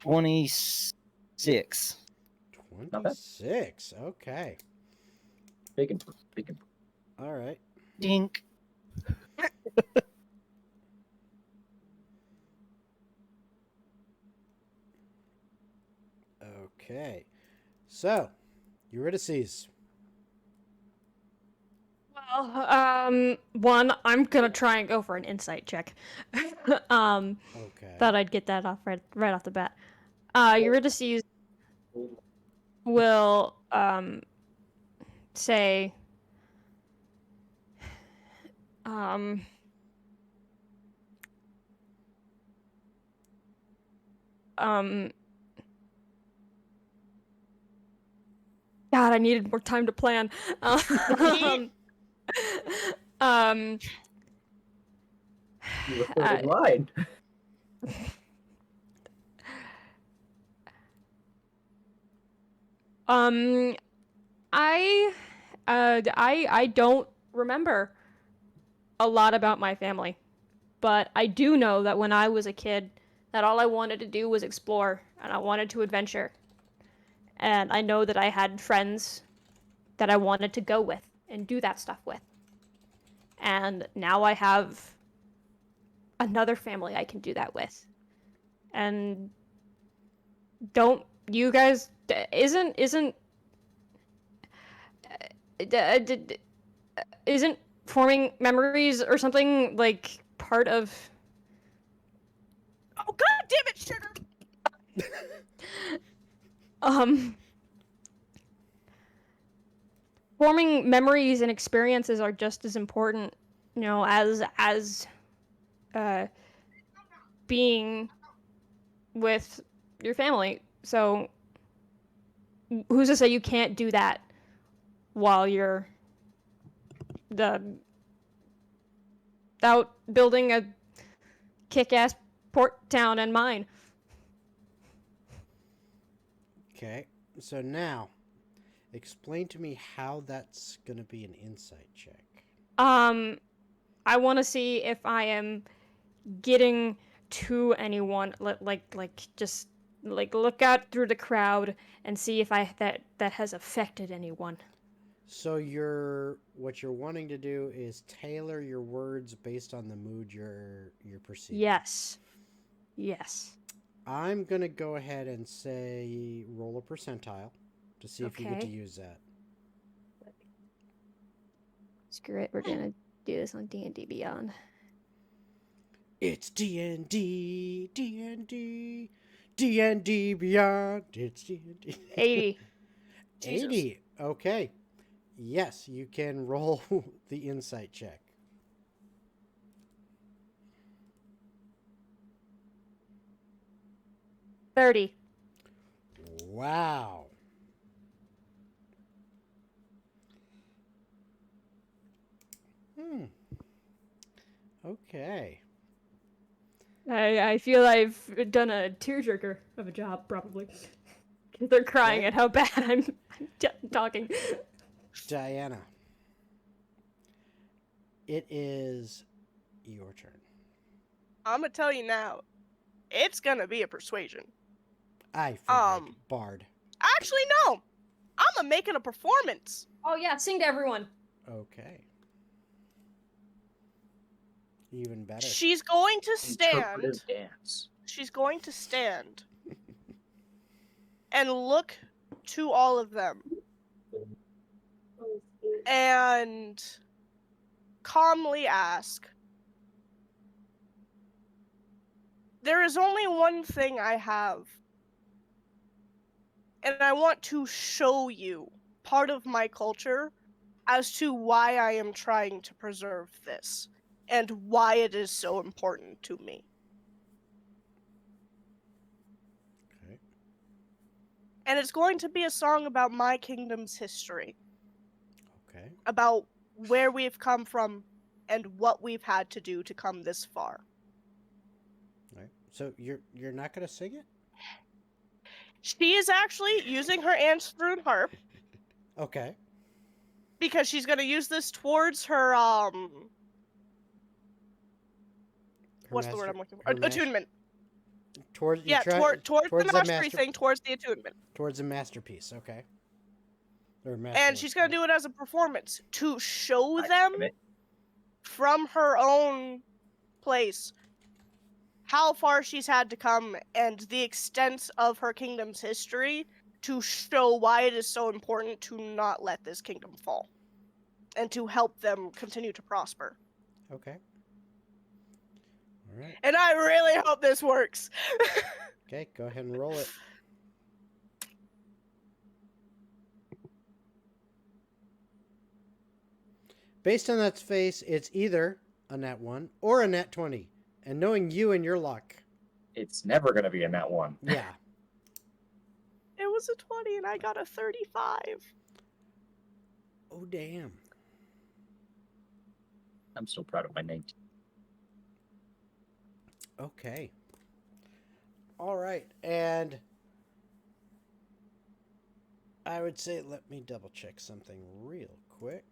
S8: 26.
S1: 26. Okay.
S3: Big and
S1: All right.
S8: Dink.
S1: Okay. So, Eurydice.
S5: Well, one, I'm gonna try and go for an insight check.
S1: Okay.
S5: Thought I'd get that off right off the bat. Eurydice will say, Um. Um. God, I needed more time to plan. Um. um
S3: You were third in line.
S5: um. I don't remember a lot about my family, but I do know that when I was a kid, that all I wanted to do was explore, and I wanted to adventure. And I know that I had friends that I wanted to go with and do that stuff with. And now I have another family I can do that with. And don't you guys isn't isn't forming memories or something like part of
S4: Oh god damn it, sugar!
S5: um forming memories and experiences are just as important, you know, as uh being with your family. So who's to say you can't do that while you're the out building a kick-ass port town and mine?
S1: Okay. So now, explain to me how that's going to be an insight check.
S5: I want to see if I am getting to anyone, just like look out through the crowd and see if that has affected anyone.
S1: So what you're wanting to do is tailor your words based on the mood you're perceiving.
S5: Yes.
S1: I'm going to go ahead and say roll a percentile to see if you get to
S5: Okay.
S1: use that.
S5: Screw it, we're gonna do this on D&D Beyond.
S1: It's D&D, D&D, D&D Beyond. It's D&D.
S5: 80.
S1: 80. Okay. Yes, you can roll the insight check.
S5: $30.
S1: Wow. Okay.
S5: I feel I've done a tearjerker of a job, probably. Because they're crying
S1: Okay.
S5: at how bad I'm talking.
S1: Diana. It is your turn.
S4: I'm gonna tell you now, it's gonna be a persuasion.
S1: I figured. Bard.
S4: Actually, no. I'm gonna make it a performance.
S5: Oh yeah, sing to everyone.
S1: Okay. Even better.
S4: She's going to stand.
S3: Interpretive dance.
S4: She's going to stand and look to all of them and calmly ask, there is only one thing I have, and I want to show you part of my culture as to why I am trying to preserve this and why it is so important to me.
S1: Okay.
S4: And it's going to be a song about my kingdom's history,
S1: Okay.
S4: about where we've come from and what we've had to do to come this far.
S1: All right. So you're not going to sing it?
S4: She is actually using her Anstrun harp
S1: Okay.
S4: because she's going to use this towards her what's the word I'm looking for? Attunement.
S1: Towards
S4: Yeah, towards the mastery thing, towards the attunement.
S1: Towards a masterpiece. Okay. Or
S4: And she's going to do it as a performance to show them from her own place how far she's had to come and the extent of her kingdom's history to show why it is so important to not let this kingdom fall and to help them continue to prosper.
S1: Okay. All right.
S4: And I really hope this works.
S1: Okay, go ahead and roll it. based on that face, it's either a nat 1 or a nat 20. And knowing you and your luck,
S3: It's never gonna be a nat 1.
S1: yeah.
S4: It was a 20 and I got a 35.
S1: Oh, damn.
S3: I'm still proud of my 19.
S1: Okay. All right. And I would say, let me double check something real quick.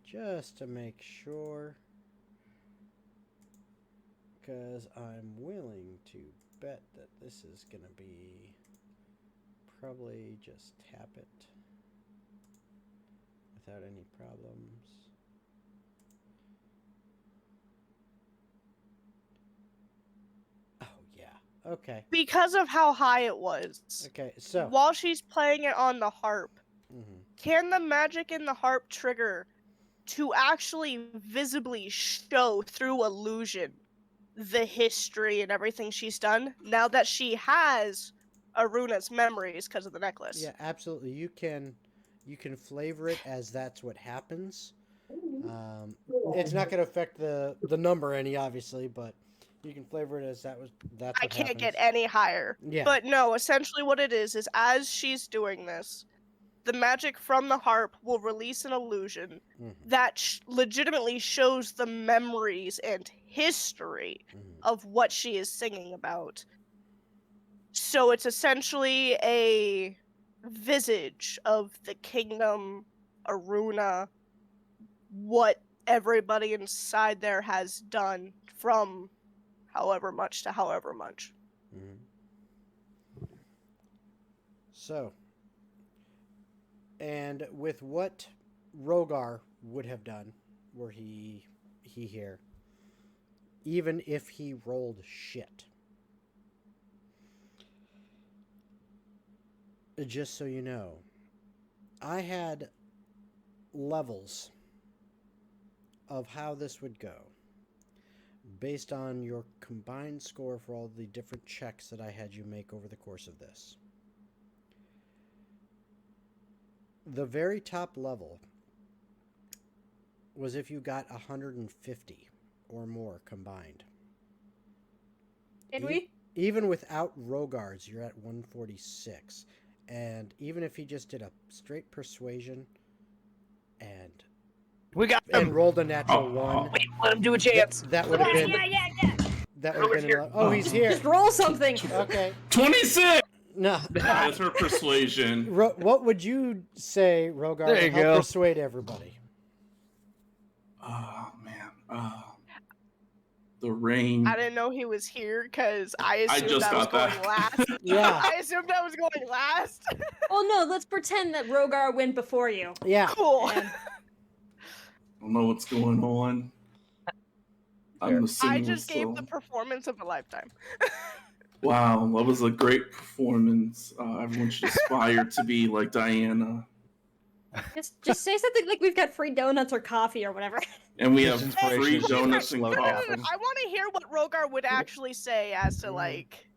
S1: Just to make sure. Because I'm willing to bet that this is going to be probably just tap it without any problems. Oh, yeah. Okay.
S4: Because of how high it was.
S1: Okay, so.
S4: While she's playing it on the harp,
S1: Mhm.
S4: can the magic in the harp trigger to actually visibly show through illusion the history and everything she's done now that she has Aruna's memories because of the necklace?
S1: Yeah, absolutely. You can flavor it as that's what happens. It's not going to affect the number any, obviously, but you can flavor it as that's what
S4: I can't
S1: happens.
S4: get any higher.
S1: Yeah.
S4: But no, essentially what it is as she's doing this, the magic from the harp will release an illusion that legitimately shows the memories and history of what she is singing about. So it's essentially a visage of the kingdom, Aruna, what everybody inside there has done from however much to however much.
S1: So, and with what Rogar would have done were he here, even if he rolled shit. Just so you know, I had levels of how this would go based on your combined score for all the different checks that I had you make over the course of this. The very top level was if you got 150 or more combined.
S5: Did we?
S1: Even without Rogar's, you're at 146. And even if he just did a straight persuasion and
S8: We got
S1: rolled a natural 1,
S3: Wait, let him do a chance.
S1: that would have been that would have been. Oh, he's here.
S5: Just roll something.
S1: Okay.
S7: 26.
S1: No.
S7: That's her persuasion.
S1: What would you say, Rogar,
S8: There
S1: to
S8: you
S1: help
S8: go.
S1: persuade everybody?
S7: Oh man. The rain.
S4: I didn't know he was here because I assumed
S7: just
S4: I was
S7: got
S4: going
S7: back.
S4: last.
S1: Yeah.
S4: I assumed I was going last.
S5: Well, no, let's pretend that Rogar went before you.
S1: Yeah.
S4: Cool.
S5: And
S7: I don't know what's going on. I'm assuming
S4: I just gave
S7: so.
S4: the performance of a lifetime.
S7: Wow, that was a great performance. Everyone should aspire to be like Diana.
S5: just say something like we've got free donuts or coffee or whatever.
S7: And we have
S8: This
S7: free
S8: inspiration is
S7: donuts and
S8: slow
S7: coffee.
S8: down.
S4: I want to hear what Rogar would actually say as to like.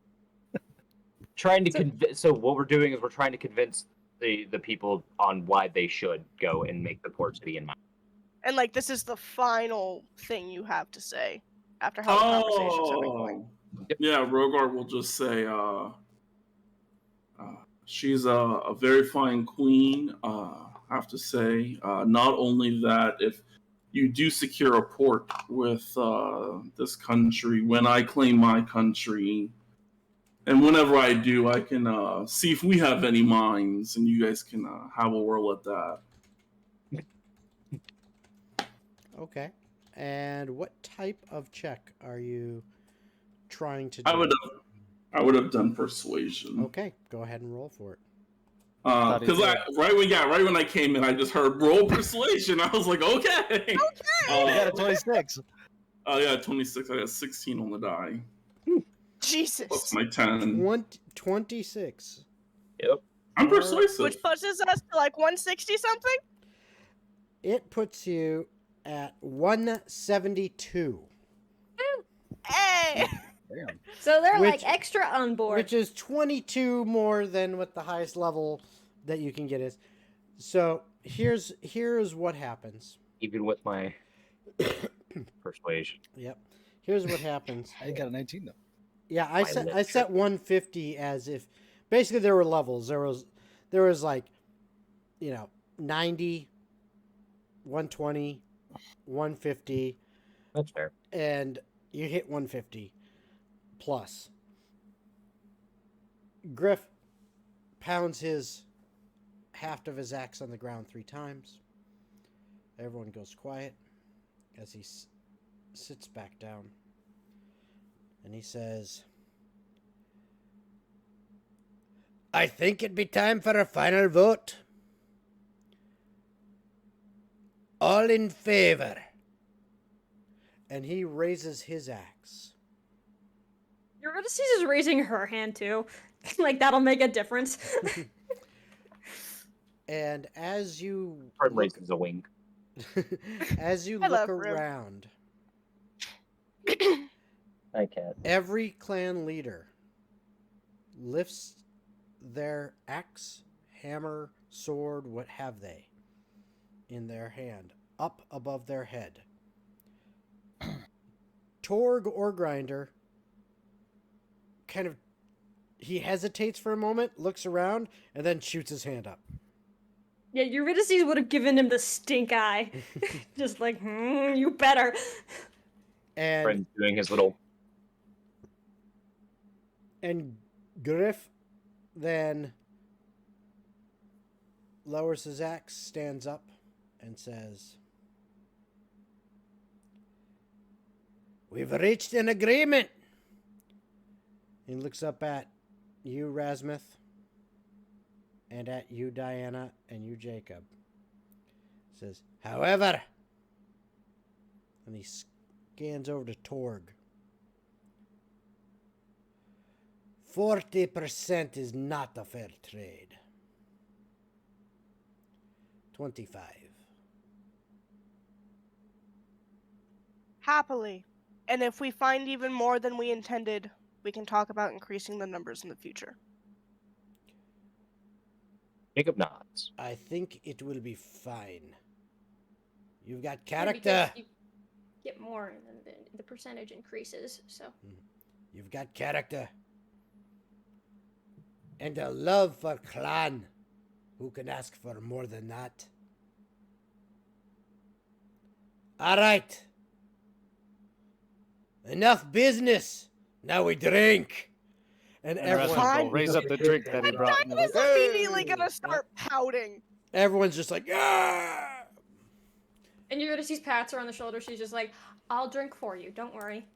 S3: Trying to convince. So what we're doing is we're trying to convince the people on why they should go and make the port city in mind.
S4: And like this is the final thing you have to say after how the conversations have been going.
S7: Yeah, Rogar will just say, she's a very fine queen, I have to say. Not only that, if you do secure a port with this country, when I claim my country, and whenever I do, I can see if we have any mines, and you guys can have a whirl at that.
S1: Okay. And what type of check are you trying to do?
S7: I would have done persuasion.
S1: Okay, go ahead and roll for it.
S7: Because right when I came in, I just heard roll persuasion. I was like, okay.
S8: You got a 26.
S7: Oh yeah, 26. I got 16 on the die.
S4: Jesus.
S7: Plus my 10.
S1: 26.
S3: Yep.
S7: I'm persuasive.
S4: Which pushes us to like 160 something?
S1: It puts you at 172.
S4: Hey!
S8: Damn.
S5: So they're
S1: Which-
S5: like extra on board.
S1: Which is 22 more than what the highest level that you can get is. So here's what happens.
S3: Even with my persuasion.
S1: Yep. Here's what happens.
S8: I got a 19 though.
S1: Yeah, I set 150 as if basically there were levels. There was like, 90, 120, 150.
S3: That's fair.
S1: And you hit 150 plus. Griff pounds his haft of his axe on the ground 3 times. Everyone goes quiet as he sits back down. And he says, I think it'd be time for a final vote. All in favor. And he raises his axe.
S5: Eurydice is raising her hand too. Like, that'll make a difference.
S1: And as you
S3: Hard raises a wink.
S1: as you
S4: I
S1: look
S4: love Grim.
S1: around,
S2: I can't.
S1: every clan leader lifts their axe, hammer, sword, what have they, in their hand, up above their head. Torg or Grinder he hesitates for a moment, looks around, and then shoots his hand up.
S5: Yeah, Eurydice would have given him the stink eye. Just like, you better.
S1: And
S3: Friend's doing his little.
S1: And Griff then lowers his axe, stands up, and says, We've reached an agreement. He looks up at you, Rasmuth, and at you, Diana, and you, Jacob. Says, however, and he scans over to Torg. 40% is not a fair trade. 25.
S4: Happily. And if we find even more than we intended, we can talk about increasing the numbers in the future.
S3: Jacob nods.
S1: I think it will be fine. You've got
S5: Yeah, because
S1: character.
S5: you get more, and then the percentage increases. So
S1: You've got character. And a love for clan. Who can ask for more than that? All right. Enough business. Now we drink. And everyone,
S4: Fine.
S8: will raise up the drink that he brought. And they're like,
S4: Diana's immediately gonna start pouting.
S1: everyone's just like, ah!
S5: and Eurydice pats her on the shoulder. She's just like, "I'll drink for you. Don't worry."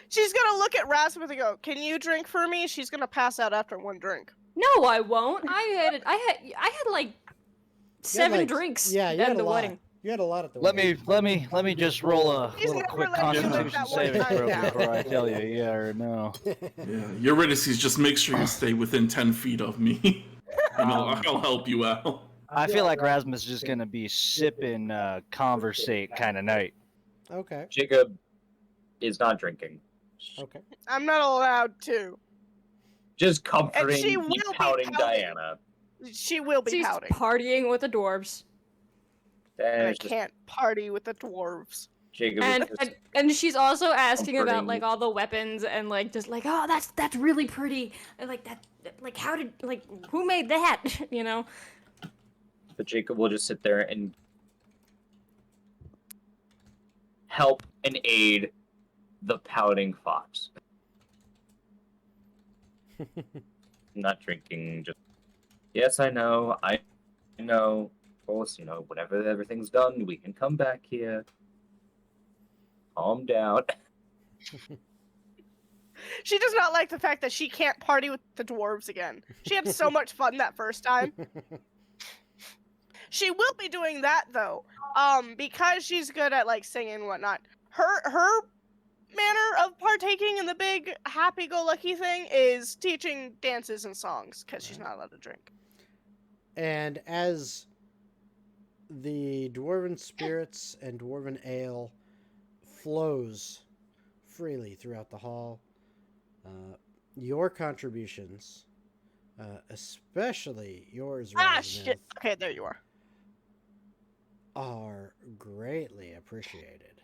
S4: She's gonna look at Rasmus and go, "Can you drink for me?" She's gonna pass out after one drink.
S5: No, I won't. I had like 7 drinks
S1: Yeah, you
S5: at
S1: had
S5: the
S1: a lot.
S5: wedding.
S1: You had a lot at the
S8: let
S1: wedding.
S8: me just roll a
S4: He's
S8: little
S4: never
S8: quick
S4: let you
S7: drink
S8: constitution
S4: that one
S8: saving
S4: time
S8: throw
S4: down.
S8: before I tell you yeah or no.
S7: Yeah, Eurydice, just make sure you stay within 10 feet of me. And I'll help you out.
S8: I feel like Rasmus is just gonna be sipping, conversate kind of night.
S1: Okay.
S3: Jacob is not drinking.
S1: Okay.
S4: I'm not allowed to.
S3: Just comforting
S4: she
S3: the
S4: will be
S3: pouting
S4: pouting.
S3: Diana.
S4: She will be
S5: She's
S4: pouting.
S5: partying with the dwarves,
S4: And I
S3: There's just
S4: can't party with the dwarves.
S3: Jacob
S5: and
S3: is just
S5: and she's also asking about
S3: comforting.
S5: like all the weapons and like just like, oh, that's really pretty, and like that, like how did like who made that, you know?
S3: But Jacob will just sit there and help and aid the pouting fox. Not drinking, just yes, I know. Of course, whenever everything's done, we can come back here. Calm down.
S4: She does not like the fact that she can't party with the dwarves again. She had so much fun that first time. She will be doing that though, because she's good at like singing and whatnot. Her manner of partaking in the big happy-go-lucky thing is teaching dances and songs because she's not allowed to drink.
S1: And as the dwarven spirits and dwarven ale flows freely throughout the hall, your contributions especially yours,
S4: Ah,
S1: Razmith,
S4: shit. Okay, there you are.
S1: are greatly appreciated.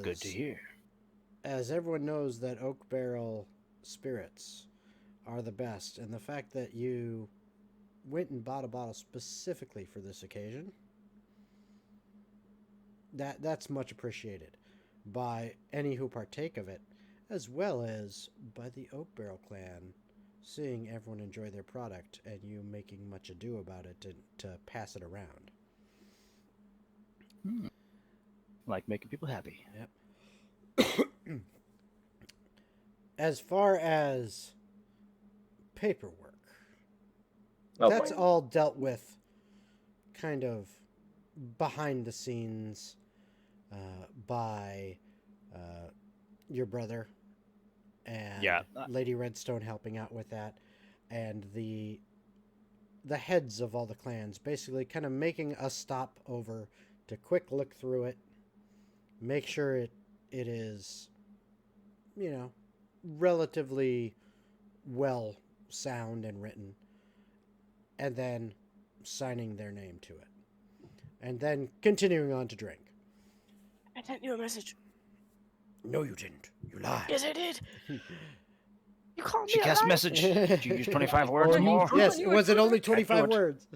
S8: Good to hear.
S1: As everyone knows that Oak Barrel spirits are the best, and the fact that you went and bought a bottle specifically for this occasion, that's much appreciated by any who partake of it, as well as by the Oak Barrel clan, seeing everyone enjoy their product and you making much ado about it to pass it around.
S8: Like making people happy.
S1: Yep. As far as paperwork,
S3: Oh,
S1: that's
S3: boy.
S1: all dealt with kind of behind the scenes by your brother and
S8: Yeah.
S1: Lady Redstone helping out with that, and the heads of all the clans basically kind of making a stop over to quick look through it, make sure it is, you know, relatively well sound and written, and then signing their name to it, and then continuing on to drink.
S4: I sent you a message.
S1: No, you didn't. You lied.
S4: Yes, I did. You called
S8: She
S4: me a
S8: cast
S4: liar?
S8: message. Did you use 25 words or
S3: Oh,
S8: more?
S1: Yes, was it only
S8: Can't
S1: 25
S8: do it.
S1: words?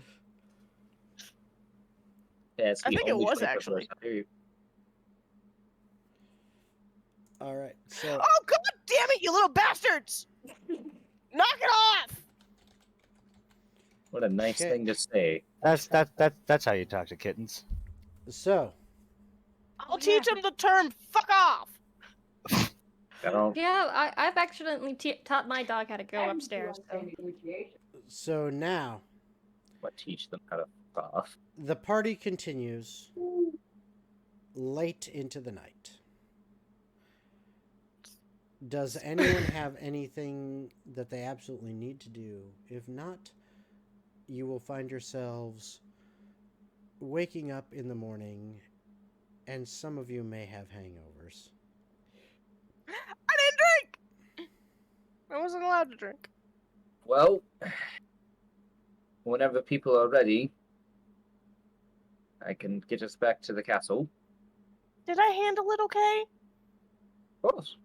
S3: Yeah, it's
S4: I
S3: the
S4: think it
S3: only
S4: was
S3: 25
S4: actually.
S3: words. I hear you.
S1: All right, so
S4: Oh, god damn it, you little bastards! Knock it off!
S3: What a nice
S1: Okay.
S3: thing to say.
S8: That's how you talk to kittens.
S1: so
S4: I'll teach him the term fuck off!
S3: I don't.
S5: Yeah, I've accidentally taught my dog how to go upstairs.
S1: so now
S3: What, teach them how to fuck off?
S1: the party continues late into the night. Does anyone have anything that they absolutely need to do? If not, you will find yourselves waking up in the morning, and some of you may have hangovers.
S4: I didn't drink! I wasn't allowed to drink.
S3: Well, whenever people are ready, I can get us back to the castle.
S4: Did I handle it okay?
S3: Of course.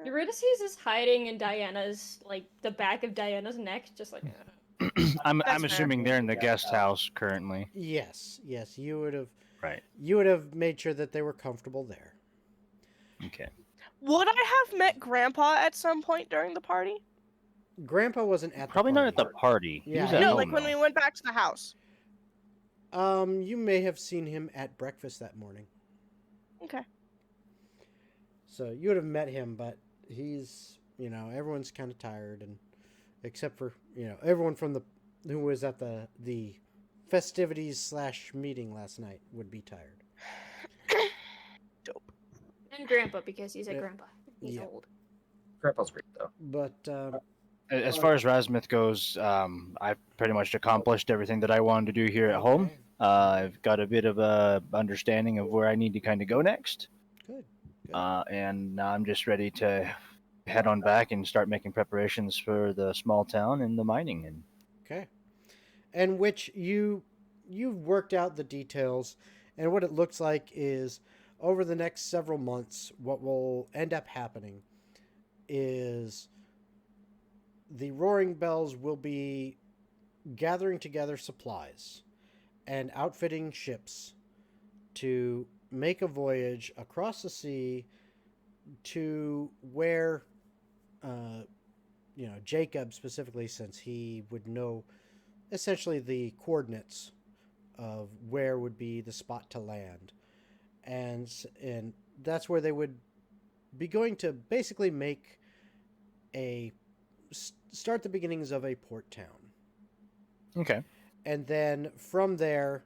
S5: Eurydice is hiding in Diana's, like, the back of Diana's neck, just like...
S8: I'm
S4: That's fair.
S8: assuming they're in the guest house currently.
S1: Yes, you would have.
S8: Right.
S1: You would have made sure that they were comfortable there.
S8: Okay.
S4: Would I have met Grandpa at some point during the party?
S1: Grandpa wasn't at
S8: Probably
S1: the
S8: not at the
S1: party.
S8: party. He
S1: Yeah.
S8: was at
S4: No,
S8: home,
S4: like when
S8: though.
S4: we went back to the house.
S1: You may have seen him at breakfast that morning.
S4: Okay.
S1: So you would have met him, but he's, everyone's kind of tired, and except for, everyone from who was at the festivities / meeting last night would be tired.
S4: Dope.
S5: And Grandpa, because he's a
S1: Yeah.
S5: grandpa. He's
S1: Yeah.
S5: old.
S3: Grandpa's great, though.
S1: But
S8: As far as Razmith goes, I've pretty much accomplished everything that I wanted to do here at home.
S1: okay,
S8: I've got a bit of a understanding of where I need to kind of go next.
S1: good.
S8: And now I'm just ready to head on back and start making preparations for the small town and the mining. And
S1: Okay. And which you've worked out the details, and what it looks like is over the next several months, what will end up happening is the Roaring Bells will be gathering together supplies and outfitting ships to make a voyage across the sea to where, Jacob specifically, since he would know essentially the coordinates of where would be the spot to land, and that's where they would be going to basically make start the beginnings of a port town.
S8: okay.
S1: And then from there,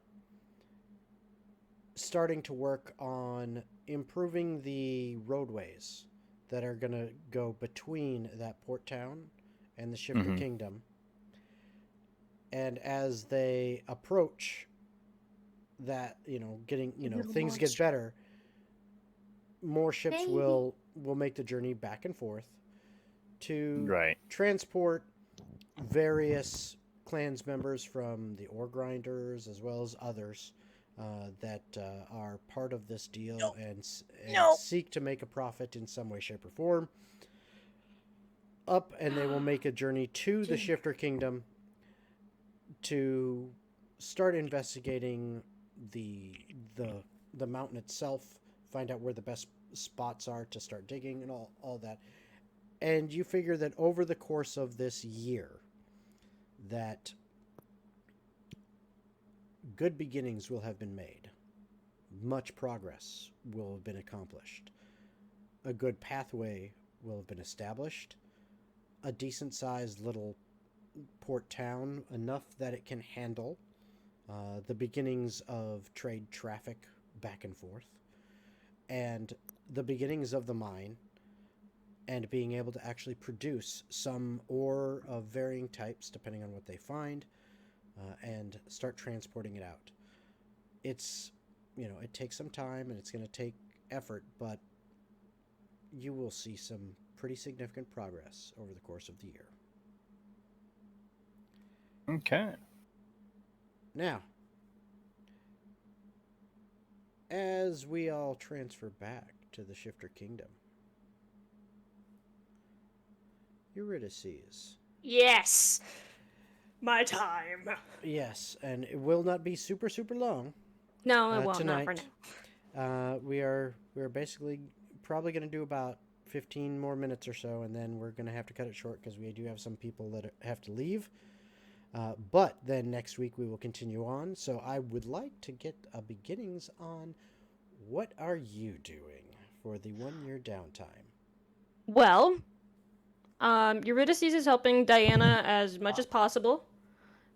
S1: starting to work on improving the roadways that are going to go between that port town and the Shifter
S8: Mhm.
S1: Kingdom. And as they approach that, getting,
S4: Little
S1: things get
S4: monster.
S1: better, more ships
S5: Baby.
S1: will make the journey back and forth to
S8: Right.
S1: transport various clans members from the Ore Grinders as well as others that are part of this deal and
S4: No.
S1: seek to make a profit in some way, shape, or form. Up, and they will make a journey to the Shifter Kingdom to start investigating the mountain itself, find out where the best spots are to start digging and all that. And you figure that over the course of this year, that good beginnings will have been made. Much progress will have been accomplished. A good pathway will have been established. A decent-sized little port town, enough that it can handle the beginnings of trade traffic back and forth, and the beginnings of the mine, and being able to actually produce some ore of varying types depending on what they find, and start transporting it out. It's, it takes some time and it's going to take effort, but you will see some pretty significant progress over the course of the year.
S8: Okay.
S1: Now, as we all transfer back to the Shifter Kingdom, Eurydice.
S5: Yes! My time.
S1: Yes, and it will not be super, super long.
S5: No, it won't.
S1: Tonight.
S5: Not for now.
S1: We're basically probably going to do about 15 more minutes or so, and then we're going to have to cut it short because we do have some people that have to leave. But then next week we will continue on. So I would like to get a beginnings on what are you doing for the 1 year downtime?
S5: Well, Eurydice is helping Diana as much as possible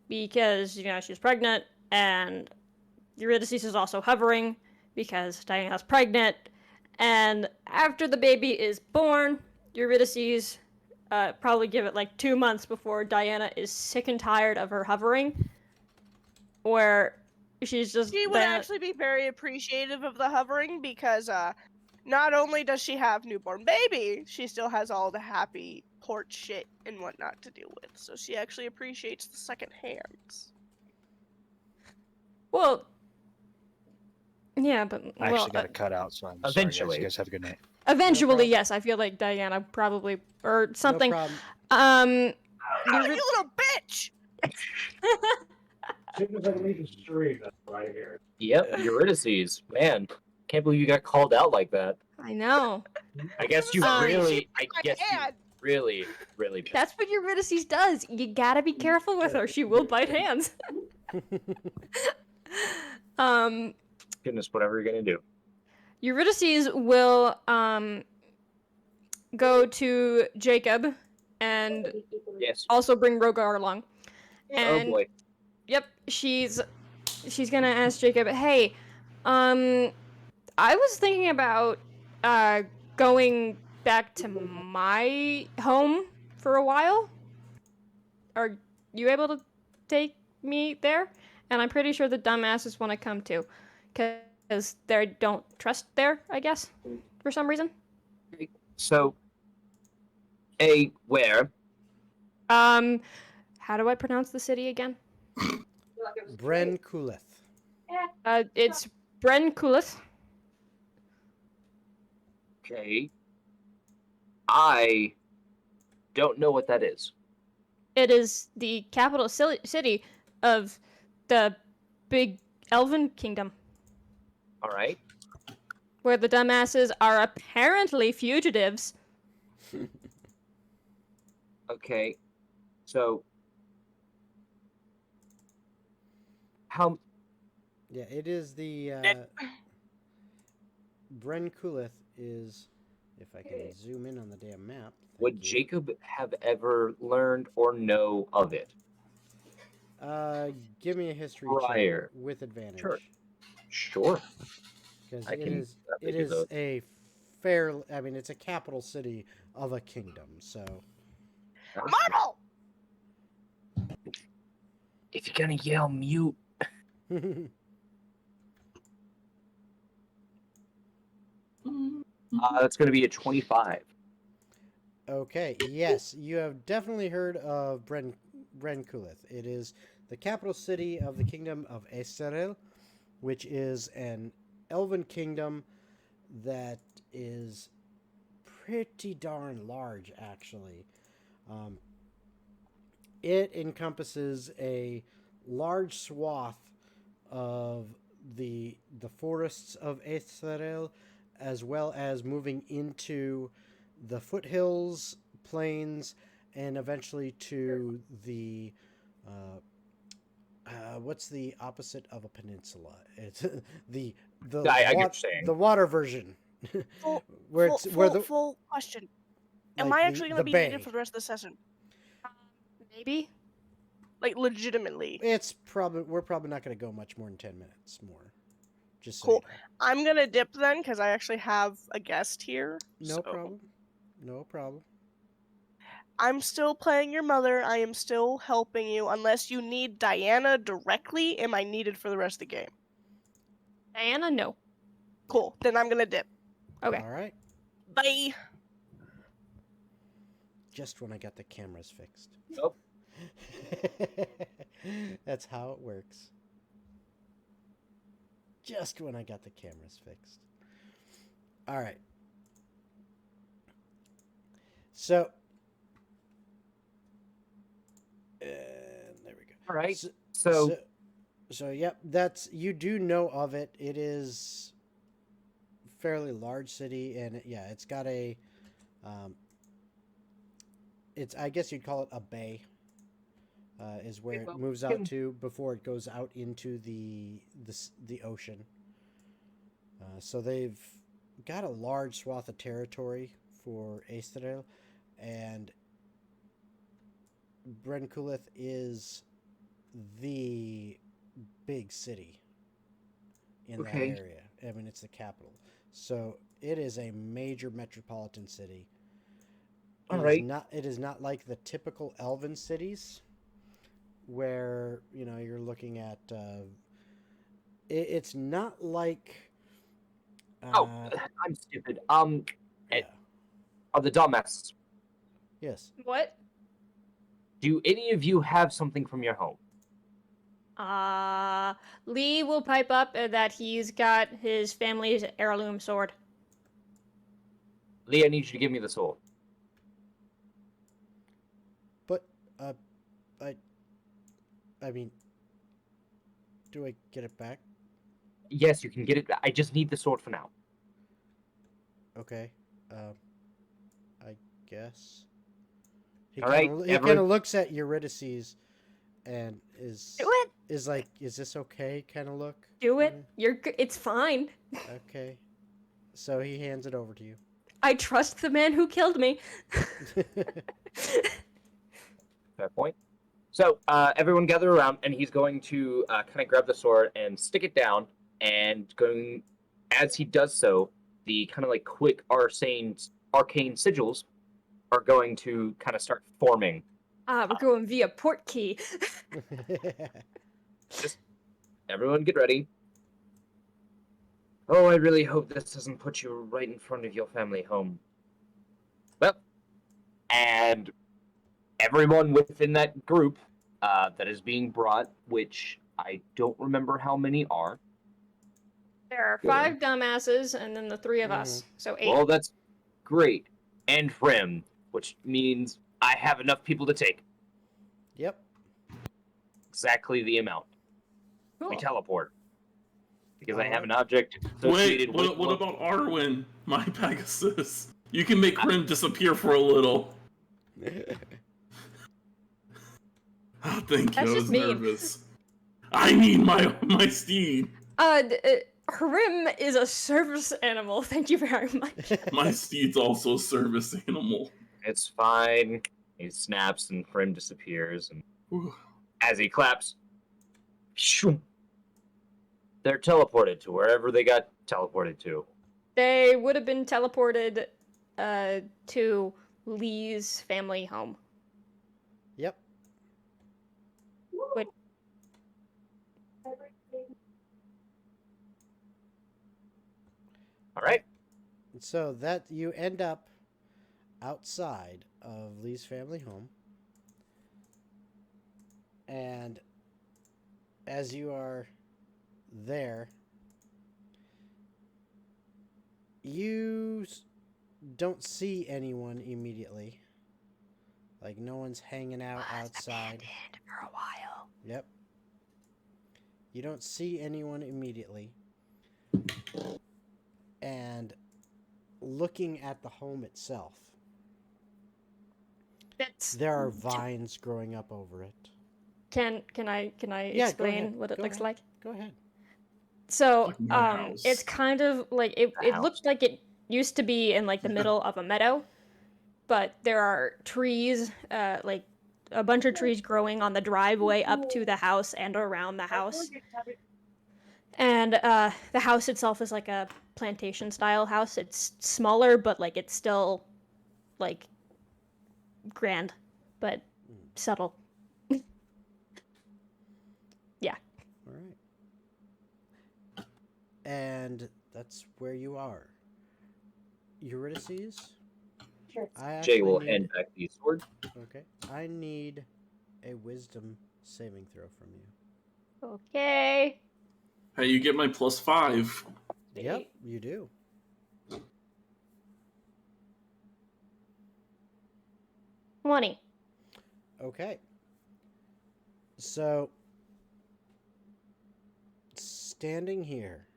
S5: because, she's pregnant, and Eurydice is also hovering because Diana's pregnant. And after the baby is born, Eurydice probably give it like 2 months before Diana is sick and tired of her hovering, where she's just...
S4: She would actually be very appreciative of the hovering because not only does she have newborn baby, she still has all the happy port shit and whatnot to deal with. So she actually appreciates the second hands.
S5: Well, yeah, but...
S8: I actually got to cut out, so I'm
S3: eventually.
S8: sorry, guys. You guys have a good night.
S5: Eventually,
S1: problem.
S5: yes, I feel like Diana probably... Or something.
S1: No problem.
S4: Oh, you little bitch!
S3: Yep, Eurydice. Man, can't believe you got called out like that.
S5: I know.
S3: I guess you
S5: Um,
S3: really, I
S4: My
S3: guess you
S4: hand.
S3: really.
S5: That's what Eurydice does. You gotta be careful with her. She will bite hands.
S3: Goodness, whatever you're gonna do.
S5: Eurydice will go to Jacob and
S3: Yes.
S5: also bring Rogar along. And
S3: Oh boy.
S5: yep, she's gonna ask Jacob, hey, I was thinking about going back to my home for a while. Are you able to take me there? And I'm pretty sure the dumbasses want to come too, because they don't trust there, I guess, for some reason.
S3: So, where?
S5: How do I pronounce the city again?
S1: Bren Kulith.
S5: It's Bren Kulith.
S3: Okay. I don't know what that is.
S5: It is the capital city of the big elven kingdom,
S3: All right.
S5: where the dumbasses are apparently fugitives.
S3: Okay. So, how?
S1: Yeah, it is the Bren Kulith is, if I can zoom in on the damn map.
S3: Would Jacob have ever learned or know of it?
S1: Give me a history
S3: Prior.
S1: check with advantage.
S3: Sure.
S1: Because
S3: I
S1: it
S3: can
S1: is
S3: definitely do those.
S1: a fair. I mean, it's a capital city of a kingdom. So
S4: Marble!
S3: If you're gonna yell, mute. That's gonna be a 25.
S1: Okay, yes, you have definitely heard of Brenkulith. It is the capital city of the kingdom of Esterel, which is an elven kingdom that is pretty darn large, actually. Um, it encompasses a large swath of the forests of Esterel, as well as moving into the foothills, plains, and eventually to the what's the opposite of a peninsula? It's
S3: I get what you're saying.
S1: the water version,
S4: Full,
S1: where
S4: full,
S1: it's where the
S4: full question. Am
S1: like
S4: I actually
S1: the
S4: going to be needed
S1: bay.
S4: for the rest of the session?
S5: Maybe.
S4: Like, legitimately.
S1: It's probably we're probably not going to go much more than 10 minutes more. Just so
S4: Cool.
S1: you know.
S4: I'm going to dip then, because I actually have a guest here.
S1: No
S4: so.
S1: problem. No problem.
S4: I'm still playing your mother. I am still helping you. Unless you need Diana directly, am I needed for the rest of the game?
S5: Diana, no.
S4: Cool. Then I'm going to dip.
S5: Okay.
S1: All right.
S4: Bye.
S1: Just when I got the cameras fixed.
S3: Nope.
S1: That's how it works. Just when I got the cameras fixed. All right. So, there we go.
S3: All right.
S1: So,
S3: So
S1: so yep, that's you do know of it. It is fairly large city, and yeah, it's got a, it's I guess you'd call it a bay. Is where it
S3: well,
S1: moves
S3: we
S1: out
S3: can-
S1: to before it goes out into the ocean. So they've got a large swath of territory for Aestrel, and Brenkulith is the big city in that
S3: Okay.
S1: area. I mean, it's the capital. So it is a major metropolitan city.
S3: All right.
S1: It is not like the typical elven cities where, you're looking at it's not like
S3: Oh, I'm stupid.
S1: yeah.
S3: Are the dumbasses?
S1: Yes.
S5: What?
S3: Do any of you have something from your home?
S5: Lee will pipe up that he's got his family's heirloom sword.
S3: Lee, I need you to give me the sword.
S1: But I mean, do I get it back?
S3: Yes, you can get it. I just need the sword for now.
S1: Okay. I guess. He
S3: All right,
S1: kind
S3: everyone-
S1: of looks at Eurydice and is
S5: Do it.
S1: is like, is this okay? Kind of look.
S5: Do it. It's fine.
S1: Okay. So he hands it over to you.
S5: I trust the man who killed me.
S3: Fair point. So everyone gather around, and he's going to kind of grab the sword and stick it down. And going, as he does so, the kind of like quick arcane sigils are going to kind of start forming.
S5: We're going via port key.
S3: Just everyone get ready. Oh, I really hope this doesn't put you right in front of your family home. Well, and everyone within that group that is being brought, which I don't remember how many are.
S5: There are 5 dumbasses, and then the 3 of us, so 8.
S3: Well, that's great. And Rim, which means I have enough people to take.
S1: Yep.
S3: Exactly the amount. We
S5: Cool.
S3: teleport. Because I have
S1: Alright.
S3: an object
S7: Wait,
S3: associated with...
S7: what about Arwen, my Pegasus? You can make Rim disappear for a little. Oh, thank you.
S5: That's
S7: I was
S5: just mean.
S7: nervous. I need my steed.
S5: Harim is a service animal. Thank you very much.
S7: My steed's also a service animal.
S3: It's fine. He snaps and Rim disappears. And
S7: Whew.
S3: as he claps, shoo, they're teleported to wherever they got teleported to.
S5: They would have been teleported to Lee's family home.
S1: Yep.
S5: Which,
S3: All right.
S1: So that you end up outside of Lee's family home. And as you are there, you don't see anyone immediately. Like, no one's hanging out outside.
S6: Abandoned for a while.
S1: Yep. You don't see anyone immediately. And looking at the home itself, there are vines growing up over it.
S5: Can I
S1: Yeah,
S5: explain what it looks like?
S1: Go ahead.
S5: So,
S7: Like my house.
S5: it's kind of like it
S3: house.
S5: looked like it used to be in like the middle of a meadow, but there are trees, like a bunch of trees growing on the driveway up to the house and around the house. And the house itself is like a plantation style house. It's smaller, but like it's still like grand, but subtle. Yeah.
S1: All right. And that's where you are. Eurydice?
S3: Sure.
S1: I
S3: Jay will
S1: need...
S3: hand back the sword.
S1: Okay. I need a wisdom saving throw from you.
S5: Okay.
S7: Hey, you get my +5.
S1: Yep, you do.
S5: 20.
S1: Okay. So, standing here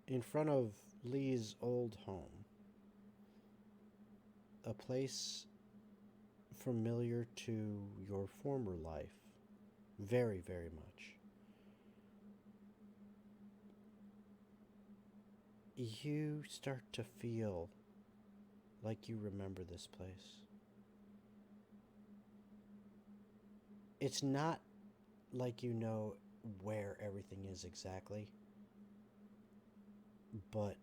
S1: in front of Lee's old home, a place familiar to your former life, very, very much. You start to feel like you remember this place. It's not like you know where everything is exactly, but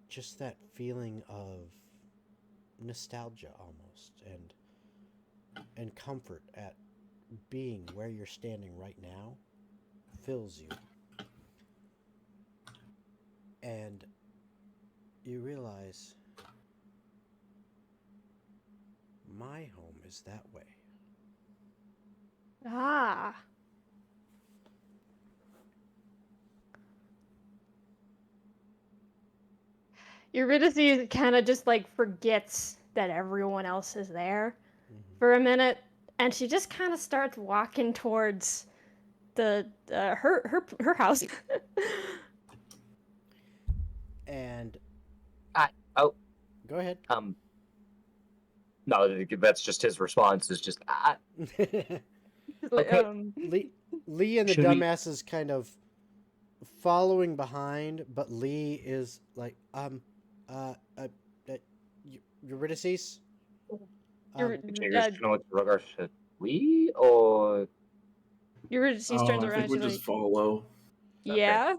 S1: just that feeling of nostalgia almost, and comfort at being where you're standing right now fills you. And you realize my home is that way.
S5: Ah. Eurydice kind of just like forgets that everyone else is there for a minute, and she just kind of starts walking towards the her house.
S1: And
S3: Oh,
S1: go ahead.
S3: no, that's just his response. Is just
S5: Like,
S3: Okay.
S1: Lee and the
S3: Should we-
S1: dumbass is kind of following behind, but Lee is like, Eurydice?
S3: Jaeger's gonna look to regards to we or
S5: Eurydice
S7: Oh,
S5: turns
S7: I
S5: around
S7: think
S5: and
S7: we'll
S5: she's
S7: just
S5: like,
S7: follow.
S5: yeah.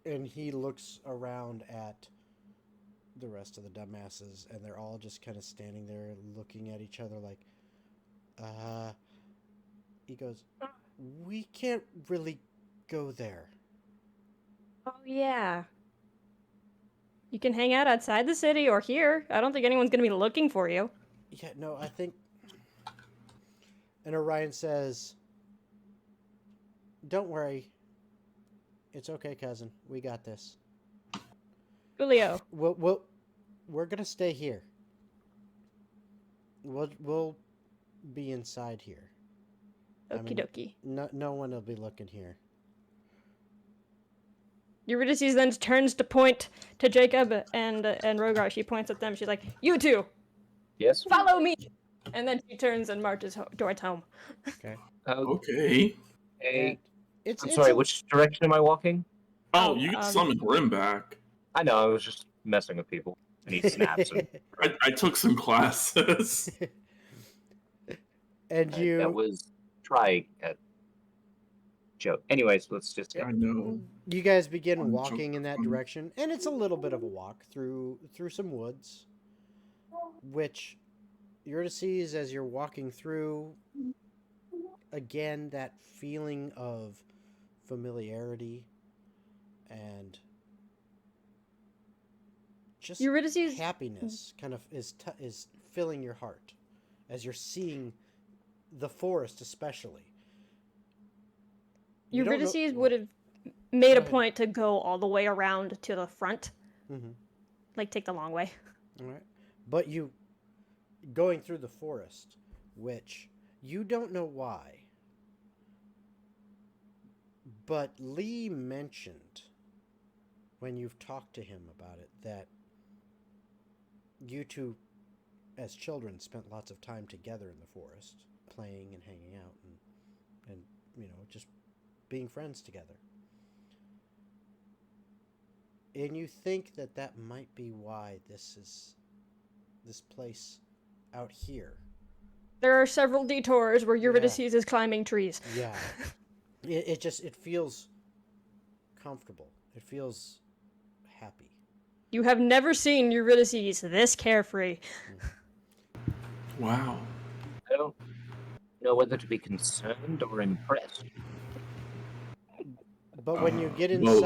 S1: And he looks around at the rest of the dumbasses, and they're all just kind of standing there looking at each other like, he goes, we can't really go there.
S5: Oh yeah. You can hang out outside the city or here. I don't think anyone's gonna be looking for you.
S1: Yeah, no, I think... And Orion says, don't worry. It's okay, cousin. We got this.
S5: Julio.
S1: We're gonna stay here. We'll be inside here.
S5: Okie dokie.
S1: No one will be looking here.
S5: Eurydice then turns to point to Jacob and Rogar. She points at them. She's like, "You two,
S3: yes.
S5: follow me!" And then she turns and marches towards home.
S1: Okay.
S7: Okay.
S3: Hey,
S1: It's
S3: I'm sorry. Which direction am I walking?
S7: Oh, you can summon Grim back.
S3: I know. I was just messing with people. And he snaps. And
S7: I took some classes.
S1: And you...
S3: That was try a joke. Anyways, let's just.
S7: I know.
S1: You guys begin
S7: Fun
S1: walking
S7: joke.
S1: in that direction, and it's a little bit of a walk through some woods, which you're to see as you're walking through, again, that feeling of familiarity and just
S5: Eurydice's
S1: happiness kind of is filling your heart as you're seeing the forest, especially. You don't know-
S5: Eurydice would have made
S1: Go
S5: a
S1: ahead.
S5: point to go all the way around to the front,
S1: Mhm.
S5: like take the long way.
S1: All right. But you going through the forest, which you don't know why. But Lee mentioned when you've talked to him about it that you two as children spent lots of time together in the forest, playing and hanging out and just being friends together. And you think that might be why this place out here.
S5: There are several detours where Eurydice is climbing trees.
S1: Yeah. It feels comfortable. It feels happy.
S5: You have never seen Eurydice this carefree.
S7: Wow.
S3: I don't know whether to be concerned or impressed.
S1: But when you get
S7: both.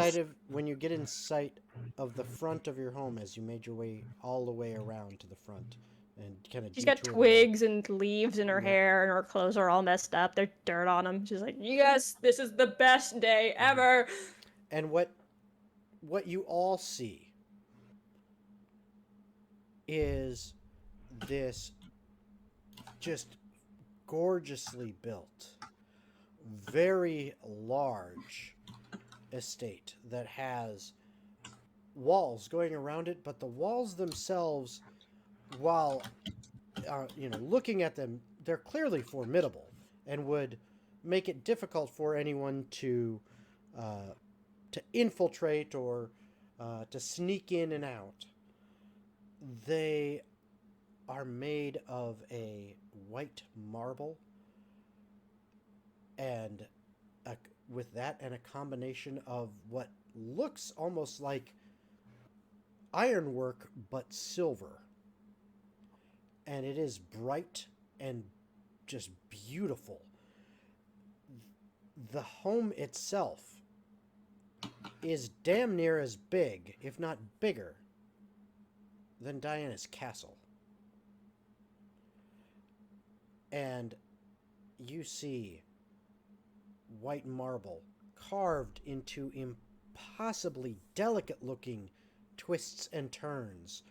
S1: in sight of the front of your home as you made your way all the way around to the front and kind of
S5: She's got twigs and leaves in her hair, and her clothes are all messed up. There's dirt on them. She's like, yes, this is the best day ever.
S1: And what you all see is this just gorgeously built, very large estate that has walls going around it, but the walls themselves, while looking at them, they're clearly formidable and would make it difficult for anyone to infiltrate or to sneak in and out. They are made of a white marble, and with that and a combination of what looks almost like ironwork but silver. And it is bright and just beautiful. The home itself is damn near as big, if not bigger, than Diana's castle. And you see white marble carved into impossibly delicate-looking twists and turns.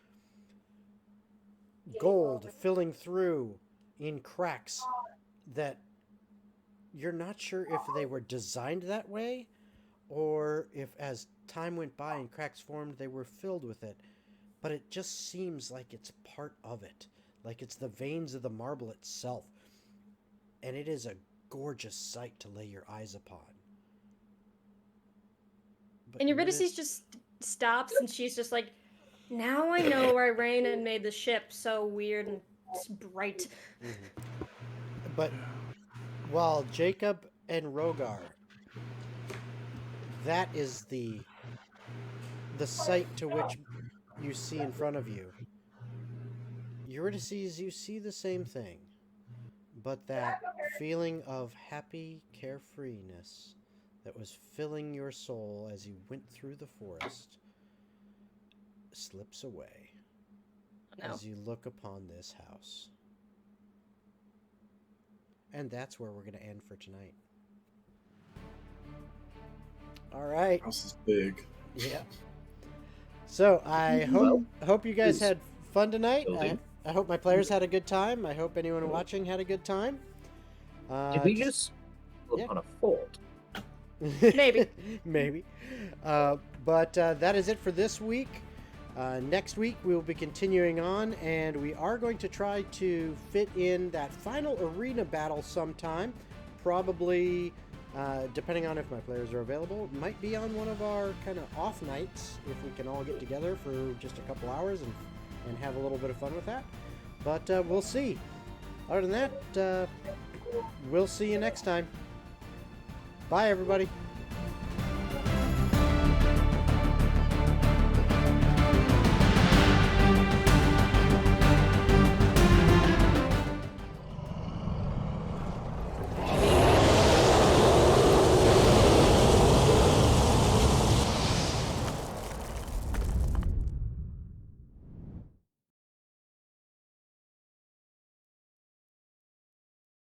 S1: Gold filling through in cracks that you're not sure if they were designed that way or if as time went by and cracks formed they were filled with it. But it just seems like it's part of it, like it's the veins of the marble itself. And it is a gorgeous sight to lay your eyes upon. But
S5: And Eurydice just stops, and she's just like, now I know why Raina made the ship so weird and bright.
S1: Mm-hmm. But while Jacob and Rogar, that is the sight to which you see in front of you. Eurydice, you see the same thing, but that feeling of happy carefreeness that was filling your soul as you went through the forest slips away as you look upon this house. And that's where we're going to end for tonight. All right.
S7: House is big.
S1: Yeah. So I hope you guys had fun tonight. I hope my players had a good time. I hope anyone watching had a good time.
S3: Did we just look on a fort?
S5: Maybe.
S1: Maybe. But that is it for this week. Next week we will be continuing on, and we are going to try to fit in that final arena battle sometime. Probably, depending on if my players are available, it might be on one of our kind of off nights if we can all get together for just a couple hours and have a little bit of fun with that. But we'll see. Other than that, we'll see you next time. Bye, everybody.